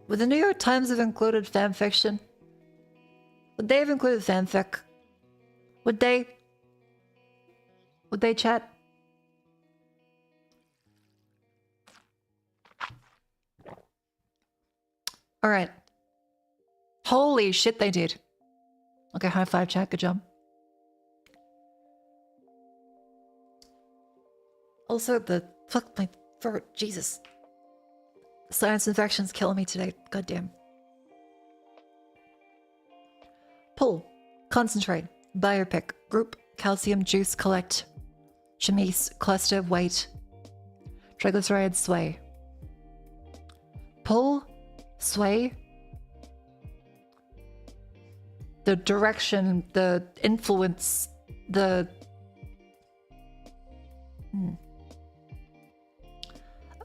Would the New York Times have included fan fiction? Would they have included fanfic? Would they? Would they, chat? Alright. Holy shit, they did. Okay, high five, chat. Good job. Also, the fuck my throat. Jesus. Science infection's killing me today. Goddamn. Pull. Concentrate. Biopic. Group. Calcium. Juice. Collect. Chemise. Cluster. Weight. Triglycerides. Sway. Pull. Sway. The direction. The influence. The...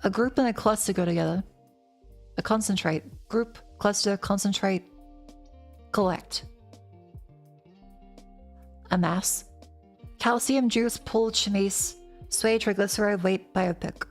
A group and a cluster go together. A concentrate. Group, cluster, concentrate, collect. A mass. Calcium, juice, pull, chemise, sway, triglyceride, weight, biopic.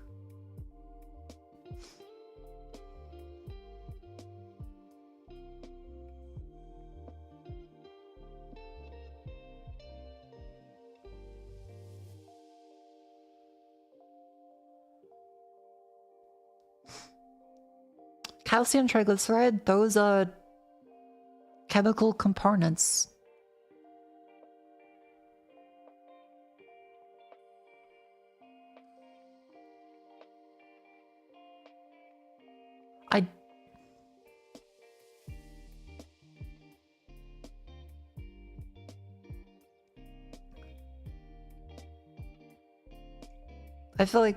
Calcium triglyceride, those are chemical components. I feel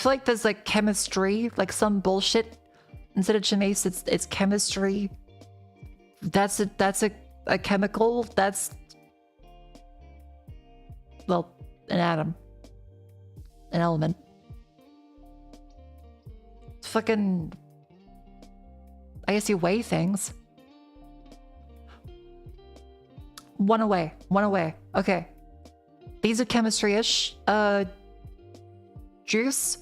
like there's like chemistry, like some bullshit. Instead of chemise, it's chemistry. That's a chemical. That's, well, an atom. An element. It's fucking... I guess you weigh things. One away. Okay. These are chemistry-ish. Juice?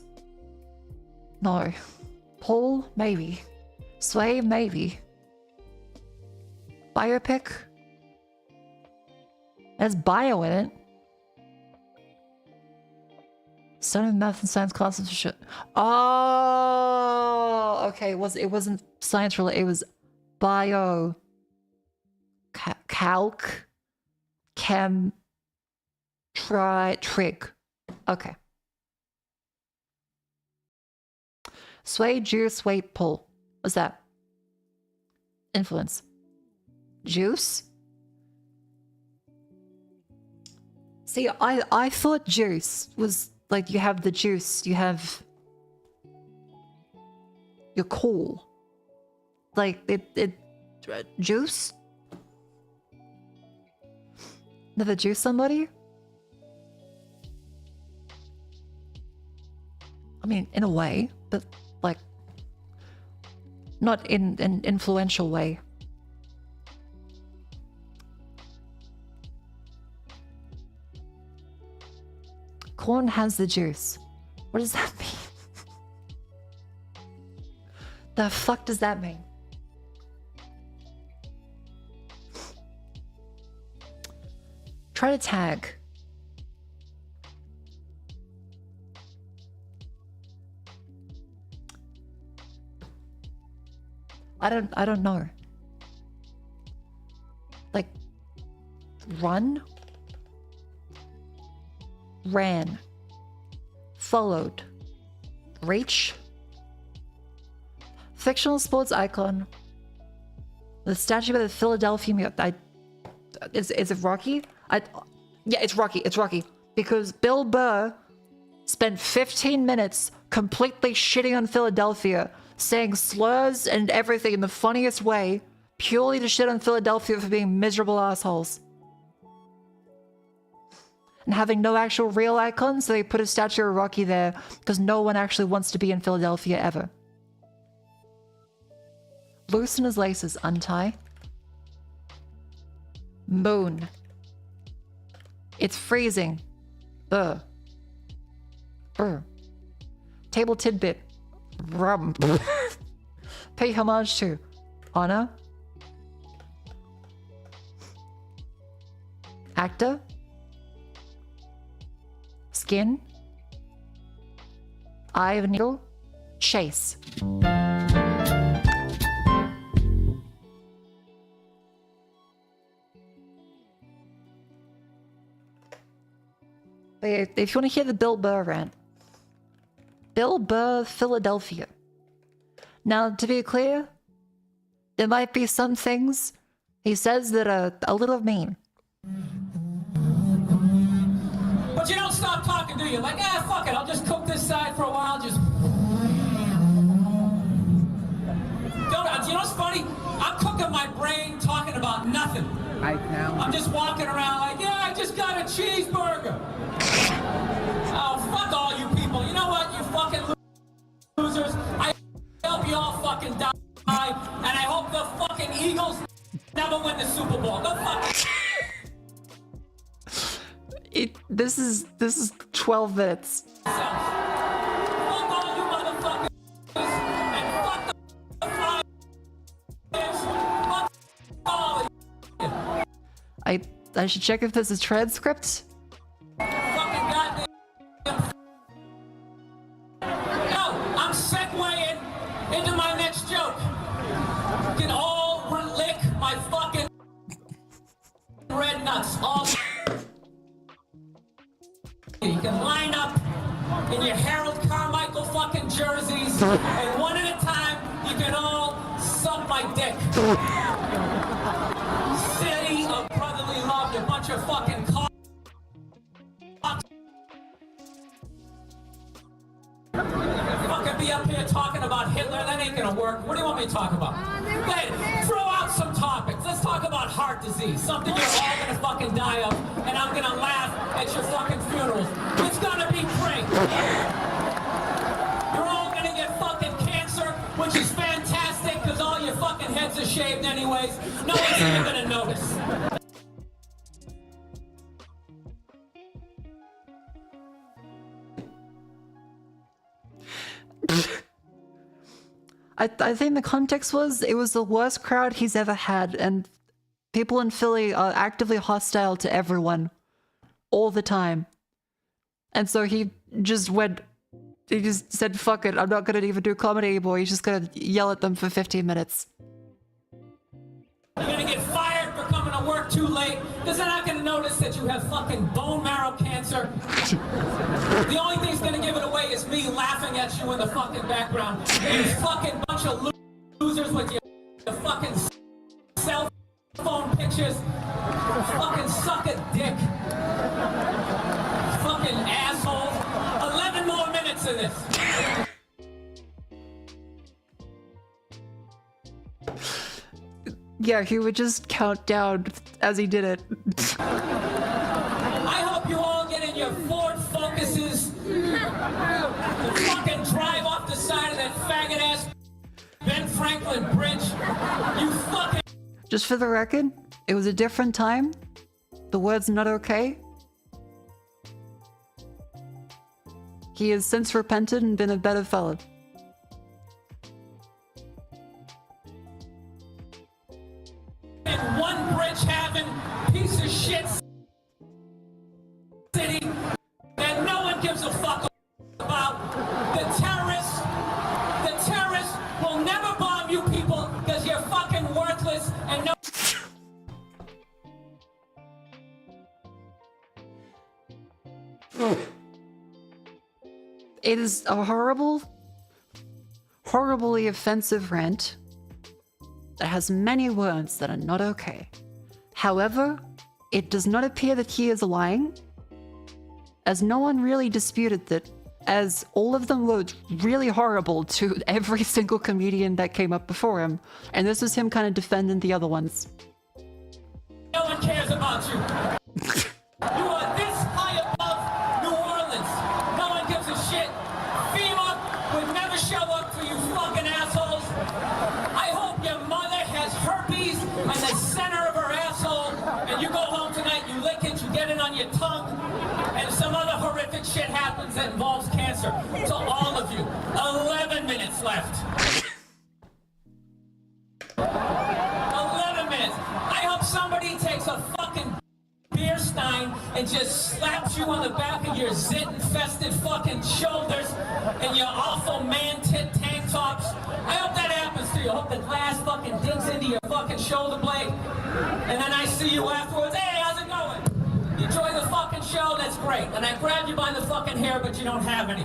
No. Pull? Maybe. Sway? Maybe. Biopic? There's bio in it. Studying math and science classes for shit. Oh, okay. It wasn't science related. It was bio, calc, chem, trig. Okay. Sway, juice, weight, pull. What's that? Influence. Juice? See, I thought juice was like you have the juice, you have your cool. Like it juice? Never juice somebody? I mean, in a way, but like not in an influential way. Corn has the juice. What does that mean? The fuck does that mean? Try to tag. I don't know. Like run, ran, followed, reach, fictional sports icon, the statue by the Philadelphia. Is it Rocky? Yeah, it's Rocky. It's Rocky because Bill Burr spent 15 minutes completely shitting on Philadelphia, saying slurs and everything in the funniest way, purely to shit on Philadelphia for being miserable assholes. And having no actual real icons, so they put a statue of Rocky there because no one actually wants to be in Philadelphia ever. Loosen his laces, untie. Moon. It's freezing. Burr. Table tidbit. Rum. Pay homage to. Honor. Actor. Skin. Eye of a needle. Chase. If you want to hear the Bill Burr rant. Bill Burr, Philadelphia. Now, to be clear, there might be some things he says that are a little mean. But you don't stop talking, do you? Like, fuck it, I'll just cook this side for a while, just... You know what's funny? I'm cooking my brain talking about nothing. I'm just walking around like, yeah, I just got a cheeseburger. Oh, fuck all you people. You know what, you fucking losers? I hope you all fucking die, and I hope the fucking Eagles never win the Super Bowl. Go fucking... This is 12 minutes. Fuck all you motherfuckers, and fuck the Flyers. Fuck all of you. I should check if this is transcript. Fucking goddamn. No, I'm segueing into my next joke. You can all lick my fucking red nuts. All you can line up in your Harold Carmichael fucking jerseys, and one at a time, you can all suck my dick. City of brotherly love, you bunch of fucking cocks. Fucking be up here talking about Hitler, that ain't gonna work. What do you want me to talk about? Hey, throw out some topics. Let's talk about heart disease, something you're all gonna fucking die of, and I'm gonna laugh at your fucking funerals. It's gonna be great. You're all gonna get fucking cancer, which is fantastic, because all your fucking heads are shaved anyways. No one's even gonna notice. I think the context was it was the worst crowd he's ever had, and people in Philly are actively hostile to everyone all the time. And so he just said, fuck it, I'm not gonna even do comedy anymore. He's just gonna yell at them for 15 minutes. You're gonna get fired for coming to work too late, because they're not gonna notice that you have fucking bone marrow cancer. The only thing's gonna give it away is me laughing at you in the fucking background. You fucking bunch of losers with your fucking cell phone pictures. Fucking suck a dick. Fucking asshole. 11 more minutes of this. Yeah, he would just count down as he did it. I hope you all get in your Ford Focuses and fucking drive off the side of that faggot ass Ben Franklin Bridge. You fucking... Just for the record, it was a different time. The word's not okay. He has since repented and been a better fella. shit city that no one gives a fuck about. The terrorists will never bomb you people because you're fucking worthless and no. It is a horribly offensive rant that has many words that are not okay. However, it does not appear that he is lying, as no one really disputed that, as all of them were really horrible to every single comedian that came up before him, and this was him kind of defending the other ones. No one cares about you. You are this high above New Orleans. No one gives a shit. FEMA would never show up for you fucking assholes. I hope your mother has herpes in the center of her asshole, and you go home tonight, you lick it, you get it on your tongue, and some other horrific shit happens that involves cancer. To all of you, 11 minutes left. 11 minutes. I hope somebody takes a fucking beer stein and just slaps you on the back of your zit-infested fucking shoulders and your awful man-tit tank tops. I hope that happens to you. I hope the glass fucking digs into your fucking shoulder blade. And then I see you afterwards. Hey, how's it going? You enjoy the fucking show? That's great. And I grab you by the fucking hair, but you don't have any.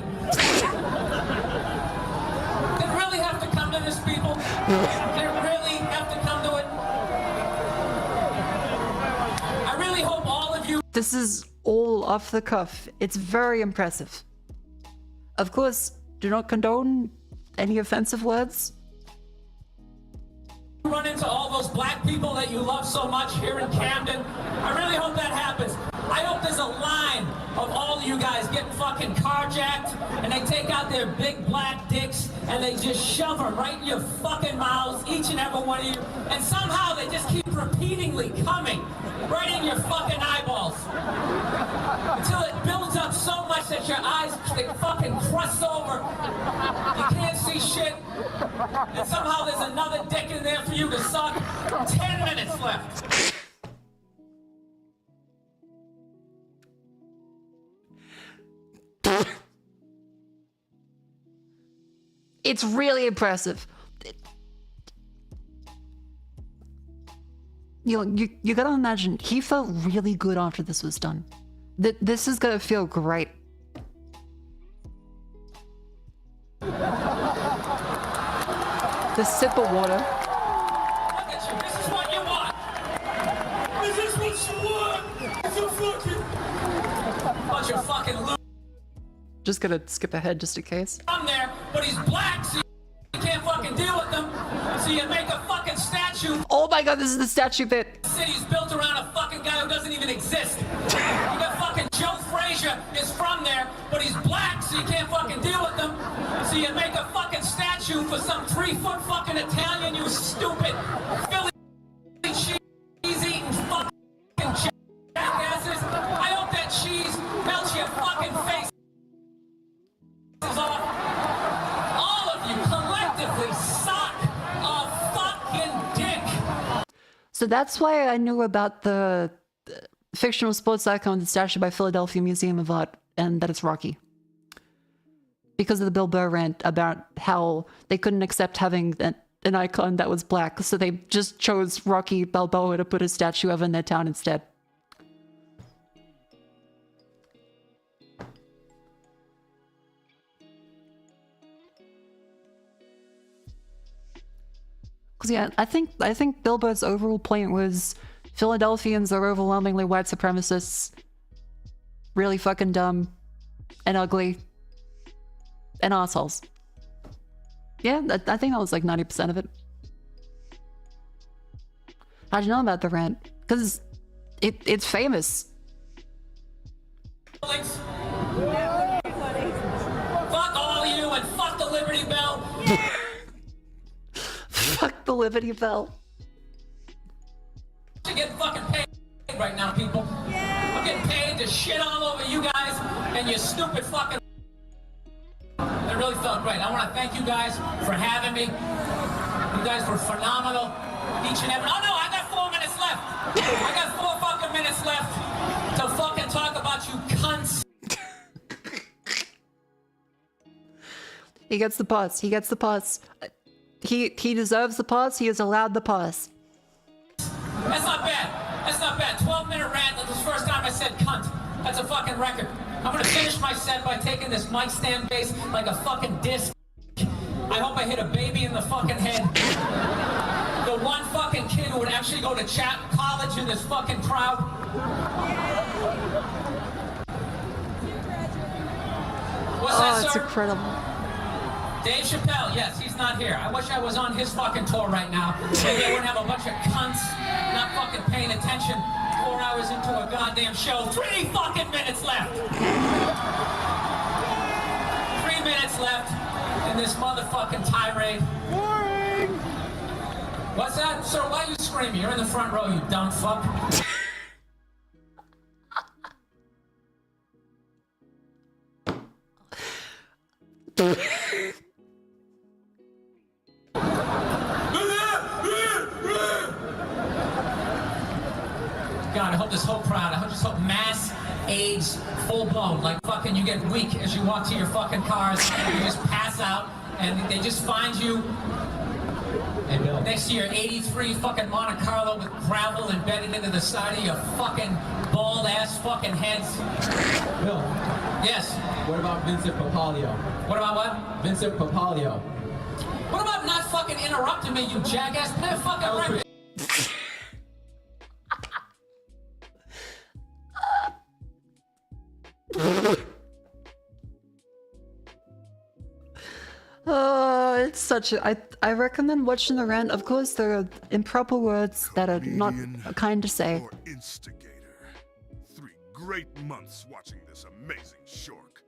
They really have to come to this, people. They really have to come to it. I really hope all of you. This is all off the cuff. It's very impressive. Of course, do not condone any offensive words. Run into all those black people that you love so much here in Camden. I really hope that happens. I hope there's a line of all of you guys getting fucking carjacked and they take out their big black dicks and they just shove them right in your fucking mouths, each and every one of you, and somehow they just keep repeatedly coming right in your fucking eyeballs until it builds up so much that your eyes they fucking crust over. You can't see shit. And somehow there's another dick in there for you to suck. 10 minutes left. It's really impressive. You gotta imagine, he felt really good after this was done. This is gonna feel great. The sip of water. Look at you. This is what you want. Is this what you want? It's a fucking bunch of fucking losers. Just gonna skip ahead just in case. I'm there, but he's black, so you can't fucking deal with them. So you make a fucking statue. Oh my god, this is the statue bit. The city's built around a fucking guy who doesn't even exist. You got fucking Joe Frazier is from there, but he's black, so you can't fucking deal with them. So you make a fucking statue for some 3-foot fucking Italian, you stupid Philly cheese-eating fucking jackasses. I hope that cheese melts your fucking face off. All of you collectively suck a fucking dick. So that's why I knew about the fictional sports icon, the statue by Philadelphia Museum of Art, and that it's Rocky. Because of the Bill Burr rant about how they couldn't accept having an icon that was black, so they just chose Rocky Balboa to put a statue of in their town instead. Because yeah, I think Bill Burr's overall point was Philadelphians are overwhelmingly white supremacists, really fucking dumb, and ugly, and assholes. Yeah, I think that was like 90% of it. How'd you know about the rant? Because it's famous. Fuck all of you and fuck the Liberty Bell. Fuck the Liberty Bell. I'm getting fucking paid right now, people. I'm getting paid to shit all over you guys and your stupid fucking. It really felt great. I want to thank you guys for having me. You guys were phenomenal. Each and every. Oh no, I got 4 minutes left. I got 4 fucking minutes minutes left to fucking talk about you cunts. He gets the pause. He gets the pause. He deserves the pause. He is allowed the pause. That's not bad. That's not bad. 12-minute rant. That was the first time I said cunt. That's a fucking record. I'm gonna finish my set by taking this mic stand base like a fucking disc. I hope I hit a baby in the fucking head. The one fucking kid who would actually go to college in this fucking crowd. What's that, Oh, it's sir? incredible. Dave Chappelle, yes, he's not here. I wish I was on his fucking tour right now. Maybe I wouldn't have a bunch of cunts not fucking paying attention 4 hours into a goddamn show. 3 fucking minutes left. 3 minutes left in this motherfucking tirade. Boring! What's that? Sir, why are you screaming? You're in the front row, you dumb fuck. God, I hope this whole crowd, I just hope mass AIDS full blown, like fucking you get weak as you walk to your fucking cars, you just pass out, and they just find you next to your 83 fucking Monte Carlo with gravel embedded into the side of your fucking bald ass fucking heads. Bill, Yes. what about Vincent Papalio? What about what? Vincent Papalio. What about not fucking interrupting me, you jackass? Play a fucking record. It's such a... I recommend watching the rant. Of course, there are improper words that are not Comedian kind to say. or instigator. 3 great months watching this amazing shork.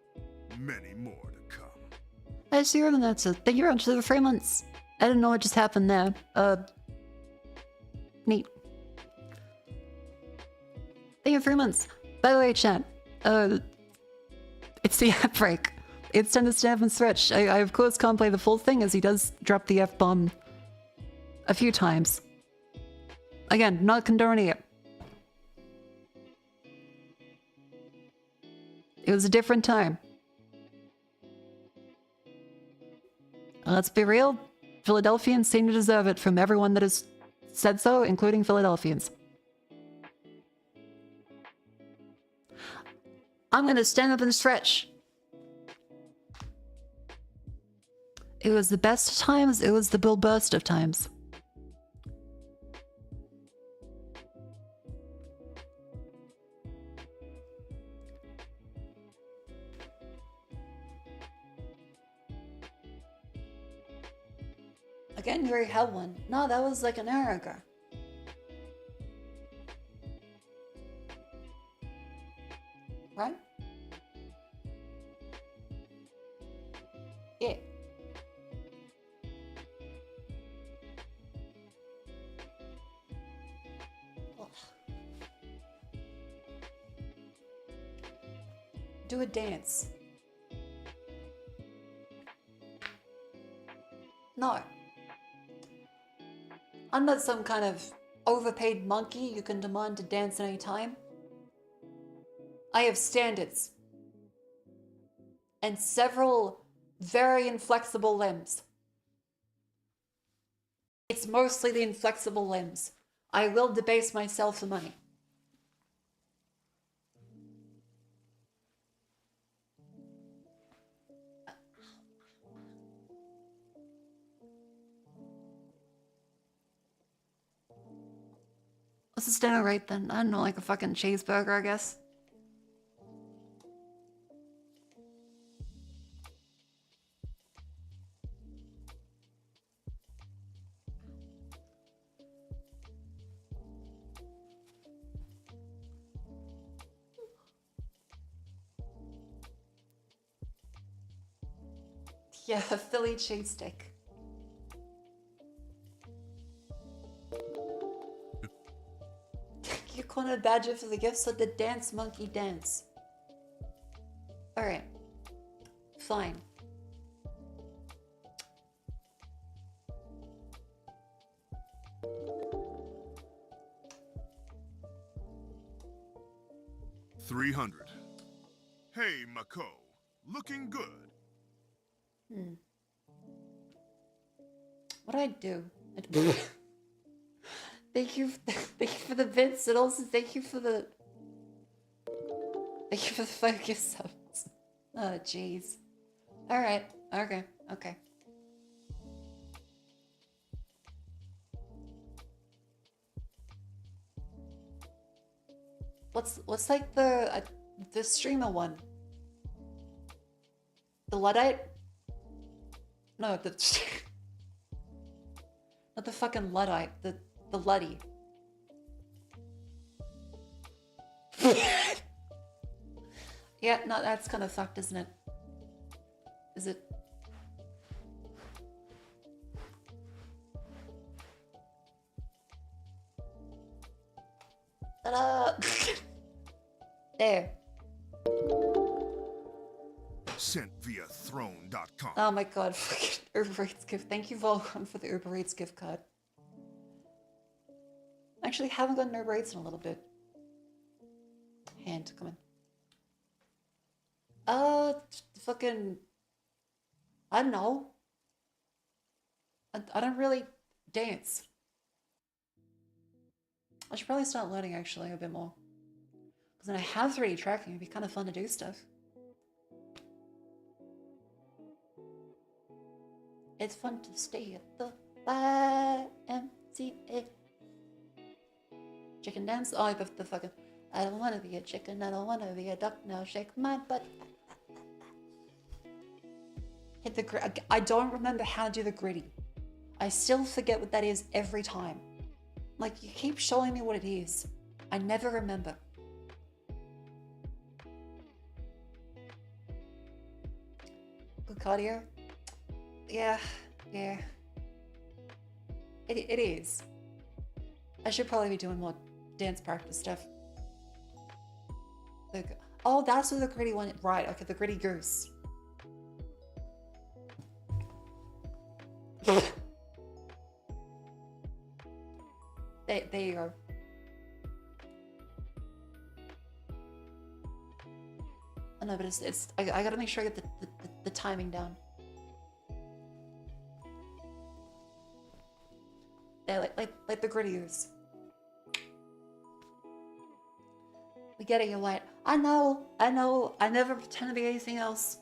Many more to come. I see your that's it. Thank you very much for the 3 months. I didn't know what just happened there. Neat. Thank you for 3 months. By the way, chat, it's the F-break. It's time to stand up and stretch. I of course can't play the full thing as he does drop the F-bomb a few times. Again, not condoning it. It was a different time. Let's be real, Philadelphians seem to deserve it from everyone that has said so, including Philadelphians. I'm gonna stand up and stretch. It was the best of times, it was the Bill Burst of times. Again, you already had one. No, that was like an hour ago. Right? Yeah. Ugh. Do a dance. No. I'm not some kind of overpaid monkey you can demand to dance at any time. I have standards. And several very inflexible limbs. It's mostly the inflexible limbs. I will debase myself for money. What's the dinner right then? I don't know, like a fucking cheeseburger, I guess. Yeah, a Philly cheesesteak. You corner badger for the gifts of the dance monkey dance. Alright. Fine. 300. Hey, Mako. Looking good. What do I do? Thank you for the bits, and also thank you for the focus subs. Oh, jeez. All right. Okay. Okay. What's like the streamer one? The Luddite? No, the not the fucking Luddite. The Luddy. Yeah, no, that's kind of fucked, isn't it? Is it? Ta-da! There. Sent via throne.com. Oh my god, fucking Uber Eats gift. Thank you, Volcom, for the Uber Eats gift card. Actually, haven't gotten Uber Eats in a little bit. Hand, come in. Fucking... I don't know. I don't really dance. I should probably start learning, actually, a bit more. Because then I have 3D tracking, it'd be kind of fun to do stuff. It's fun to stay at the YMCA. Chicken dance? Oh, the fucking... I don't want to be a chicken, I don't want to be a duck, now shake my butt. Hit the I don't remember how to do the gritty. I still forget what that is every time. Like, you keep showing me what it is. I never remember. Good cardio? Yeah. It is. I should probably be doing more dance practice stuff. Oh, that's what the gritty one... Right, okay, the gritty goose. There you go. I know, but it's I gotta make sure I get the timing down. Yeah, like the gritty goose. We get it, you're white. I know. I never pretend to be anything else.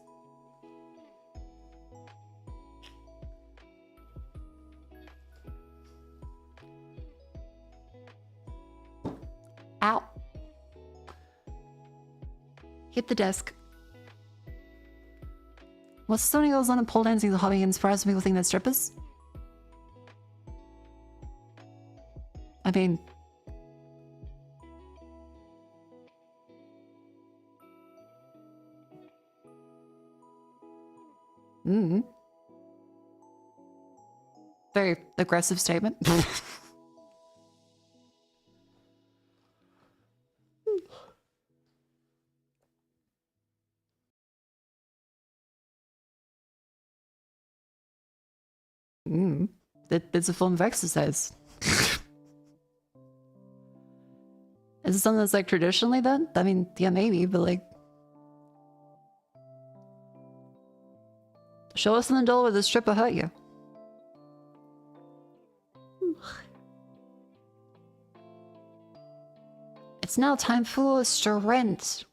Ow. Hit the desk. Was so many girls on a pole dancing is a hobby and surprised people think they're strippers? I mean... Very aggressive statement. It's a form of exercise. Is it something that's like traditionally done? I mean, yeah, maybe, but like... Show us in the door where the stripper hurt you. It's now time for rant.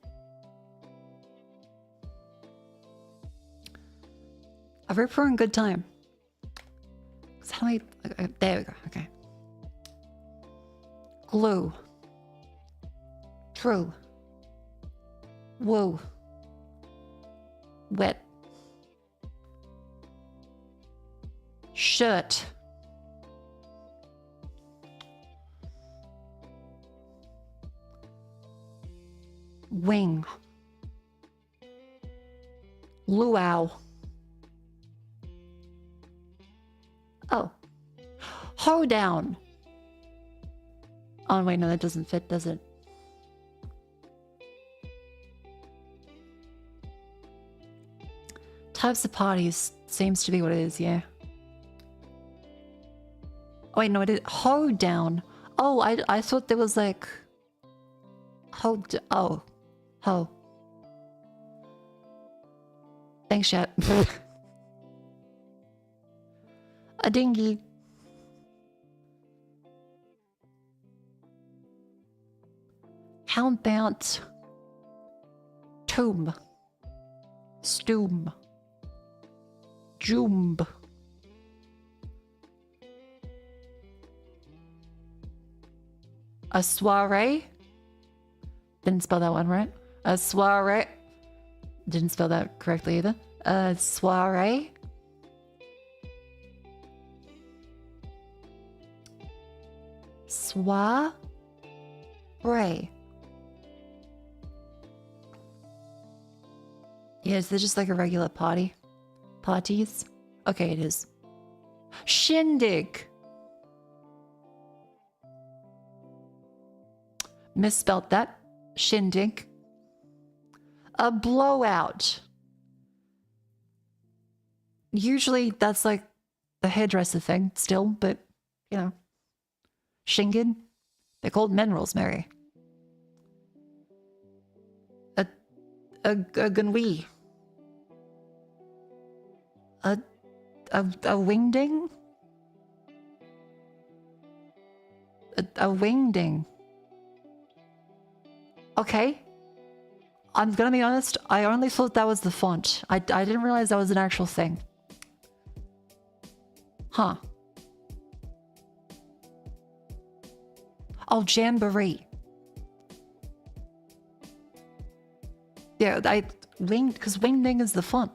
A ripper and good time. How do we... there we go, okay. Glue. True. Woo. Wet. Shirt. Wing. Luau. Oh. Hoedown. Oh, wait, no, that doesn't fit, does it? Types of parties seems to be what it is, yeah. Oh, wait, no, it is hoedown. Oh, I thought there was like... oh. Ho. Thanks, chat. A dinghy. How about tomb? Stoom. Joomb. A soiree? Didn't spell that one right. A soiree. Didn't spell that correctly either. A soiree. Soiree. Yeah, is this just like a regular party? Parties? Okay, it is. Shindig. Misspelt that. Shindig. A blowout. Usually that's like the hairdresser thing still, but you know. Shingid. They're called minerals, Mary. A gunwee. A wingding? A wingding. Okay. I'm gonna be honest, I only thought that was the font. I didn't realize that was an actual thing. Huh. Oh, jamboree. Yeah, because wingding is the font.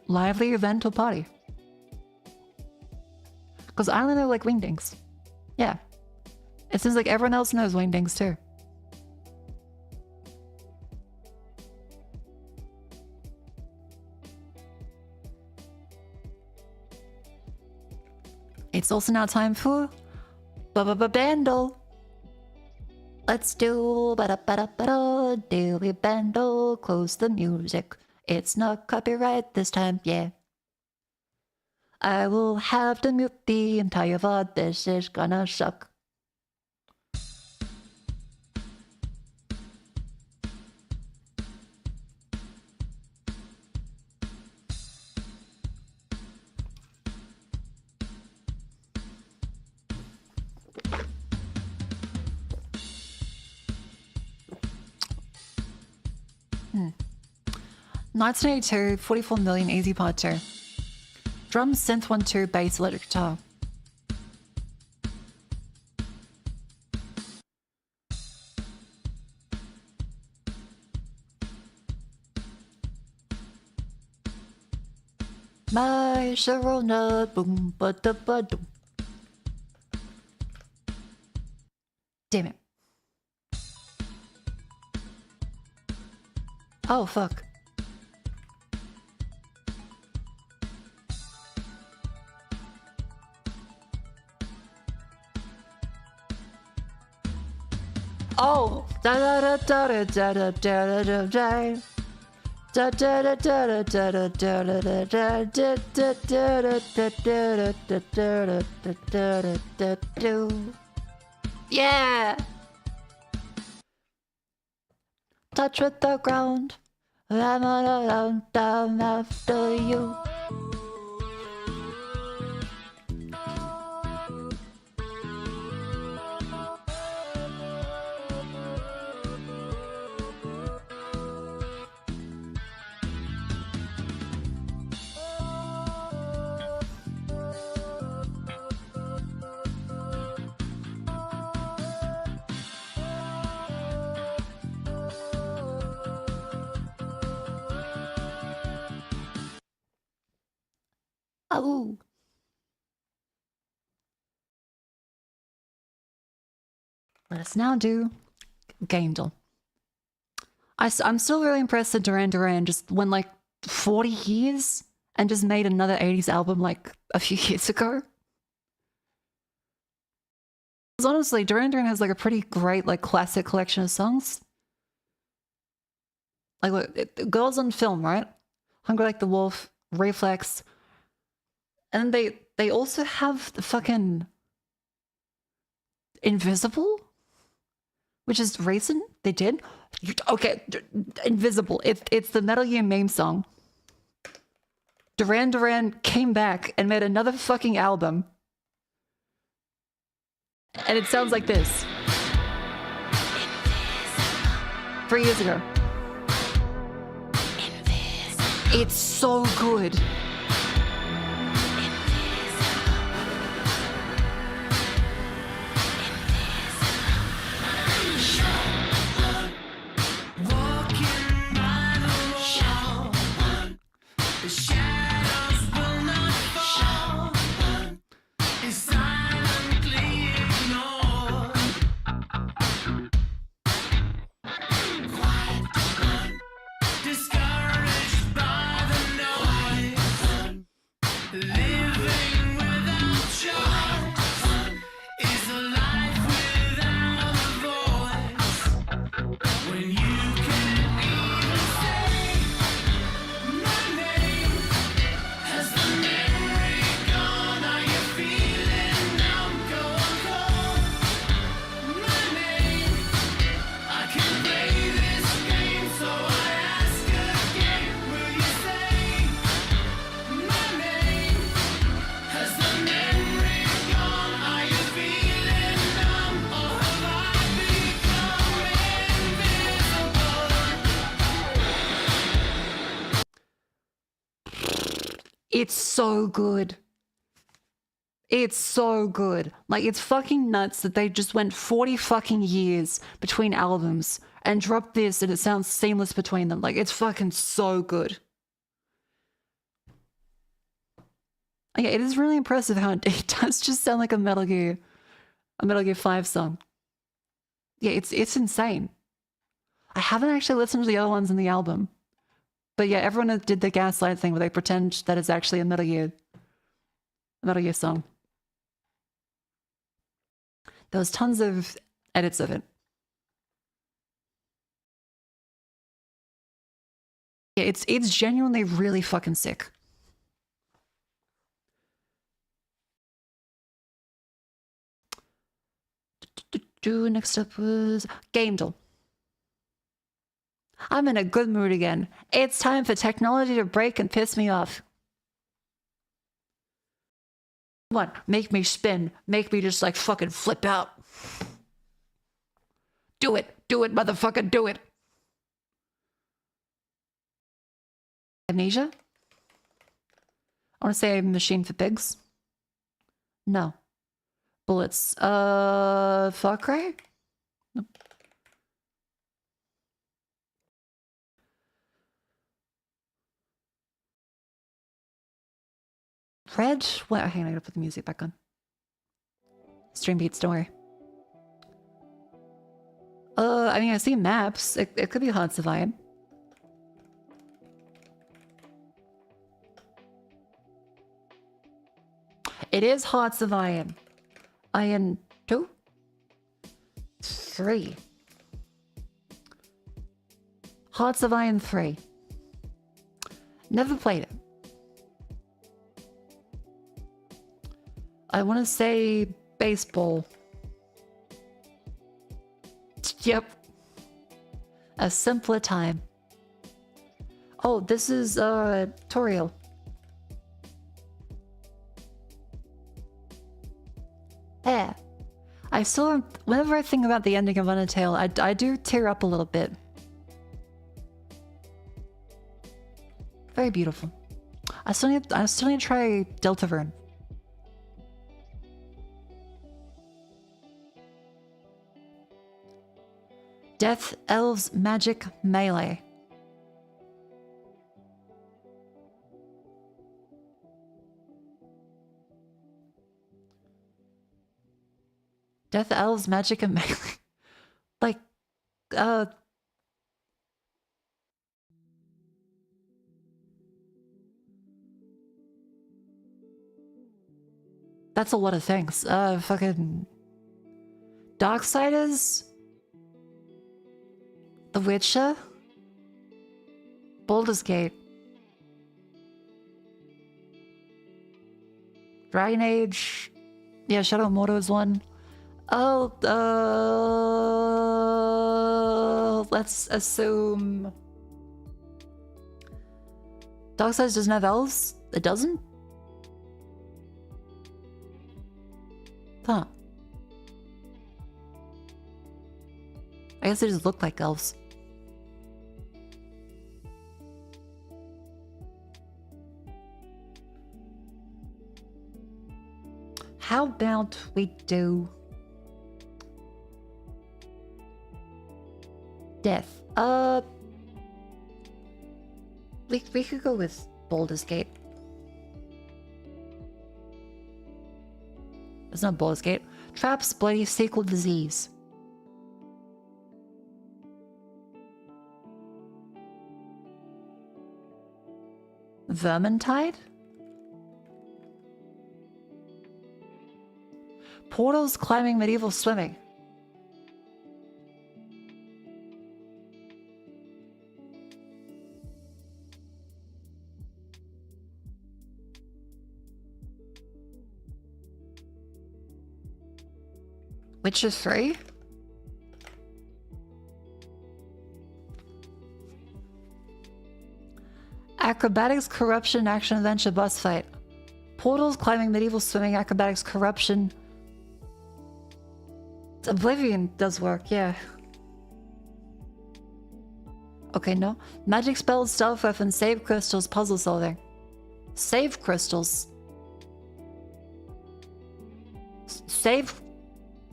Lively event or party. Because I only know like wingdings. Yeah. It seems like everyone else knows wingdings too. It's also now time for Bandle. Let's do daily Bandle. Close the music. It's not copyright this time, yeah. I will have to mute the entire VOD. This is gonna suck. Hmm. 1982, 44 million, easy part 2. Drums, synth 1-2, bass, electric guitar. My Sharona, boom, ba da ba doom. Damn it. Oh, fuck. Oh, da da da da da da da da da da da da da da da da da da. Yeah. Touch with the ground. I'm on down after you. Oh. Let us now do Gaindle. I'm still really impressed that Duran Duran just went like 40 years and just made another 80s album like a few years ago. Because honestly, Duran Duran has like a pretty great like classic collection of songs. Like look, Girls on Film, right? Hungry Like the Wolf, Reflex. And they also have the fucking Invisible? which is recent. They did. Okay, Invisible. It's the Metal Gear meme song. Duran Duran came back and made another fucking album. And it sounds like this. 3 years ago. It's so good. It's so good. It's so good. Like, it's fucking nuts that they just went 40 fucking years between albums and dropped this and it sounds seamless between them. Like, it's fucking so good. Yeah, it is really impressive how it does just sound like a Metal Gear 5 song. Yeah, it's insane. I haven't actually listened to the other ones in the album. But yeah, everyone did the Gaslight thing where they pretend that it's actually a Metal Gear song. There was tons of edits of it. Yeah, it's genuinely really fucking sick. Next up was Gamedle. I'm in a good mood again. It's time for technology to break and piss me off. Come on, make me spin. Make me just like fucking flip out. Do it, motherfucker, do it. Amnesia? I want to say Machine for Pigs. No. Bullets. Far Cry? Nope. Red? What? Okay, I gotta put the music back on. Stream beats, don't worry. I mean, I see maps. It could be Hearts of Iron. It is Hearts of Iron. Iron 2? 3. Hearts of Iron 3. Never played it. I want to say baseball. Yep. A simpler time. Oh, this is Toriel. Yeah. I still, whenever I think about the ending of Undertale, I do tear up a little bit. Very beautiful. I still need to try Deltavern. Death Elves Magic Melee. Death Elves Magic and Melee. Like, that's a lot of things. Fucking Darksiders? The Witcher? Baldur's Gate. Dragon Age. Yeah, Shadow of Mordor is one. Oh, let's assume Dark Sides doesn't have elves? It doesn't? Huh. I guess they just look like elves. How about we do death? We could go with Baldur's Gate. It's not Baldur's Gate. Traps, bloody fecal disease. Vermintide? Portals, climbing, medieval swimming. Witcher 3? Acrobatics, corruption, action, adventure, boss fight. Portals, climbing, medieval swimming, acrobatics, corruption. Oblivion does work, yeah. Okay, no. Magic spells, stealth weapons, save crystals, puzzle solving. Save crystals.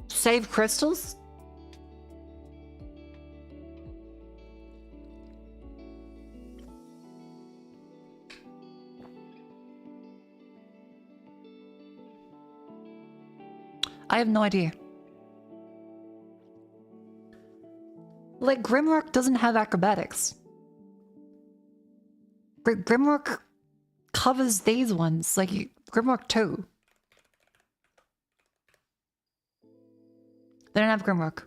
Save crystals? I have no idea. Like, Grimrock doesn't have acrobatics. Grimrock covers these ones, like Grimrock 2. They don't have Grimrock.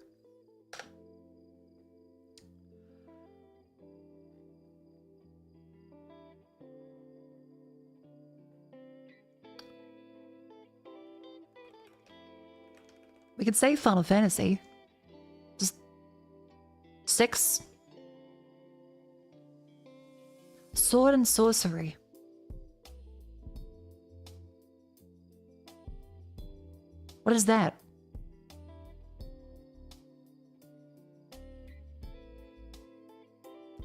We could say Final Fantasy. Just 6. Sword and sorcery. What is that?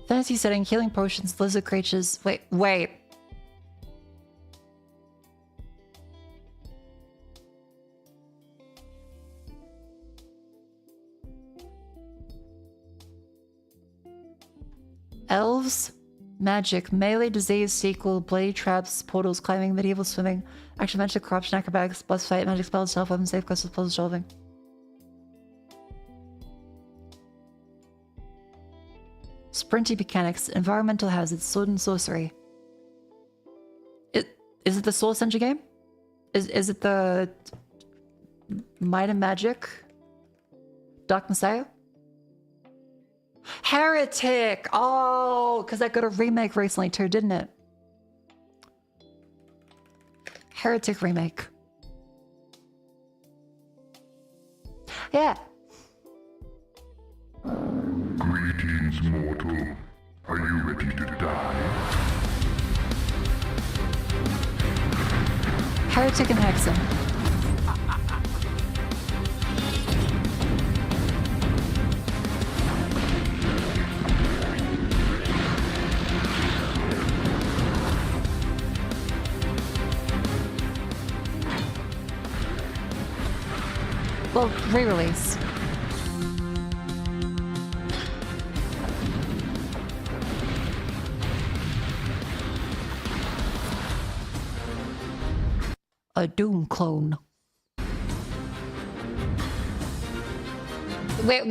Fantasy setting, healing potions, lizard creatures. Wait. Elves, magic, melee, disease, sequel, bloody traps, portals, climbing, medieval swimming, action, adventure, corruption, acrobatics, boss fight, magic spells, stealth weapons, save crystals, puzzle solving. Sprinty mechanics, environmental hazards, sword and sorcery. Is it the Source Engine game? Is it the Might and Magic? Dark Messiah? Heretic! Oh, because that got a remake recently too, didn't it? Heretic remake. Yeah. Greetings, mortal. Are you ready to die? Heretic and Hexen. Well, re-release. A Doom clone. Wait.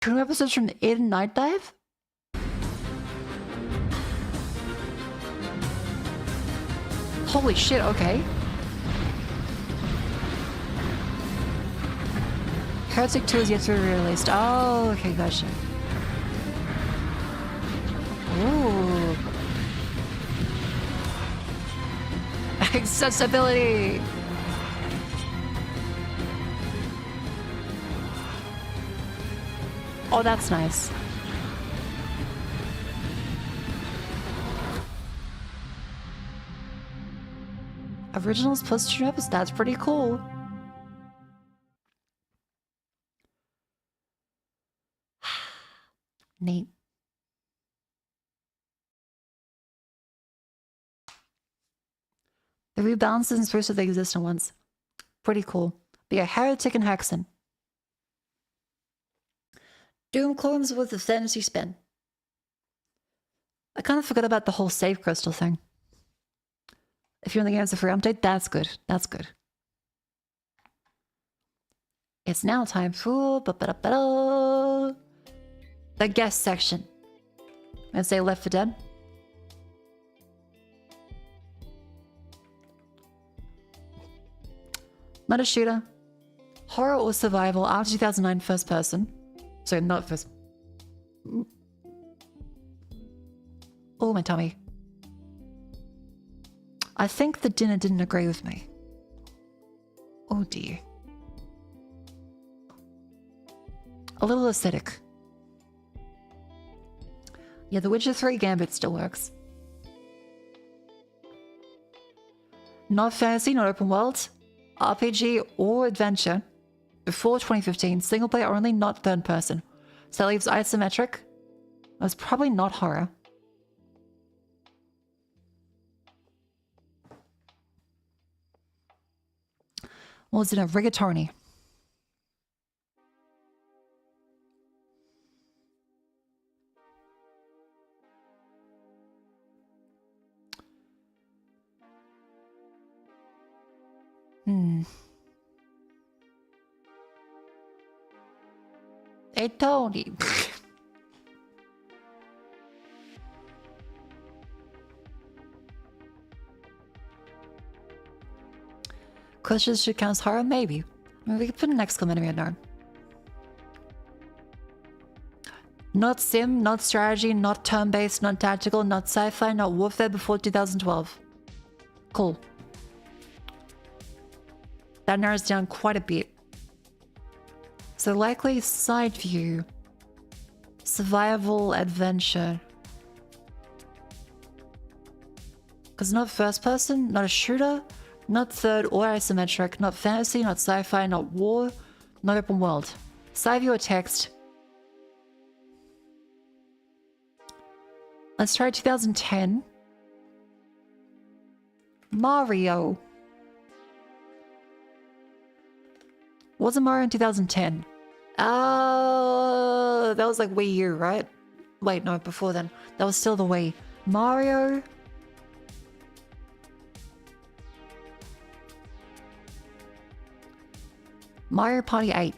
2 episodes from Eden Night Dive? Holy shit, okay. Heretic 2 is yet to be released. Oh, okay, gotcha. Ooh. Accessibility! Oh, that's nice. Originals plus 2 episodes, that's pretty cool. Neat. The rebalances and spruce of the existing ones. Pretty cool. But yeah, Heretic and Hexen. Doom clones with a fantasy spin. I kind of forgot about the whole save crystal thing. If you're in the game as a free update, that's good. That's good. It's now time for the guest section. I say Left 4 Dead. Not a shooter. Horror or survival after 2009 first person. Sorry, not first. Oh, my tummy. I think the dinner didn't agree with me. Oh dear. A little acidic. Yeah, The Witcher 3 Gambit still works. Not fantasy, not open world. RPG or adventure. Before 2015, single player only, not third person. So that leaves isometric. That's probably not horror. What was it? A rigatoni. Hey, Tony. Questions should count as horror? Maybe. I mean, we could put an exclamatory in there. Not sim, not strategy, not turn-based, not tactical, not sci-fi, not warfare before 2012. Cool. That narrows down quite a bit. So likely side view. Survival adventure. Because not first person, not a shooter, not third or isometric, not fantasy, not sci-fi, not war, not open world. Side view or text. Let's try 2010. Mario. Wasn't Mario in 2010? Oh, that was like Wii U, right? Wait, no, before then. That was still the Wii. Mario. Mario Party 8.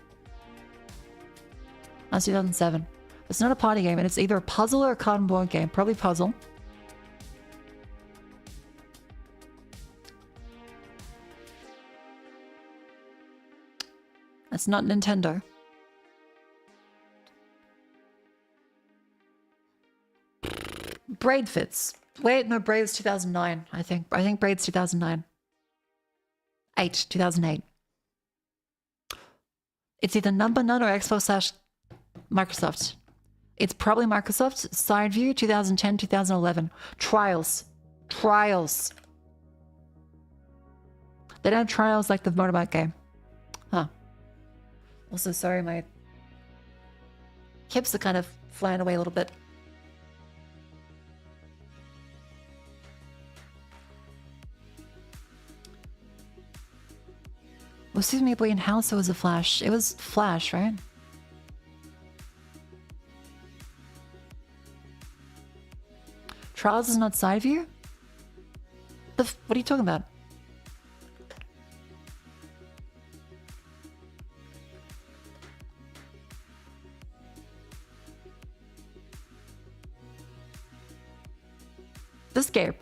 That's 2007. It's not a party game, and it's either a puzzle or a card and board game. Probably puzzle. That's not Nintendo. Braid fits. Wait, no, Braid's 2009, I think. I think Braid's 2009. 2008. It's either Number None or Xbox / Microsoft. It's probably Microsoft. Side view, 2010, 2011. Trials. Trials. They don't have trials like the motorbike game. Huh. Also, sorry, my hips are kind of flying away a little bit. Was Super Meat Boy in house or was it Flash? It was Flash, right? Trials is not side view? What are you talking about? This game.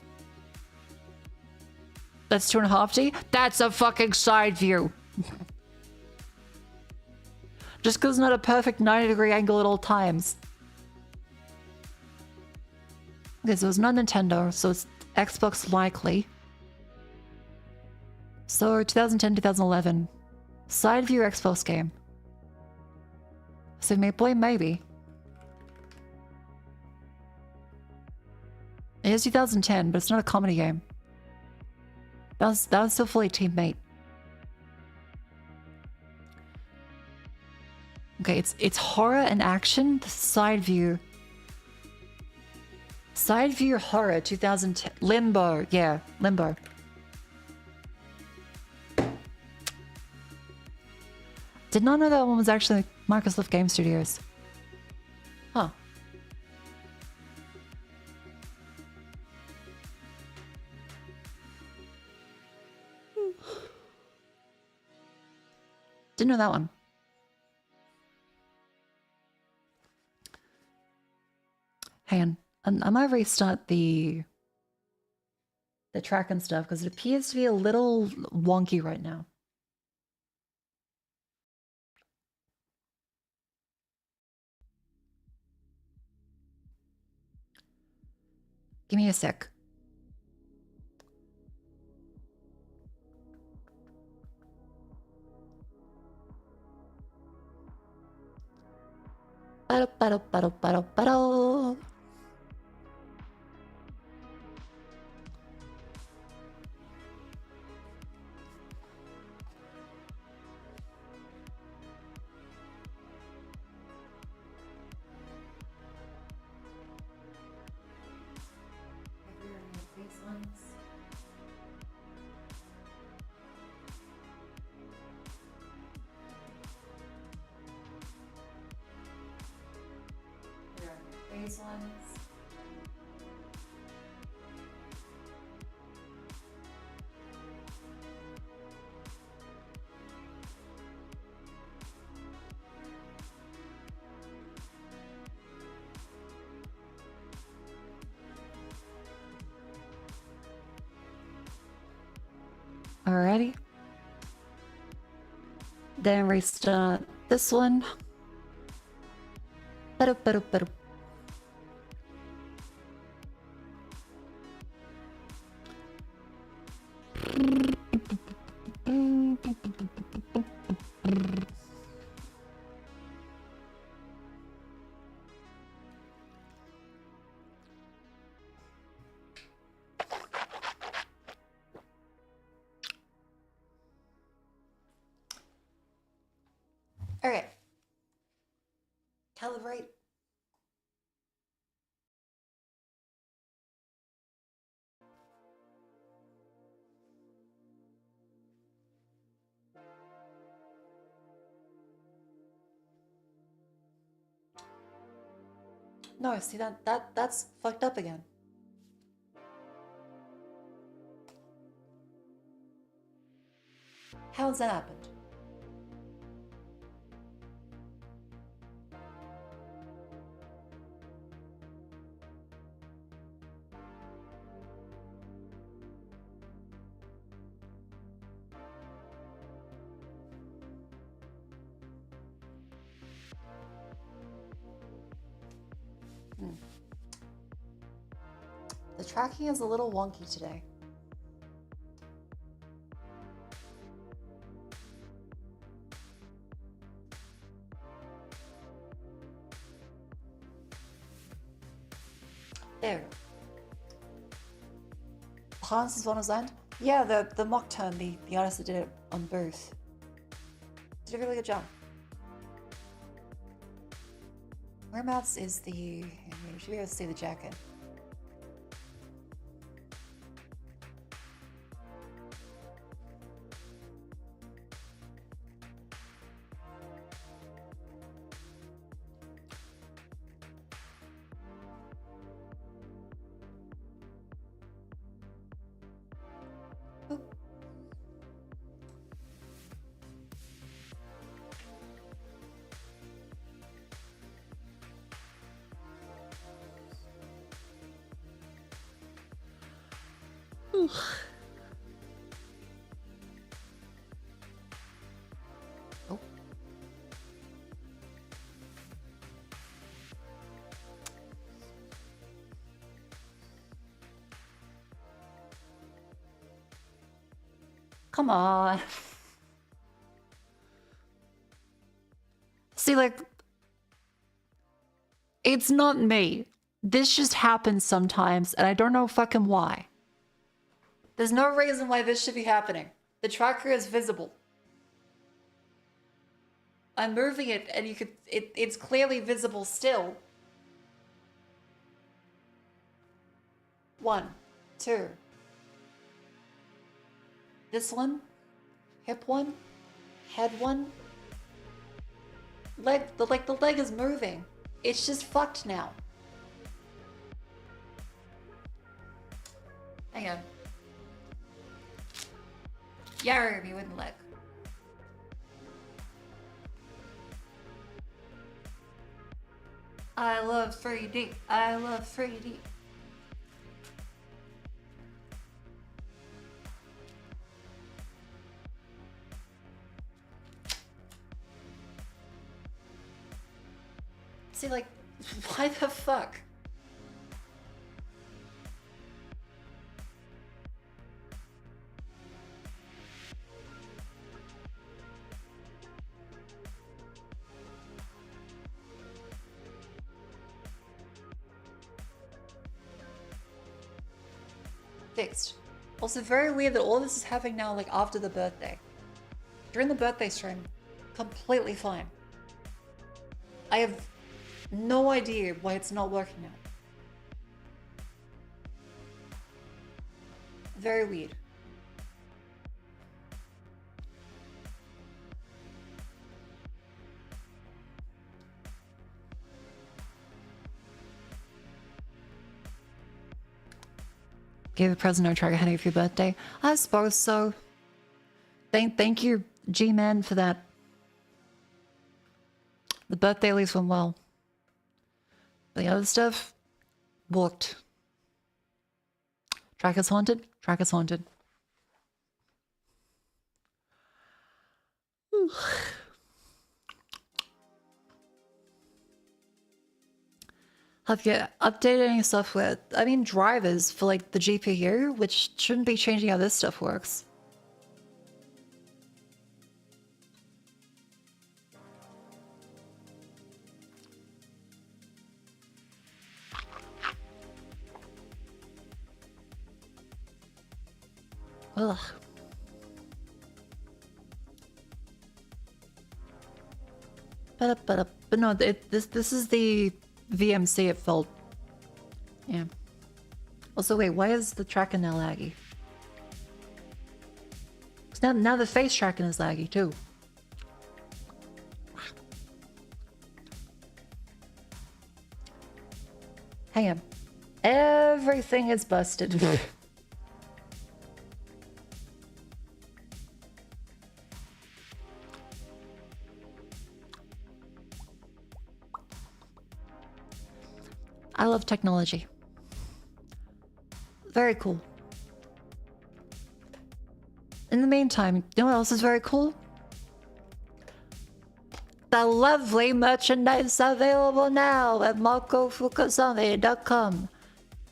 That's 2.5D? That's a fucking side view. Just because it's not a perfect 90-degree angle at all times. Okay, so it's not Nintendo, so it's Xbox likely. So 2010, 2011. Side view Xbox game. So maybe. It is 2010, but it's not a comedy game. That was still fully teammate. Okay, it's horror and action. Side view. Side view horror 2010. Limbo, yeah, Limbo. Did not know that one was actually Microsoft Game Studios. Huh. Didn't know that one. Hang on. I might restart the track and stuff because it appears to be a little wonky right now. Give me a sec. Ba-do-ba-do-ba-do-ba-do-ba-do. Alrighty. Then restart this one. Ba-do-ba-do-ba-do. Okay. Calibrate. No, see that's fucked up again. How's that happened? The tracking is a little wonky today. There. Hans is one of Land? Yeah, the mock turn, the artist that did it on Booth. Did a really good job. Whereabouts is the... You should be able to see the jacket. Oh. Come on. See, like, it's not me. This just happens sometimes, and I don't know fucking why. There's no reason why this should be happening. The tracker is visible. I'm moving it, and you could, it's clearly visible still. 1, 2. This one, hip one, head one. Leg, the leg is moving. It's just fucked now. Hang on. Yeah, you wouldn't leg. I love 3D. I love 3D. See, like, why the fuck? Fixed. Also very weird that all this is happening now, like, after the birthday. During the birthday stream, completely fine. I have no idea why it's not working now. Very weird. Give a present or track ahead of your birthday. I suppose so. Thank you, G-Man, for that. The birthday at least went well. The other stuff worked. Track is haunted. Track is haunted. Have you updated any software? I mean, drivers for like the GPU, which shouldn't be changing how this stuff works. Ugh. But no, this is the VMC it felt. Yeah. Also, wait, why is the tracking now laggy? 'Cause now the face tracking is laggy too. Hang on. Everything is busted. I love technology. Very cool. In the meantime, you know what else is very cool? The lovely merchandise available now at MakoFukasame.com.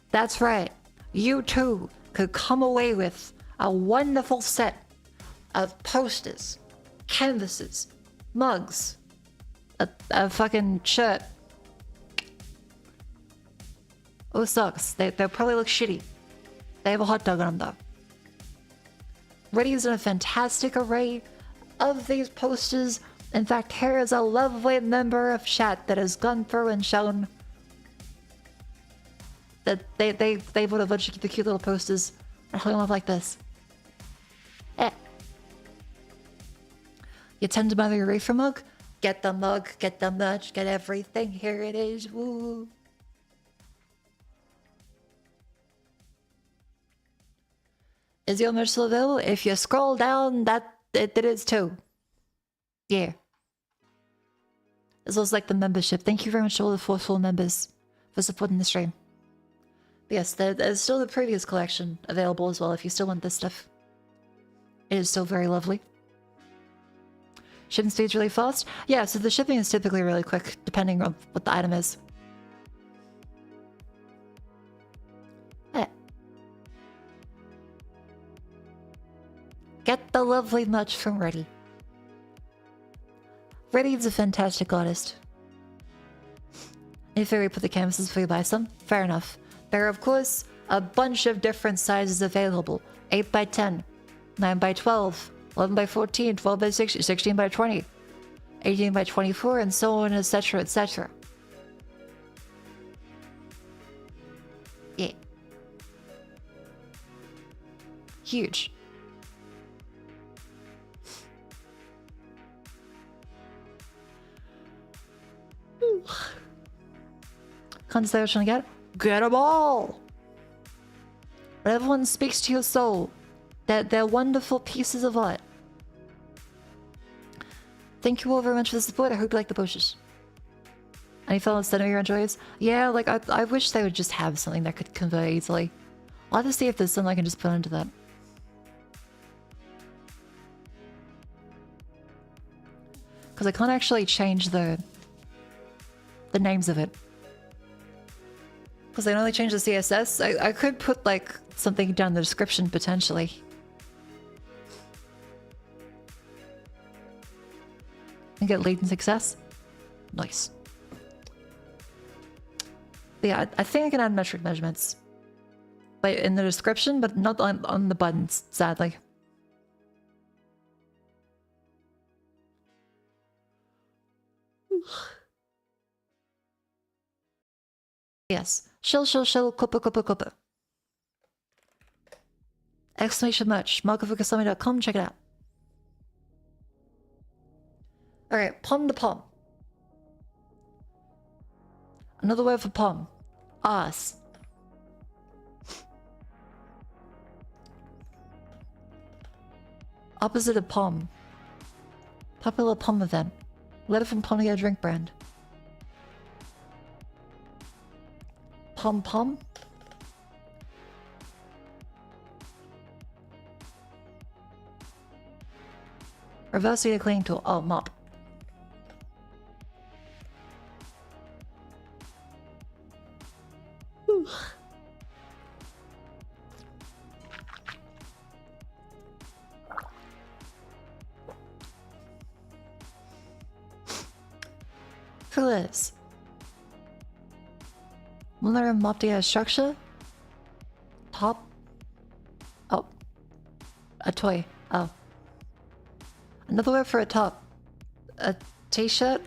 That's right. You too could come away with a wonderful set of posters, canvases, mugs, a fucking shirt. Oh, socks. They'll probably look shitty. They have a hot dog on them, though. Reddy's in a fantastic array of these posters. In fact, here is a lovely member of chat that has gone through and shown that they put a bunch of the cute little posters and hung them up like this. Eh. You tend to buy your reefer mug? Get the mug, get the merch, get everything. Here it is. Woo. Is your merch still available? If you scroll down, it is too. Yeah. As well as like the membership. Thank you very much to all the 4 full members for supporting the stream. But yes, there's still the previous collection available as well if you still want this stuff. It is still very lovely. Shipping speed's really fast? Yeah, so the shipping is typically really quick depending on what the item is. Get the lovely much from Reddy. Reddy is a fantastic artist. If I put the canvases before you buy some, fair enough. There are, of course, a bunch of different sizes available. 8 by 10, 9 by 12, 11 by 14, 12 by 16, 16 by 20, 18 by 24, and so on, etc., etc. Yeah. Huge. Can't say what you're trying to get? Get them all! But everyone speaks to your soul. They're wonderful pieces of art. Thank you all very much for the support. I hope you like the bushes. Any fellows that know your enjoys? Yeah, like, I wish they would just have something that could convert easily. I'll have to see if there's something I can just put into that. Because I can't actually change the names of it. Because I can only change the CSS. I could put, like, something down the description, potentially. And get latent success. Nice. But yeah, I think I can add metric measurements. But in the description, but not on the buttons, sadly. Yes. Shill, kupa, kupa, kupa. Exclamation much. MakoFukasami.com, check it out. Alright, palm to palm. Another word for palm. Ass. Opposite of palm. Popular palm event. Letter from Ponyo drink brand. Pom pom. Reverse the cleaning tool. Oh, mop. Whew. For this. Lunar Moptia structure. Top. Oh. A toy. Oh. Another word for a top. A t-shirt.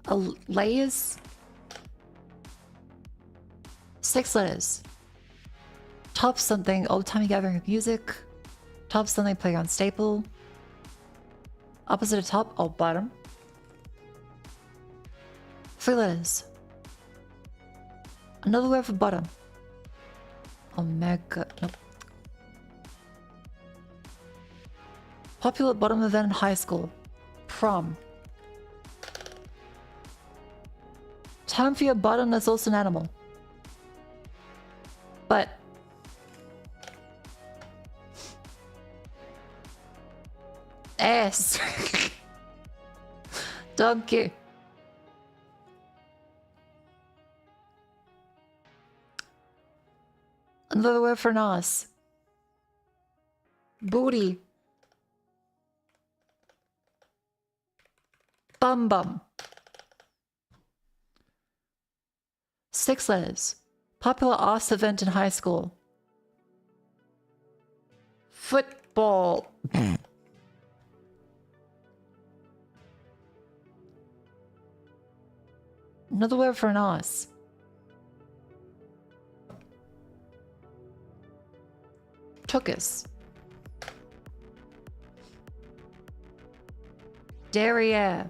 A layers. 6 letters. Top something. Old-timey gathering of music. Top something playground staple. Opposite of top. Oh, bottom. 3 letters. Another word for bottom. Omega. Nope. Popular bottom event in high school. Prom. Term for your bottom that's also an animal. But ass. Donkey. Another word for nos. Booty. Bum bum. 6 letters. Popular arts event in high school. Football. Another word for nos. Tookus. Derriere.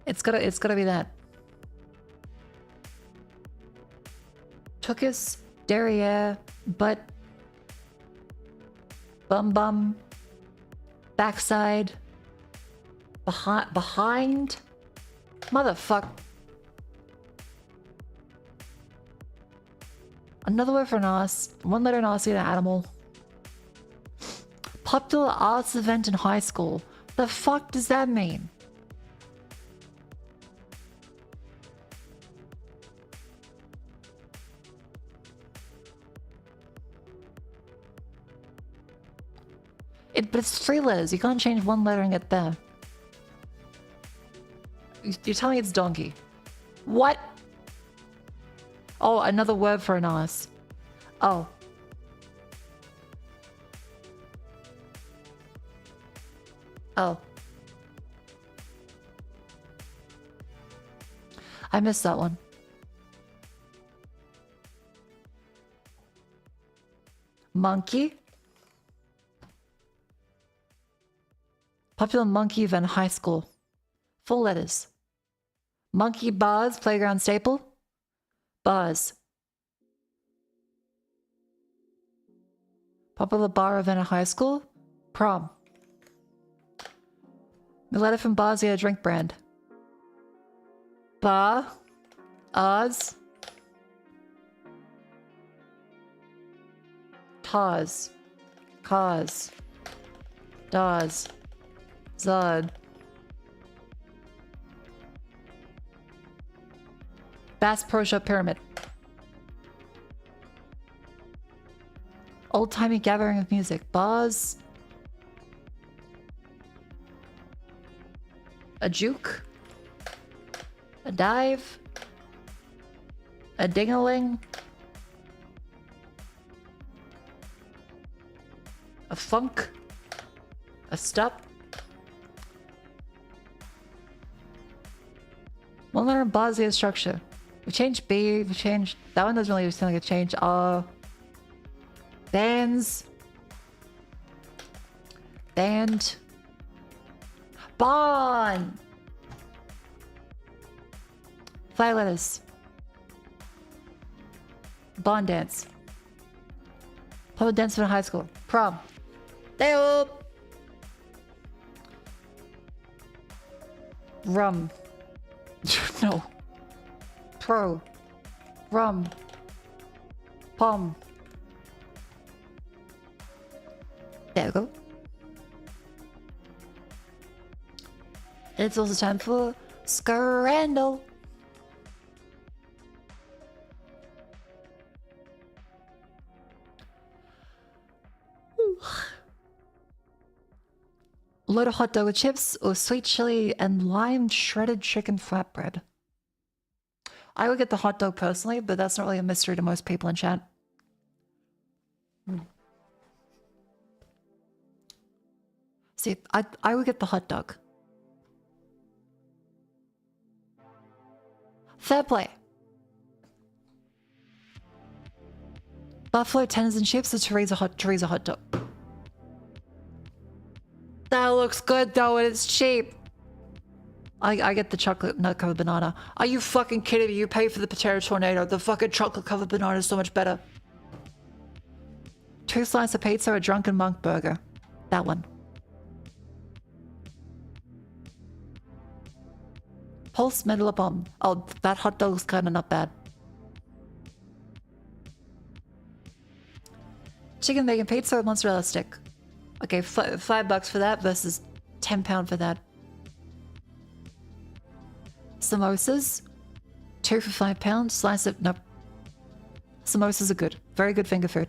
It's gotta be that. Tookus, derriere, butt, bum bum, backside, behind, motherfuck. Another word for nos. 1 letter nos, an animal. Popular arts event in high school. The fuck does that mean? But it's 3 letters. You can't change 1 letter and get there. You're telling me it's donkey. What? Oh, another word for an ass. Oh. Oh. I missed that one. Monkey. Popular monkey event high school. 4 letters. Monkey bars, playground staple. Bars. Popular bar event at high school. Prom. The letter from bars, yeah, drink brand. Bar. Oz. Tars. Cars. Dars. Zod. Bass Pro Shop Pyramid. Old-timey gathering of music. Bars. A juke. A dive. A ding-a-ling. A funk. A stop. One letter in Bosnia structure. We changed B, we changed... That one doesn't really sound like a change. Bands. Band. Bond! 5 letters. Bond dance. Public dance in high school. Prom. Deo! Rum. No. Pro. Rum. Pom. There we go. It's also time for Scrandal. Load of hot dog with chips or sweet chili and lime shredded chicken flatbread. I would get the hot dog personally, but that's not really a mystery to most people in chat. See, I would get the hot dog. Fair play. Buffalo tenders and chips or chorizo hot dog. That looks good though, and it's cheap. I get the chocolate nut covered banana. Are you fucking kidding me? You pay for the potato tornado. The fucking chocolate covered banana is so much better. 2 slices of pizza or a drunken monk burger. That one. Pulse medulla bomb. Oh, that hot dog's kind of not bad. Chicken bacon pizza or mozzarella stick. Okay, $5 for that versus £10 for that. Samosas. 2 for £5. Slice of... Nope. Samosas are good. Very good finger food.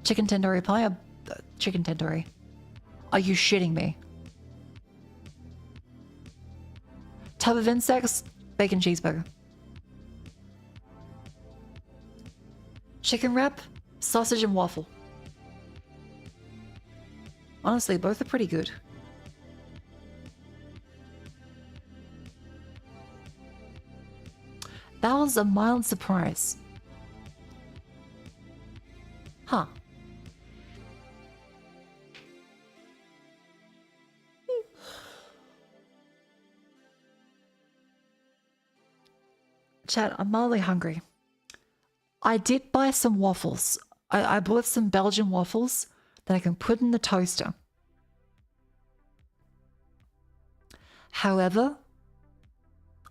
Chicken tandoori pie or... chicken tandoori. Are you shitting me? Tub of insects. Bacon cheeseburger. Chicken wrap. Sausage and waffle. Honestly, both are pretty good. That was a mild surprise. Huh. Chat, I'm mildly hungry. I did buy some waffles. I bought some Belgian waffles that I can put in the toaster. However,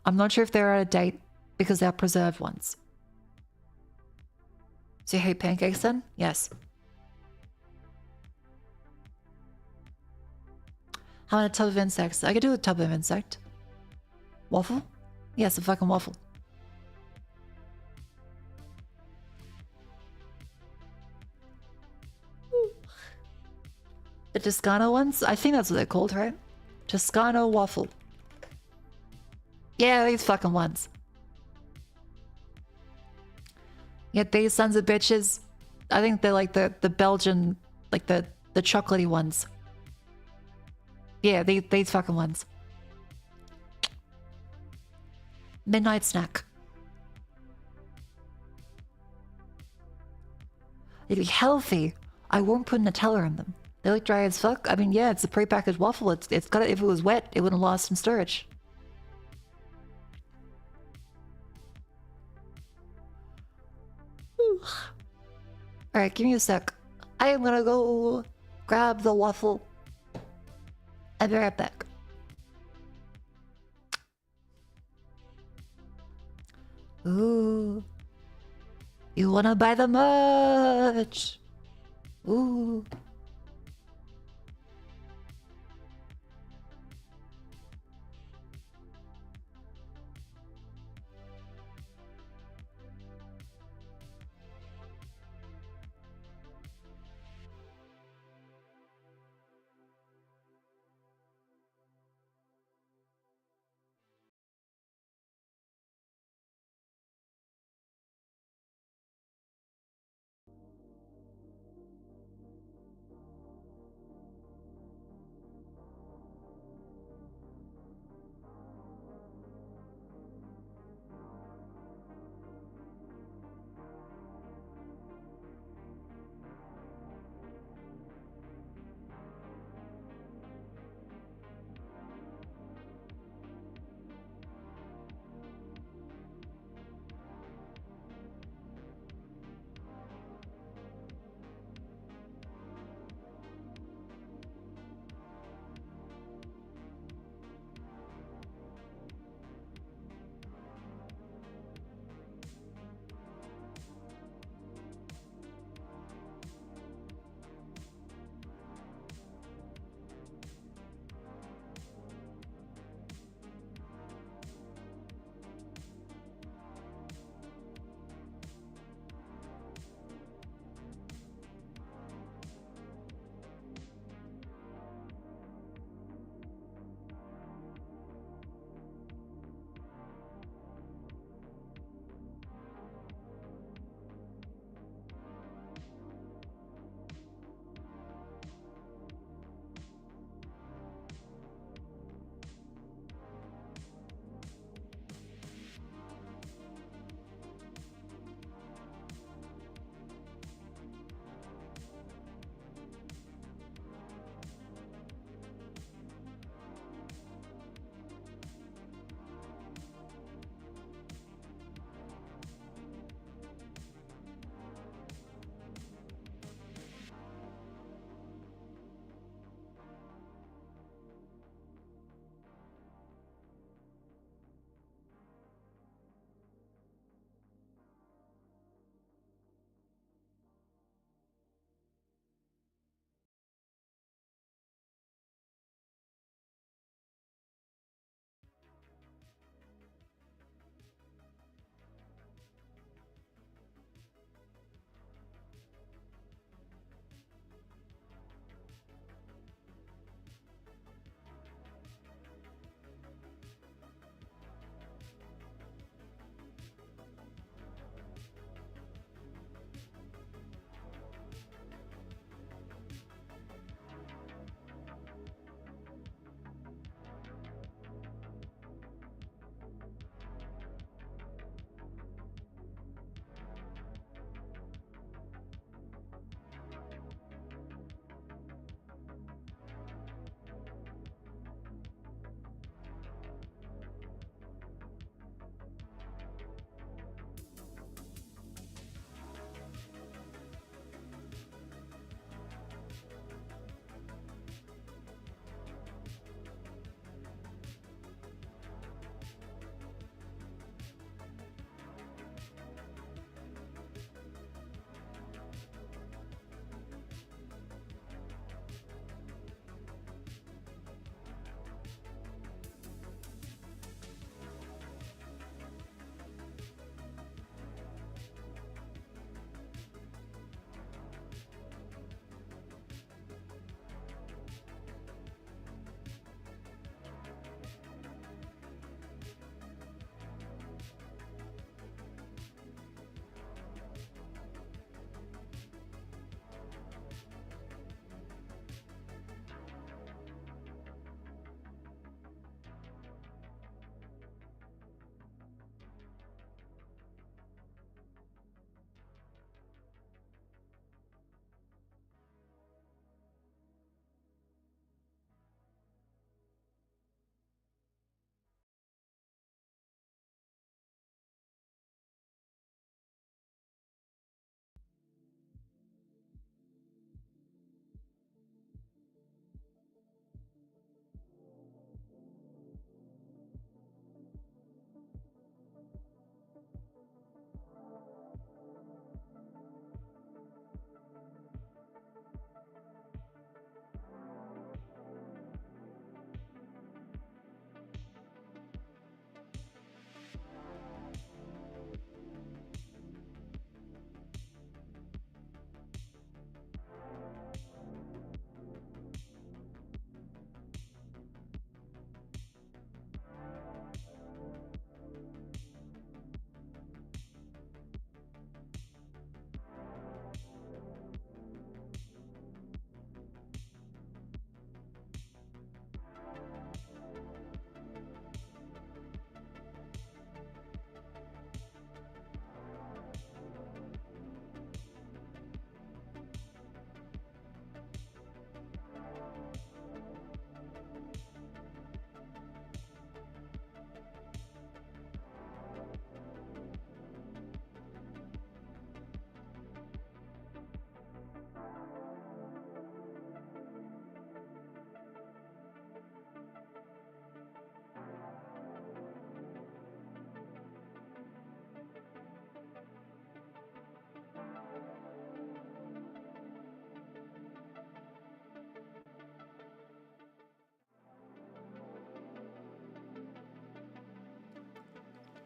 I'm not sure if they're out of date because they're preserved ones. So you hate pancakes then? Yes. How about a tub of insects? I could do a tub of insect. Waffle? Yes, a fucking waffle. The Toscano ones? I think that's what they're called, right? Toscano waffle. Yeah, these fucking ones. Yeah, these sons of bitches. I think they're like the Belgian, like the chocolatey ones. Yeah, these fucking ones. Midnight snack. They'd be healthy. I won't put Nutella in them. They look dry as fuck. I mean, yeah, it's a pre-packaged waffle. It's got it. If it was wet, it wouldn't last in storage. Alright, give me a sec. I am gonna go grab the waffle. I'll be right back. Ooh. You wanna buy the merch? Ooh.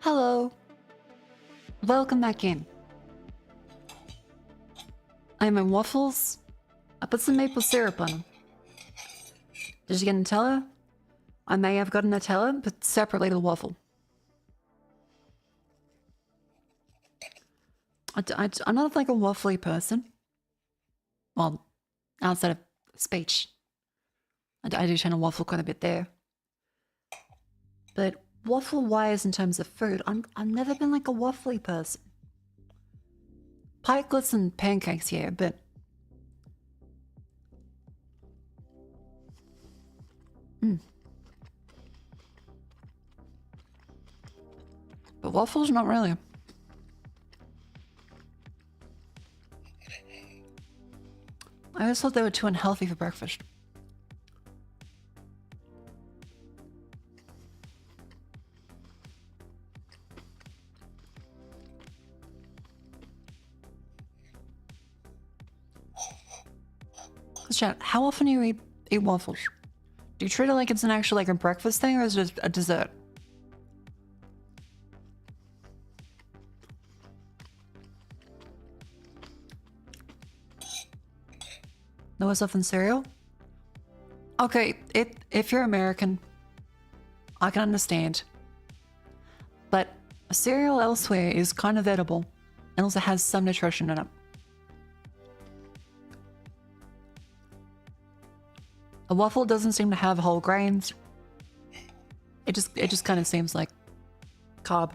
Hello. Welcome back in. I'm in waffles. I put some maple syrup on them. Did you get Nutella? I may have gotten Nutella, but separately to the waffle. I'm not like a waffly person. Well, outside of speech. I do tend to waffle quite a bit there. But waffle-wise in terms of food, I've never been like a waffly person. Pikelets and pancakes, yeah, but... But waffles, not really. I always thought they were too unhealthy for breakfast. Chat, how often do you eat waffles? Do you treat it like it's an actual like a breakfast thing, or is it a dessert? No worse off than cereal? Okay, if you're American, I can understand. But cereal elsewhere is kind of edible and also has some nutrition in it. A waffle doesn't seem to have whole grains. It just kind of seems like carb.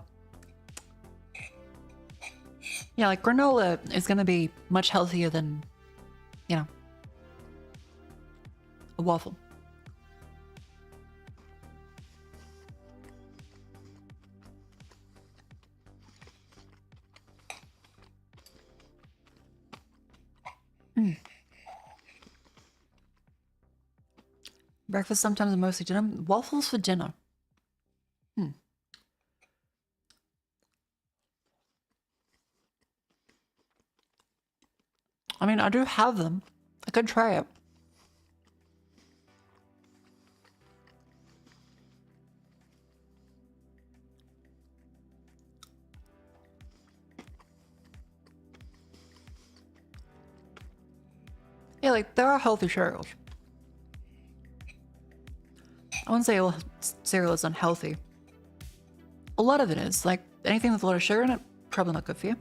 Yeah, like granola is going to be much healthier than, you know, a waffle. Breakfast sometimes and mostly dinner. Waffles for dinner. I mean, I do have them. I could try it. Yeah, like, there are healthy cereals. I wouldn't say all cereal is unhealthy. A lot of it is. Like, anything with a lot of sugar in it, probably not good for you.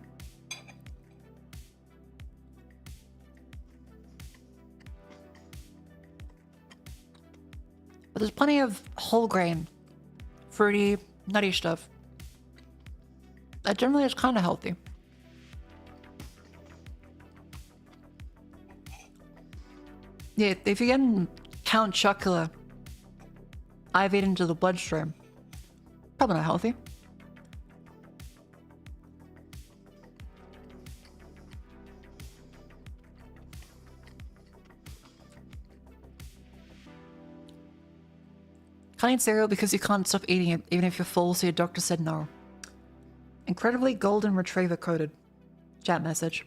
But there's plenty of whole grain, fruity, nutty stuff that generally is kind of healthy. Yeah, if you're getting Count Chocula IV'd into the bloodstream, probably not healthy. Can't eat cereal because you can't stop eating it even if you're full, so your doctor said no. Incredibly golden retriever coded. Chat message.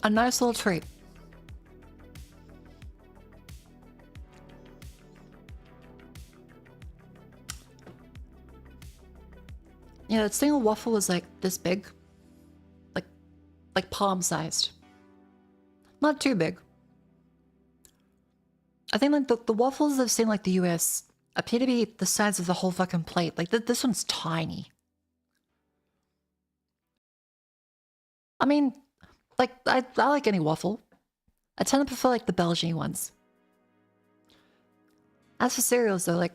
A nice little treat. Yeah, that single waffle is like this big. Like palm sized. Not too big. I think like the waffles I've seen like the US appear to be the size of the whole fucking plate. Like this one's tiny. I mean, like, I like any waffle. I tend to prefer, like, the Belgian ones. As for cereals, though, like...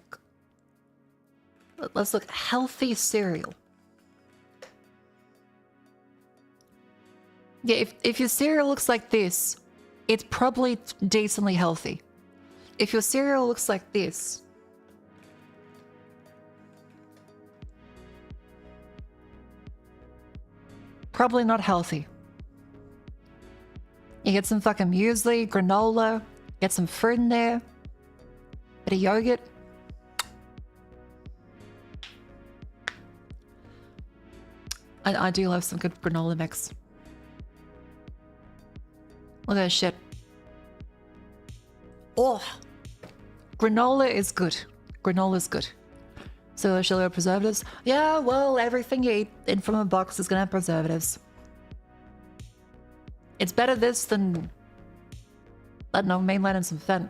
Let's look. Healthy cereal. Yeah, if your cereal looks like this, it's probably decently healthy. If your cereal looks like this... probably not healthy. You get some fucking muesli, granola, Get some fruit in there. Bit of yogurt. I do love some good granola mix. Look at that shit. Oh, granola is good. Granola is good. So shall we have preservatives? Yeah, well, everything you eat in from a box is gonna have preservatives. It's better this than, I don't know, mainline and some Fent.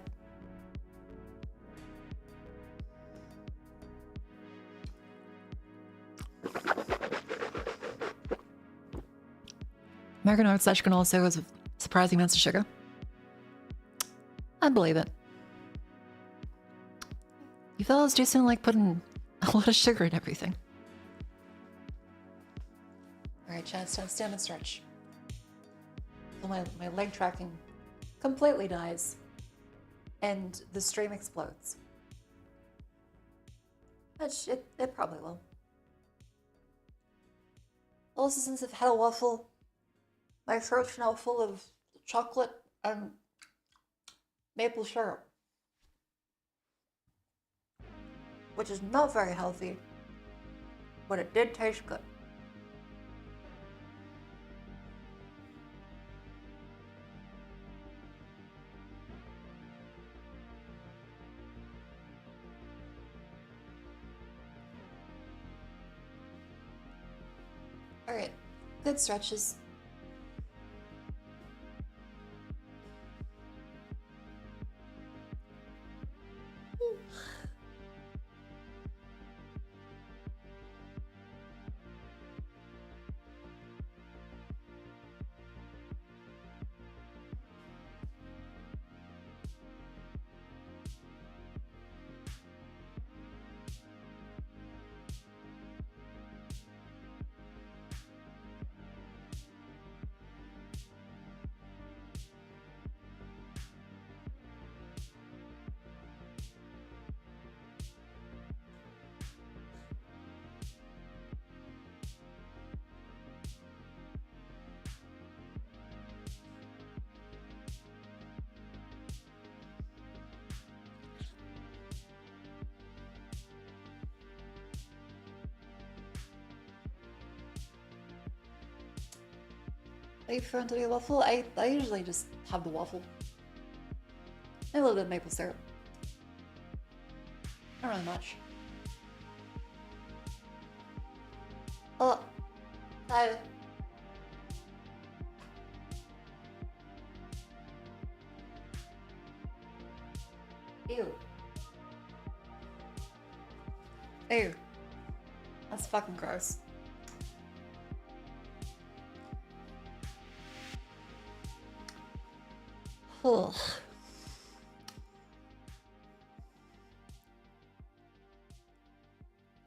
American oat slash granola syrup has a surprising amounts of sugar. I believe it. You fellas do sound like putting a lot of sugar in everything. Alright, Chad, stand and stretch. So my leg tracking completely dies. And the stream explodes. Which, it probably will. Also, since I've had a waffle, my throat's now full of chocolate and maple syrup. Which is not very healthy, but it did taste good. Alright, good stretches. Are you referring to the waffle? I usually just have the waffle. A little bit of maple syrup. Not really much. Oh, hi. Ew. Ew. That's fucking gross. Ugh.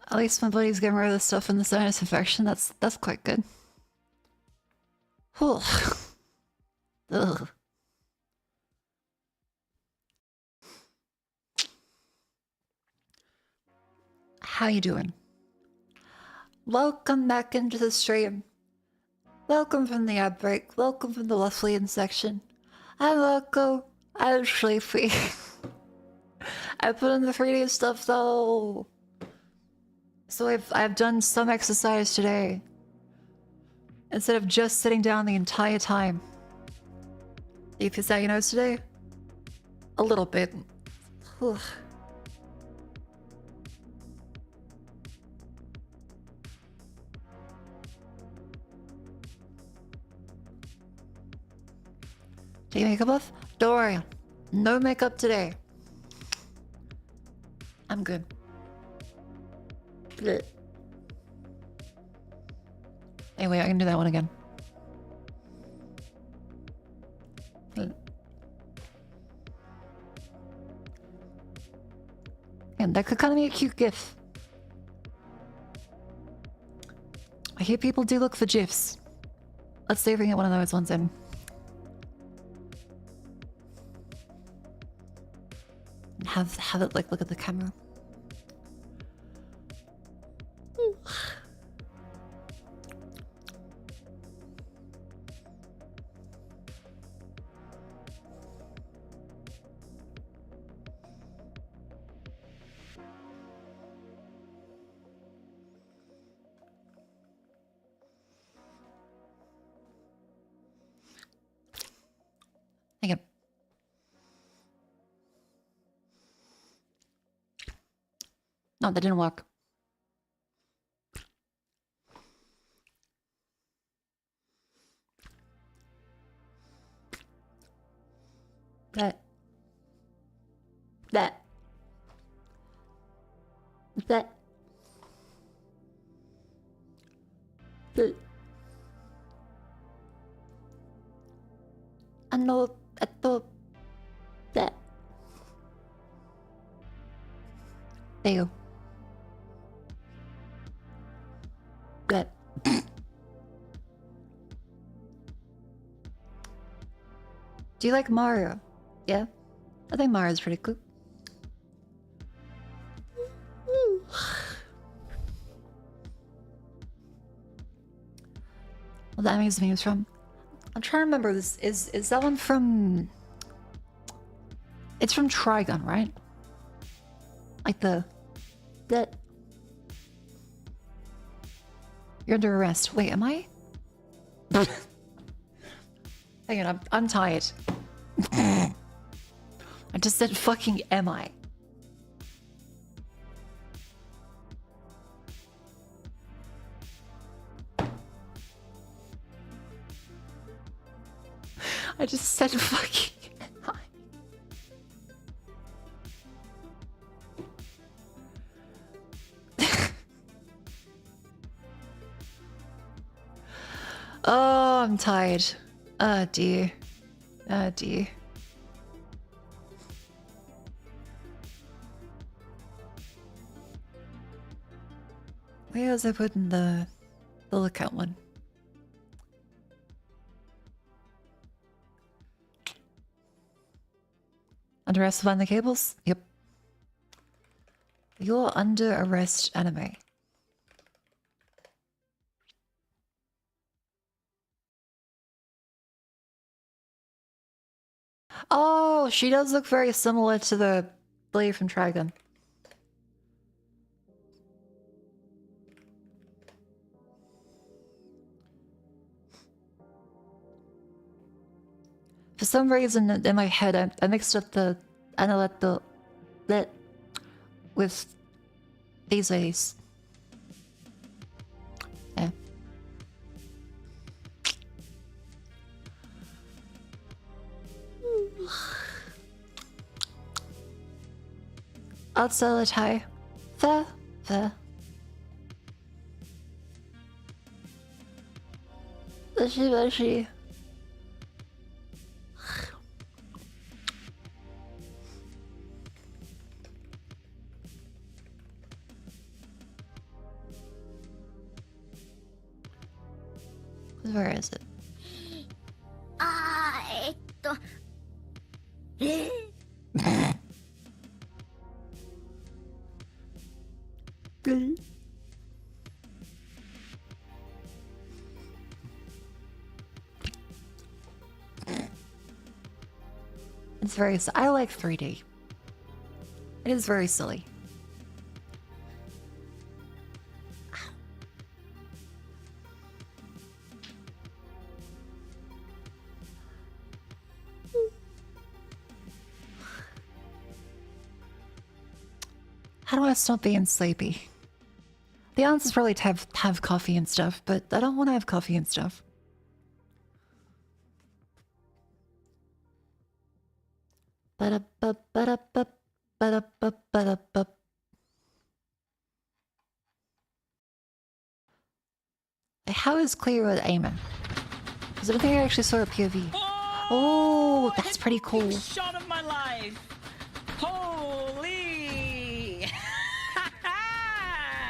At least my buddy's getting rid of the stuff in the sinus infection. That's quite good. Ugh. Ugh. How you doing? Welcome back into the stream. Welcome from the outbreak. Welcome from the Wesleyan section. I'm Mako. I'm sleepy. I put in the 3D stuff though. So I've done some exercise today. Instead of just sitting down the entire time. Do you piss out your nose today? A little bit. Whew. Do you makeup off? Don't worry. No makeup today. I'm good. Blech. Anyway, I can do that one again. And that could kind of be a cute gif. I hear people do look for gifs. Let's see if we can get one of those ones in. Have it like look at the camera. No, that didn't work. That. I know, I thought that. There you go. Good. Do you like Mario? Yeah? I think Mario's pretty cool. Well, that makes memes from. I'm trying to remember this. Is that one from? It's from Trigun, right? Like that. You're under arrest. Wait, am I? Hang on, I'm tired. I just said fucking am I? I just said fucking am I? Oh, I'm tired. Oh dear. Oh dear. Where was I putting the lookout one? Under arrest behind the cables? Yep. You're under arrest, anime. Oh, she does look very similar to the lady from Trigun. For some reason in my head, I mixed up the analyte with these ladies. Yeah. I'll sell it high. Fair. She. Where is it? It's very. I like 3D. It is very silly. How do I stop being sleepy? The answer is probably to have coffee and stuff, but I don't want to have coffee and stuff. How is clear with aiming? Because I don't think I actually saw a POV. Oh, that's pretty cool. Shot of my life. Holy!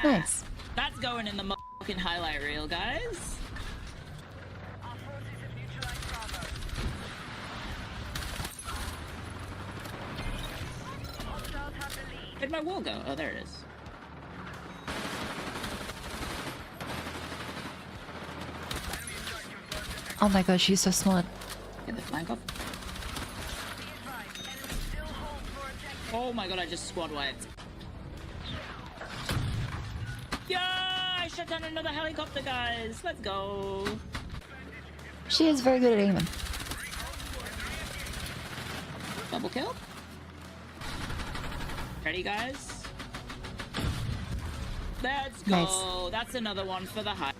Nice. That's going in the fucking highlight reel, guys. Our forces have neutralized Bravo. Hostiles have the lead. Where'd my wall go? Oh, there it is. Oh my gosh, she's so smart. Get the flank off. Oh my god, I just squad wiped. Yeah, I shot down another helicopter, guys. Let's go. She is very good at aiming. Double kill. Ready, guys? Let's go. Nice. That's another one for the high.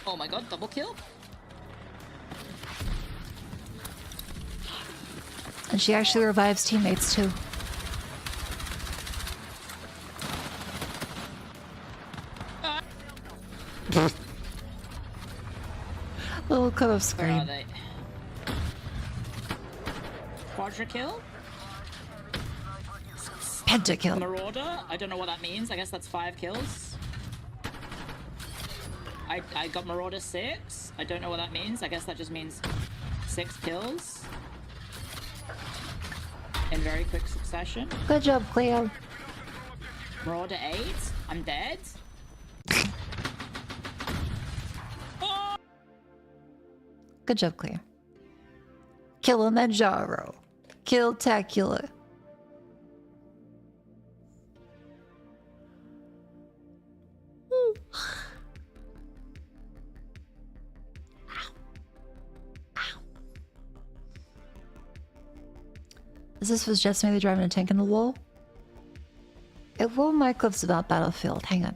Oh my god, double kill? And she actually revives teammates too. Little cut off Where are screen. they? Quadra kill? Pentakill. Marauder? I don't know what that means. I guess that's 5 kills. I got Marauder 6. I don't know what that means. I guess that just means 6 kills. In very quick succession. Good job, Cleo. Marauder 8. I'm dead. Oh! Good job, Cleo. Kilimanjaro. Kill-tacular. Is this was just maybe driving a tank in the wall? It will my clips about Battlefield. Hang on.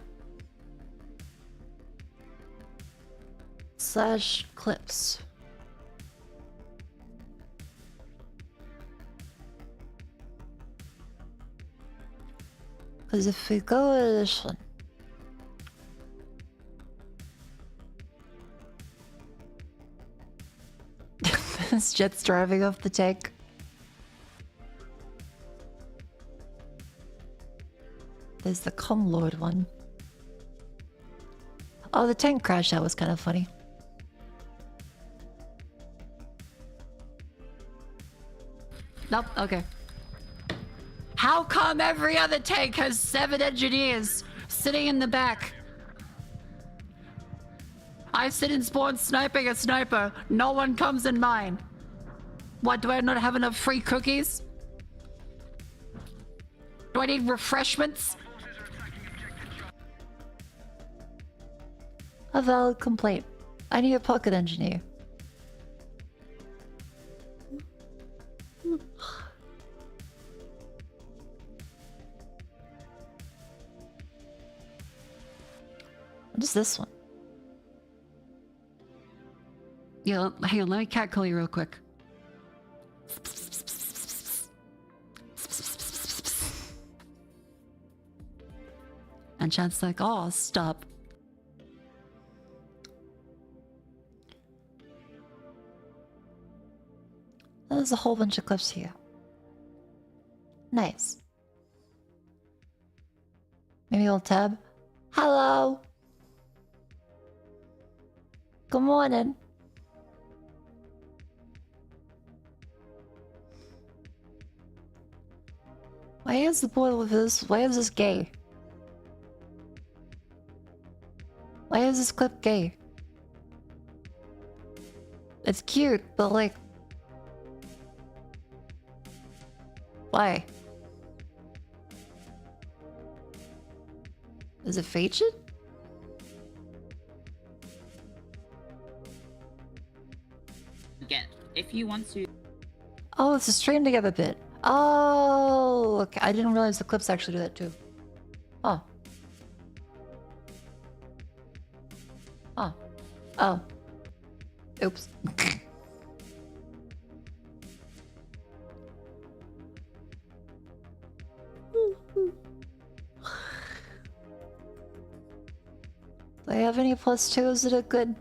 Slash clips. Because if we go to this one. This jet's driving off the tank. There's the Comlord one. Oh, the tank crash, that was kind of funny. Nope, okay. How come every other tank has 7 engineers sitting in the back? I sit in spawn sniping a sniper. No one comes in mine. What, do I not have enough free cookies? Do I need refreshments? A valid complaint. I need a pocket engineer. What is this one? Yeah, hang on, let me catcall you real quick. And Chad's like, oh, stop. There's a whole bunch of clips here. Nice. Maybe I'll tab. Hello. Good morning. Why is the boy with this? Why is this gay? Why is this clip gay? It's cute, but like... Why? Is it featured? Again, if you want to... Oh, it's a stream together bit. Oh, okay. I didn't realize the clips actually do that too. Oh. Oh. Oh. Oops. Do I have any +2s that are good?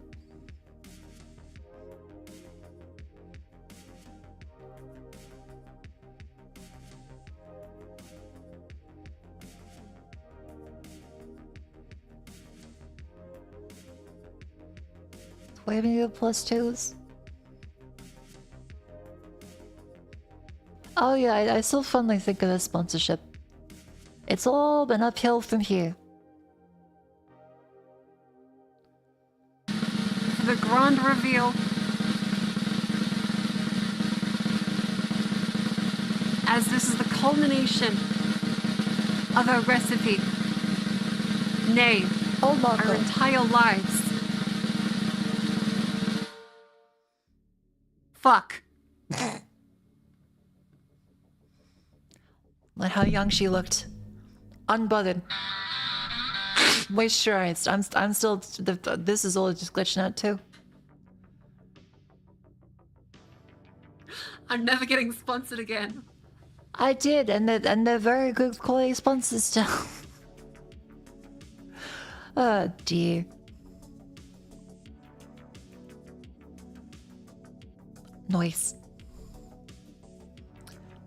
Do I have any good +2s? Oh yeah, I still fondly think of this sponsorship. It's all been uphill from here. The grand reveal. As this is the culmination of our recipe. Nay, our entire lives. Fuck. Like how young she looked. Unbothered. Moisturized. I'm still... This is all just glitching out too. I'm never getting sponsored again. I did, and they're very good quality sponsors still. Oh dear. Noise.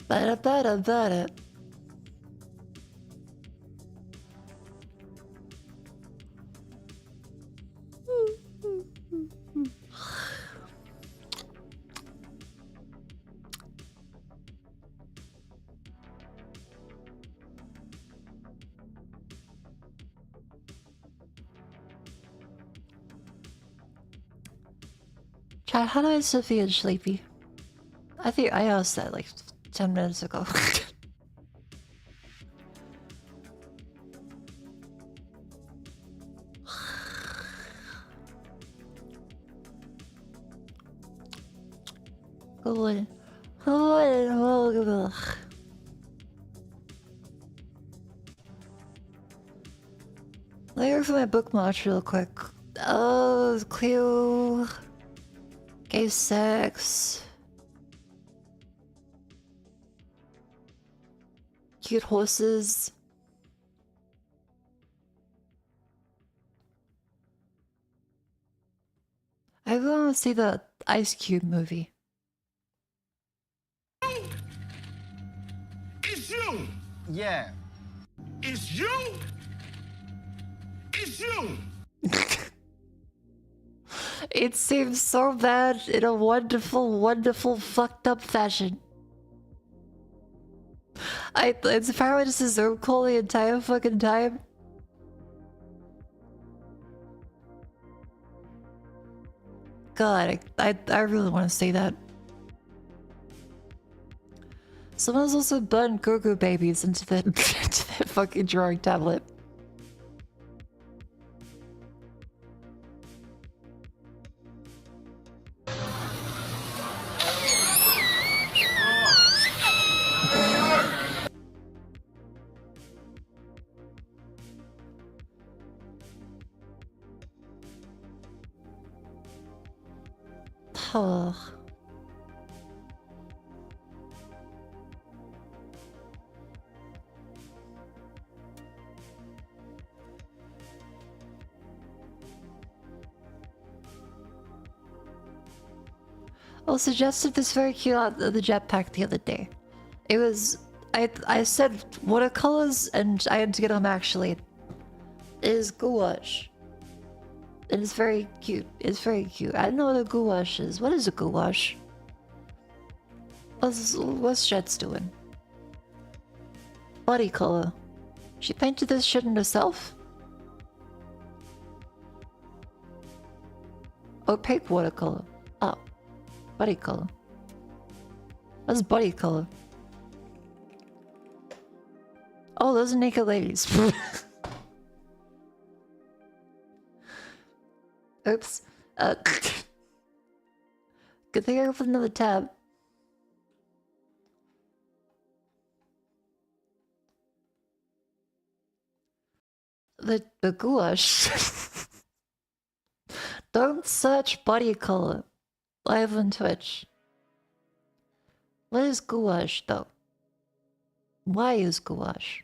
Bada. Chad, how do I still feel sleepy? I think I asked that like 10 minutes ago. Good. Let me go for my bookmarks real quick. Oh, Cleo. Gay sex. Cute horses. I really want to see the Ice Cube movie. It's you! Yeah. It's you! It's you! It seems so bad in a wonderful, wonderful, fucked up fashion. It's apparently just a Zoom call the entire fucking time. God, I really want to see that. Someone's also burned Goo babies into their, into their fucking drawing tablet. Oh. I suggested this very cute out of the jetpack the other day. It was... I said watercolors and I had to get them actually. It is gouache. It is very cute. It's very cute. I don't know what a gouache is. What is a gouache? What's Jet's doing? Body color. She painted this shit in herself? Opaque watercolor. Oh. Body color. What's body color? Oh, those are naked ladies. Oops. Good thing I opened another tab. The gouache. Don't search body color live on Twitch. What is gouache though? Why is gouache?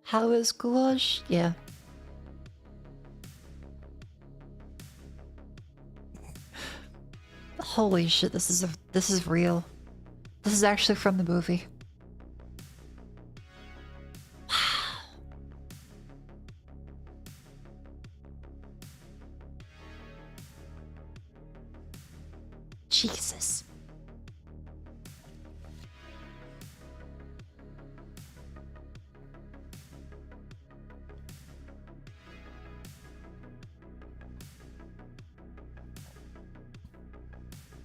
How is gouache? Yeah. Holy shit, this is real. This is actually from the movie. Wow. Jesus.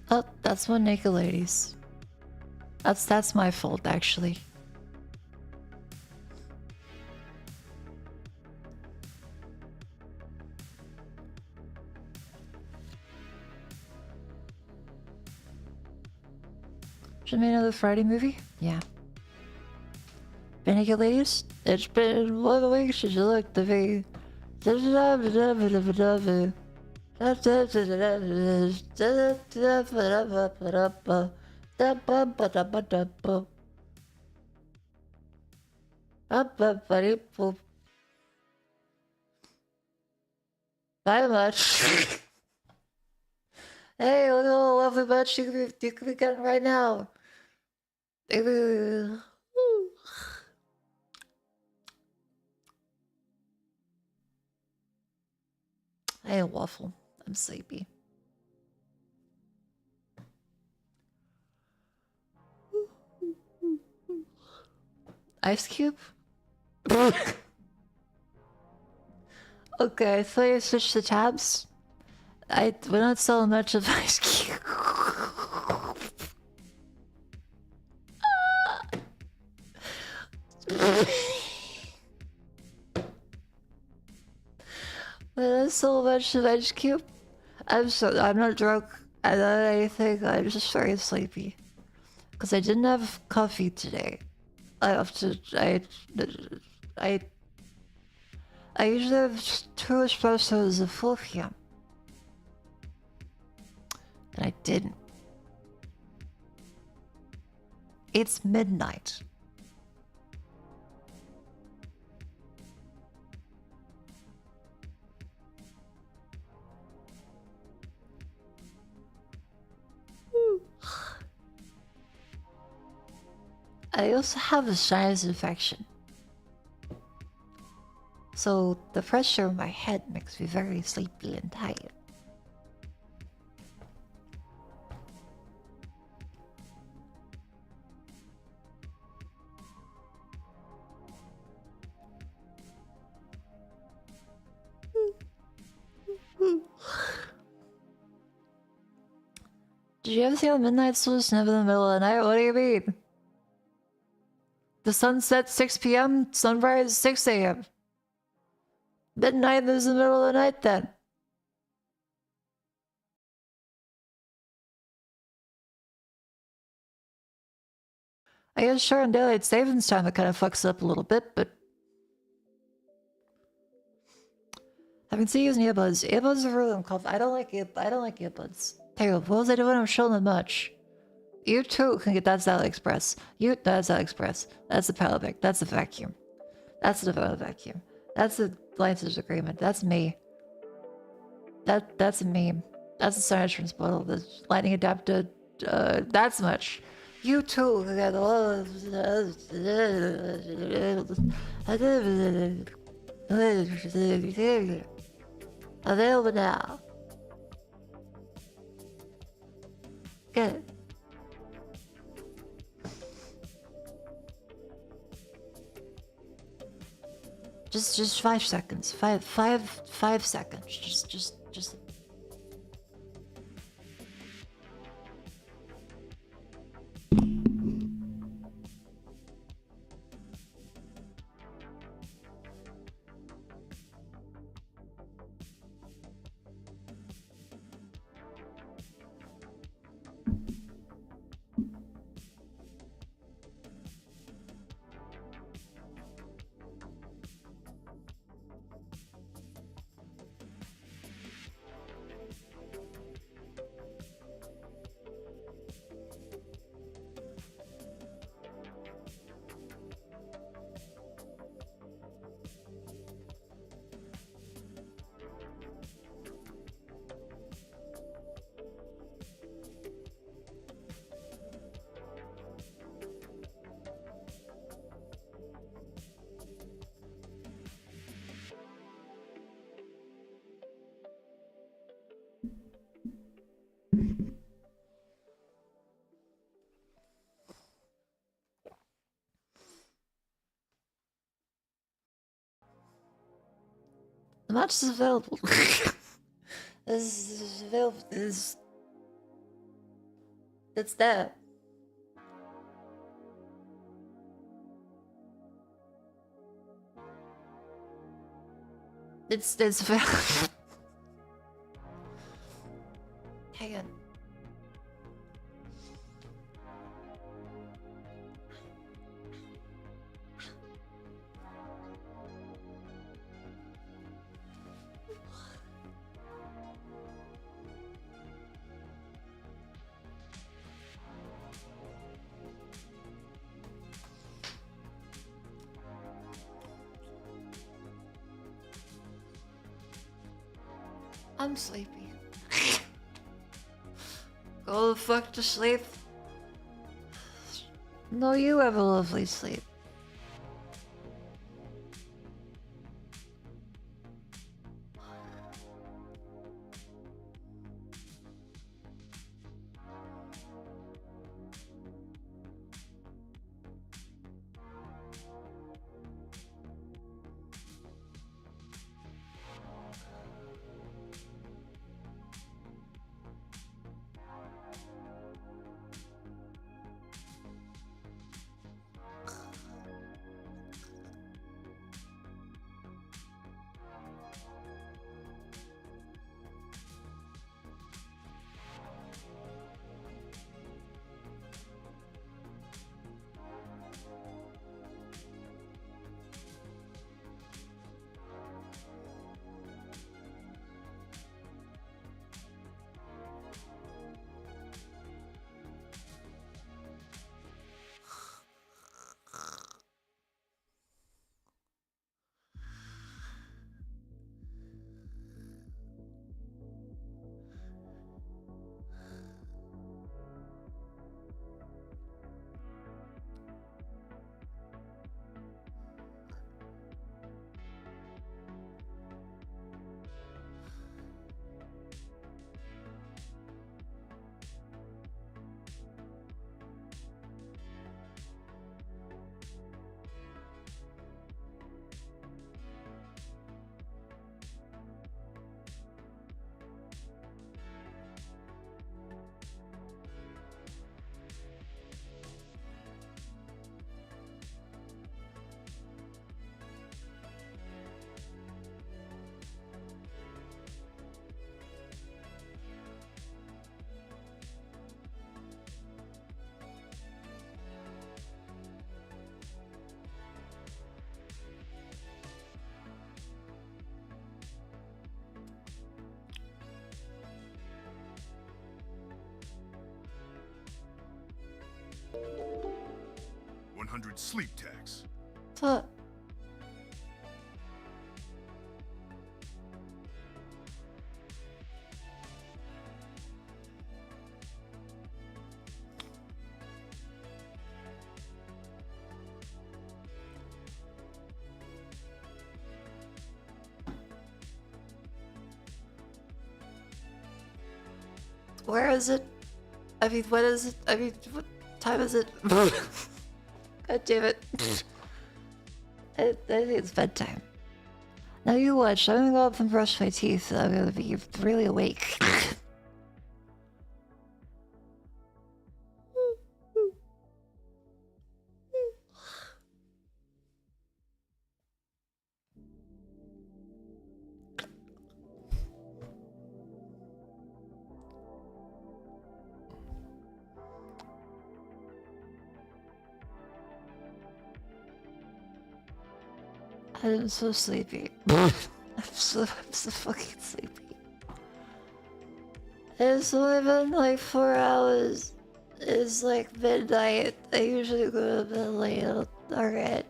Oh, that's one naked ladies. That's my fault, actually. Should make another Friday movie? Yeah. Been here, ladies? It's been 1 week since you looked at me. Bye much. Hey, look at the lovely bunch you could be getting right now. Hey, waffle. I'm sleepy. Ice cube? Okay, I thought you switched the tabs. We're not selling much of ice cube. We're not selling much of ice cube. I'm not drunk. I don't know anything. I'm just very sleepy. Because I didn't have coffee today. I usually have 2 espressos at 4 p.m. And I didn't. It's midnight. I also have a sinus infection. So the pressure in my head makes me very sleepy and tired. Did you ever see how midnight was never in the middle of the night? What do you mean? The sun sets 6 p.m., sunrise 6 a.m. Midnight is in the middle of the night then. I guess sure in daylight savings time it kind of fucks up a little bit, but I can see using earbuds. Earbuds are really uncomfortable. I don't like earbuds. Terrible. What was I doing? I'm showing them much. You too can get that's AliExpress. That's AliExpress. That's the power bank. That's the vacuum. That's the development vacuum. That's the license agreement. That's me. That's a meme. That's the sun entrance bottle. The lightning adapter. That's much. You too can get all available now. Get it. Just 5 seconds. 5 seconds. Just. The match is available. This is available. It's there. It's hang on. I'm sleepy. Go the fuck to sleep. No, you have a lovely sleep. Sleep tax. What? Where is it? I mean, what is it? I mean, what time is it? God damn it. I think it's bedtime. Now you watch. I'm gonna go up and brush my teeth. I'm gonna be really awake. I'm so sleepy. I'm so fucking sleepy. It's only been like 4 hours. It's like midnight. I usually go to bed late. Alright.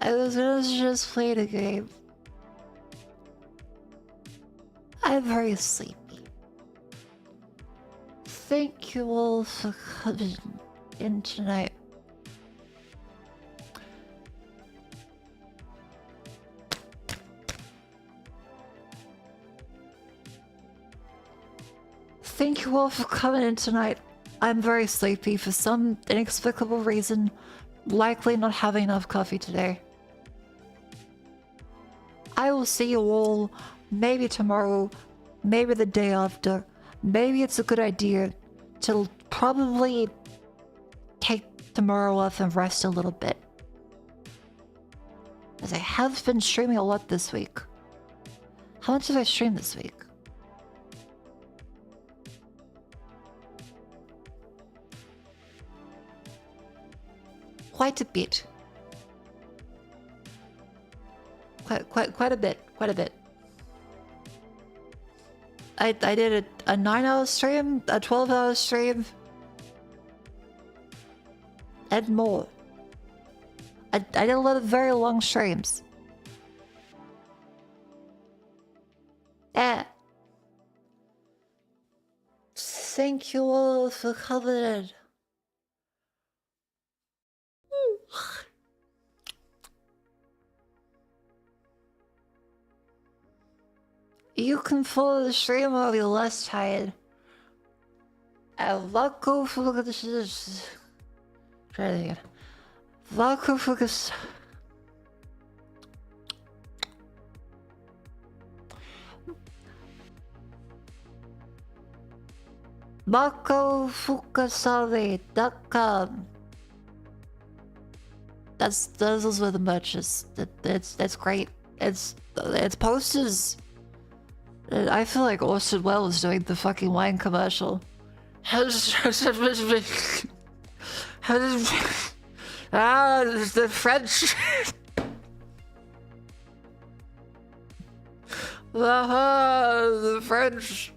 I was gonna just play the game. I'm very sleepy. Thank you all for coming in tonight. Thank you all for coming in tonight. I'm very sleepy for some inexplicable reason. Likely not having enough coffee today. I will see you all maybe tomorrow, maybe the day after. Maybe it's a good idea to probably take tomorrow off and rest a little bit. As I have been streaming a lot this week. How much have I streamed this week? Quite a bit. Quite a bit. Quite a bit. I did a 9-hour stream, a 12-hour stream, and more. I did a lot of very long streams. Yeah. Thank you all for coming. You can follow the stream while you're less tired. Mako focus. Try it again. Mako focus. MakoFukasave.com. Those were the merches. That's great. It's posters. I feel like Orson Welles doing the fucking wine commercial. The French. The French.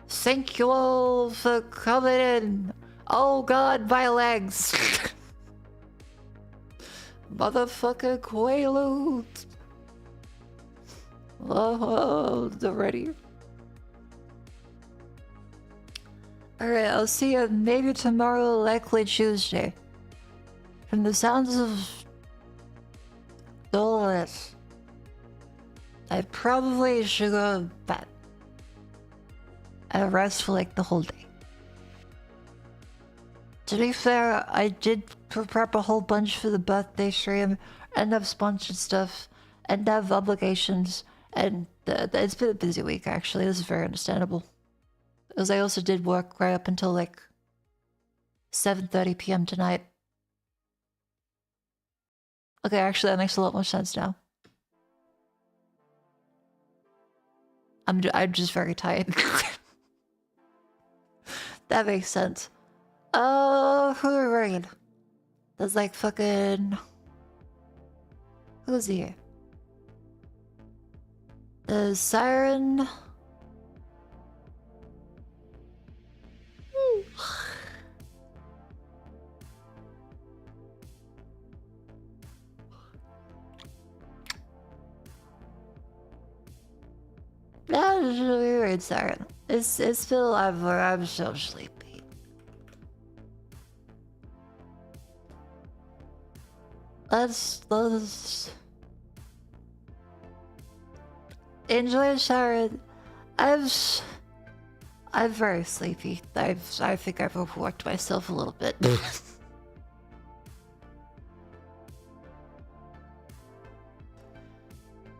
Thank you all for coming in. Oh god, my legs. Motherfucker Quaalude. Oh, they're ready. Alright, I'll see you maybe tomorrow, likely Tuesday. From the sounds of all this, I probably should go to bed and rest for like the whole day. To be fair, I did prep a whole bunch for the birthday stream and have sponsored stuff and have obligations, and it's been a busy week actually. This is very understandable. Because I also did work right up until like 7:30 p.m. tonight. Okay, actually that makes a lot more sense now. I'm just very tired. That makes sense. Who do we raid? There's like fucking... Who's here? There's Siren. That is really weird, Siren. It's still I'm so sleepy. Let's enjoy Siren. I'm very sleepy. I think I've overworked myself a little bit.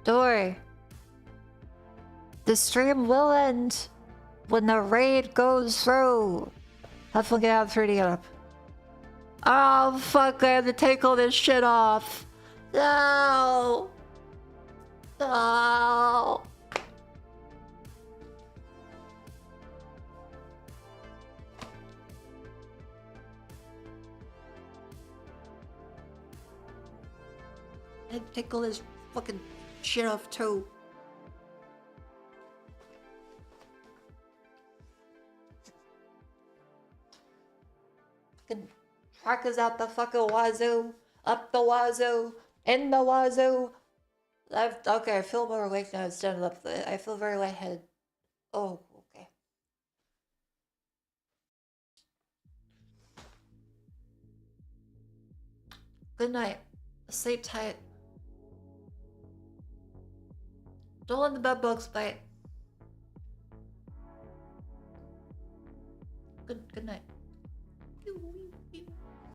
Don't worry. The stream will end when the raid goes through. Have fun getting out 3D up. Oh fuck, I have to take all this shit off. No. No. I have to take all this fucking shit off too. Fucking trackers out the fucking wazoo, up the wazoo, in the wazoo. Okay, I feel more awake now. Standing up. I feel very lightheaded. Oh, okay. Good night. Sleep tight. Don't let the bed bugs bite. Good night.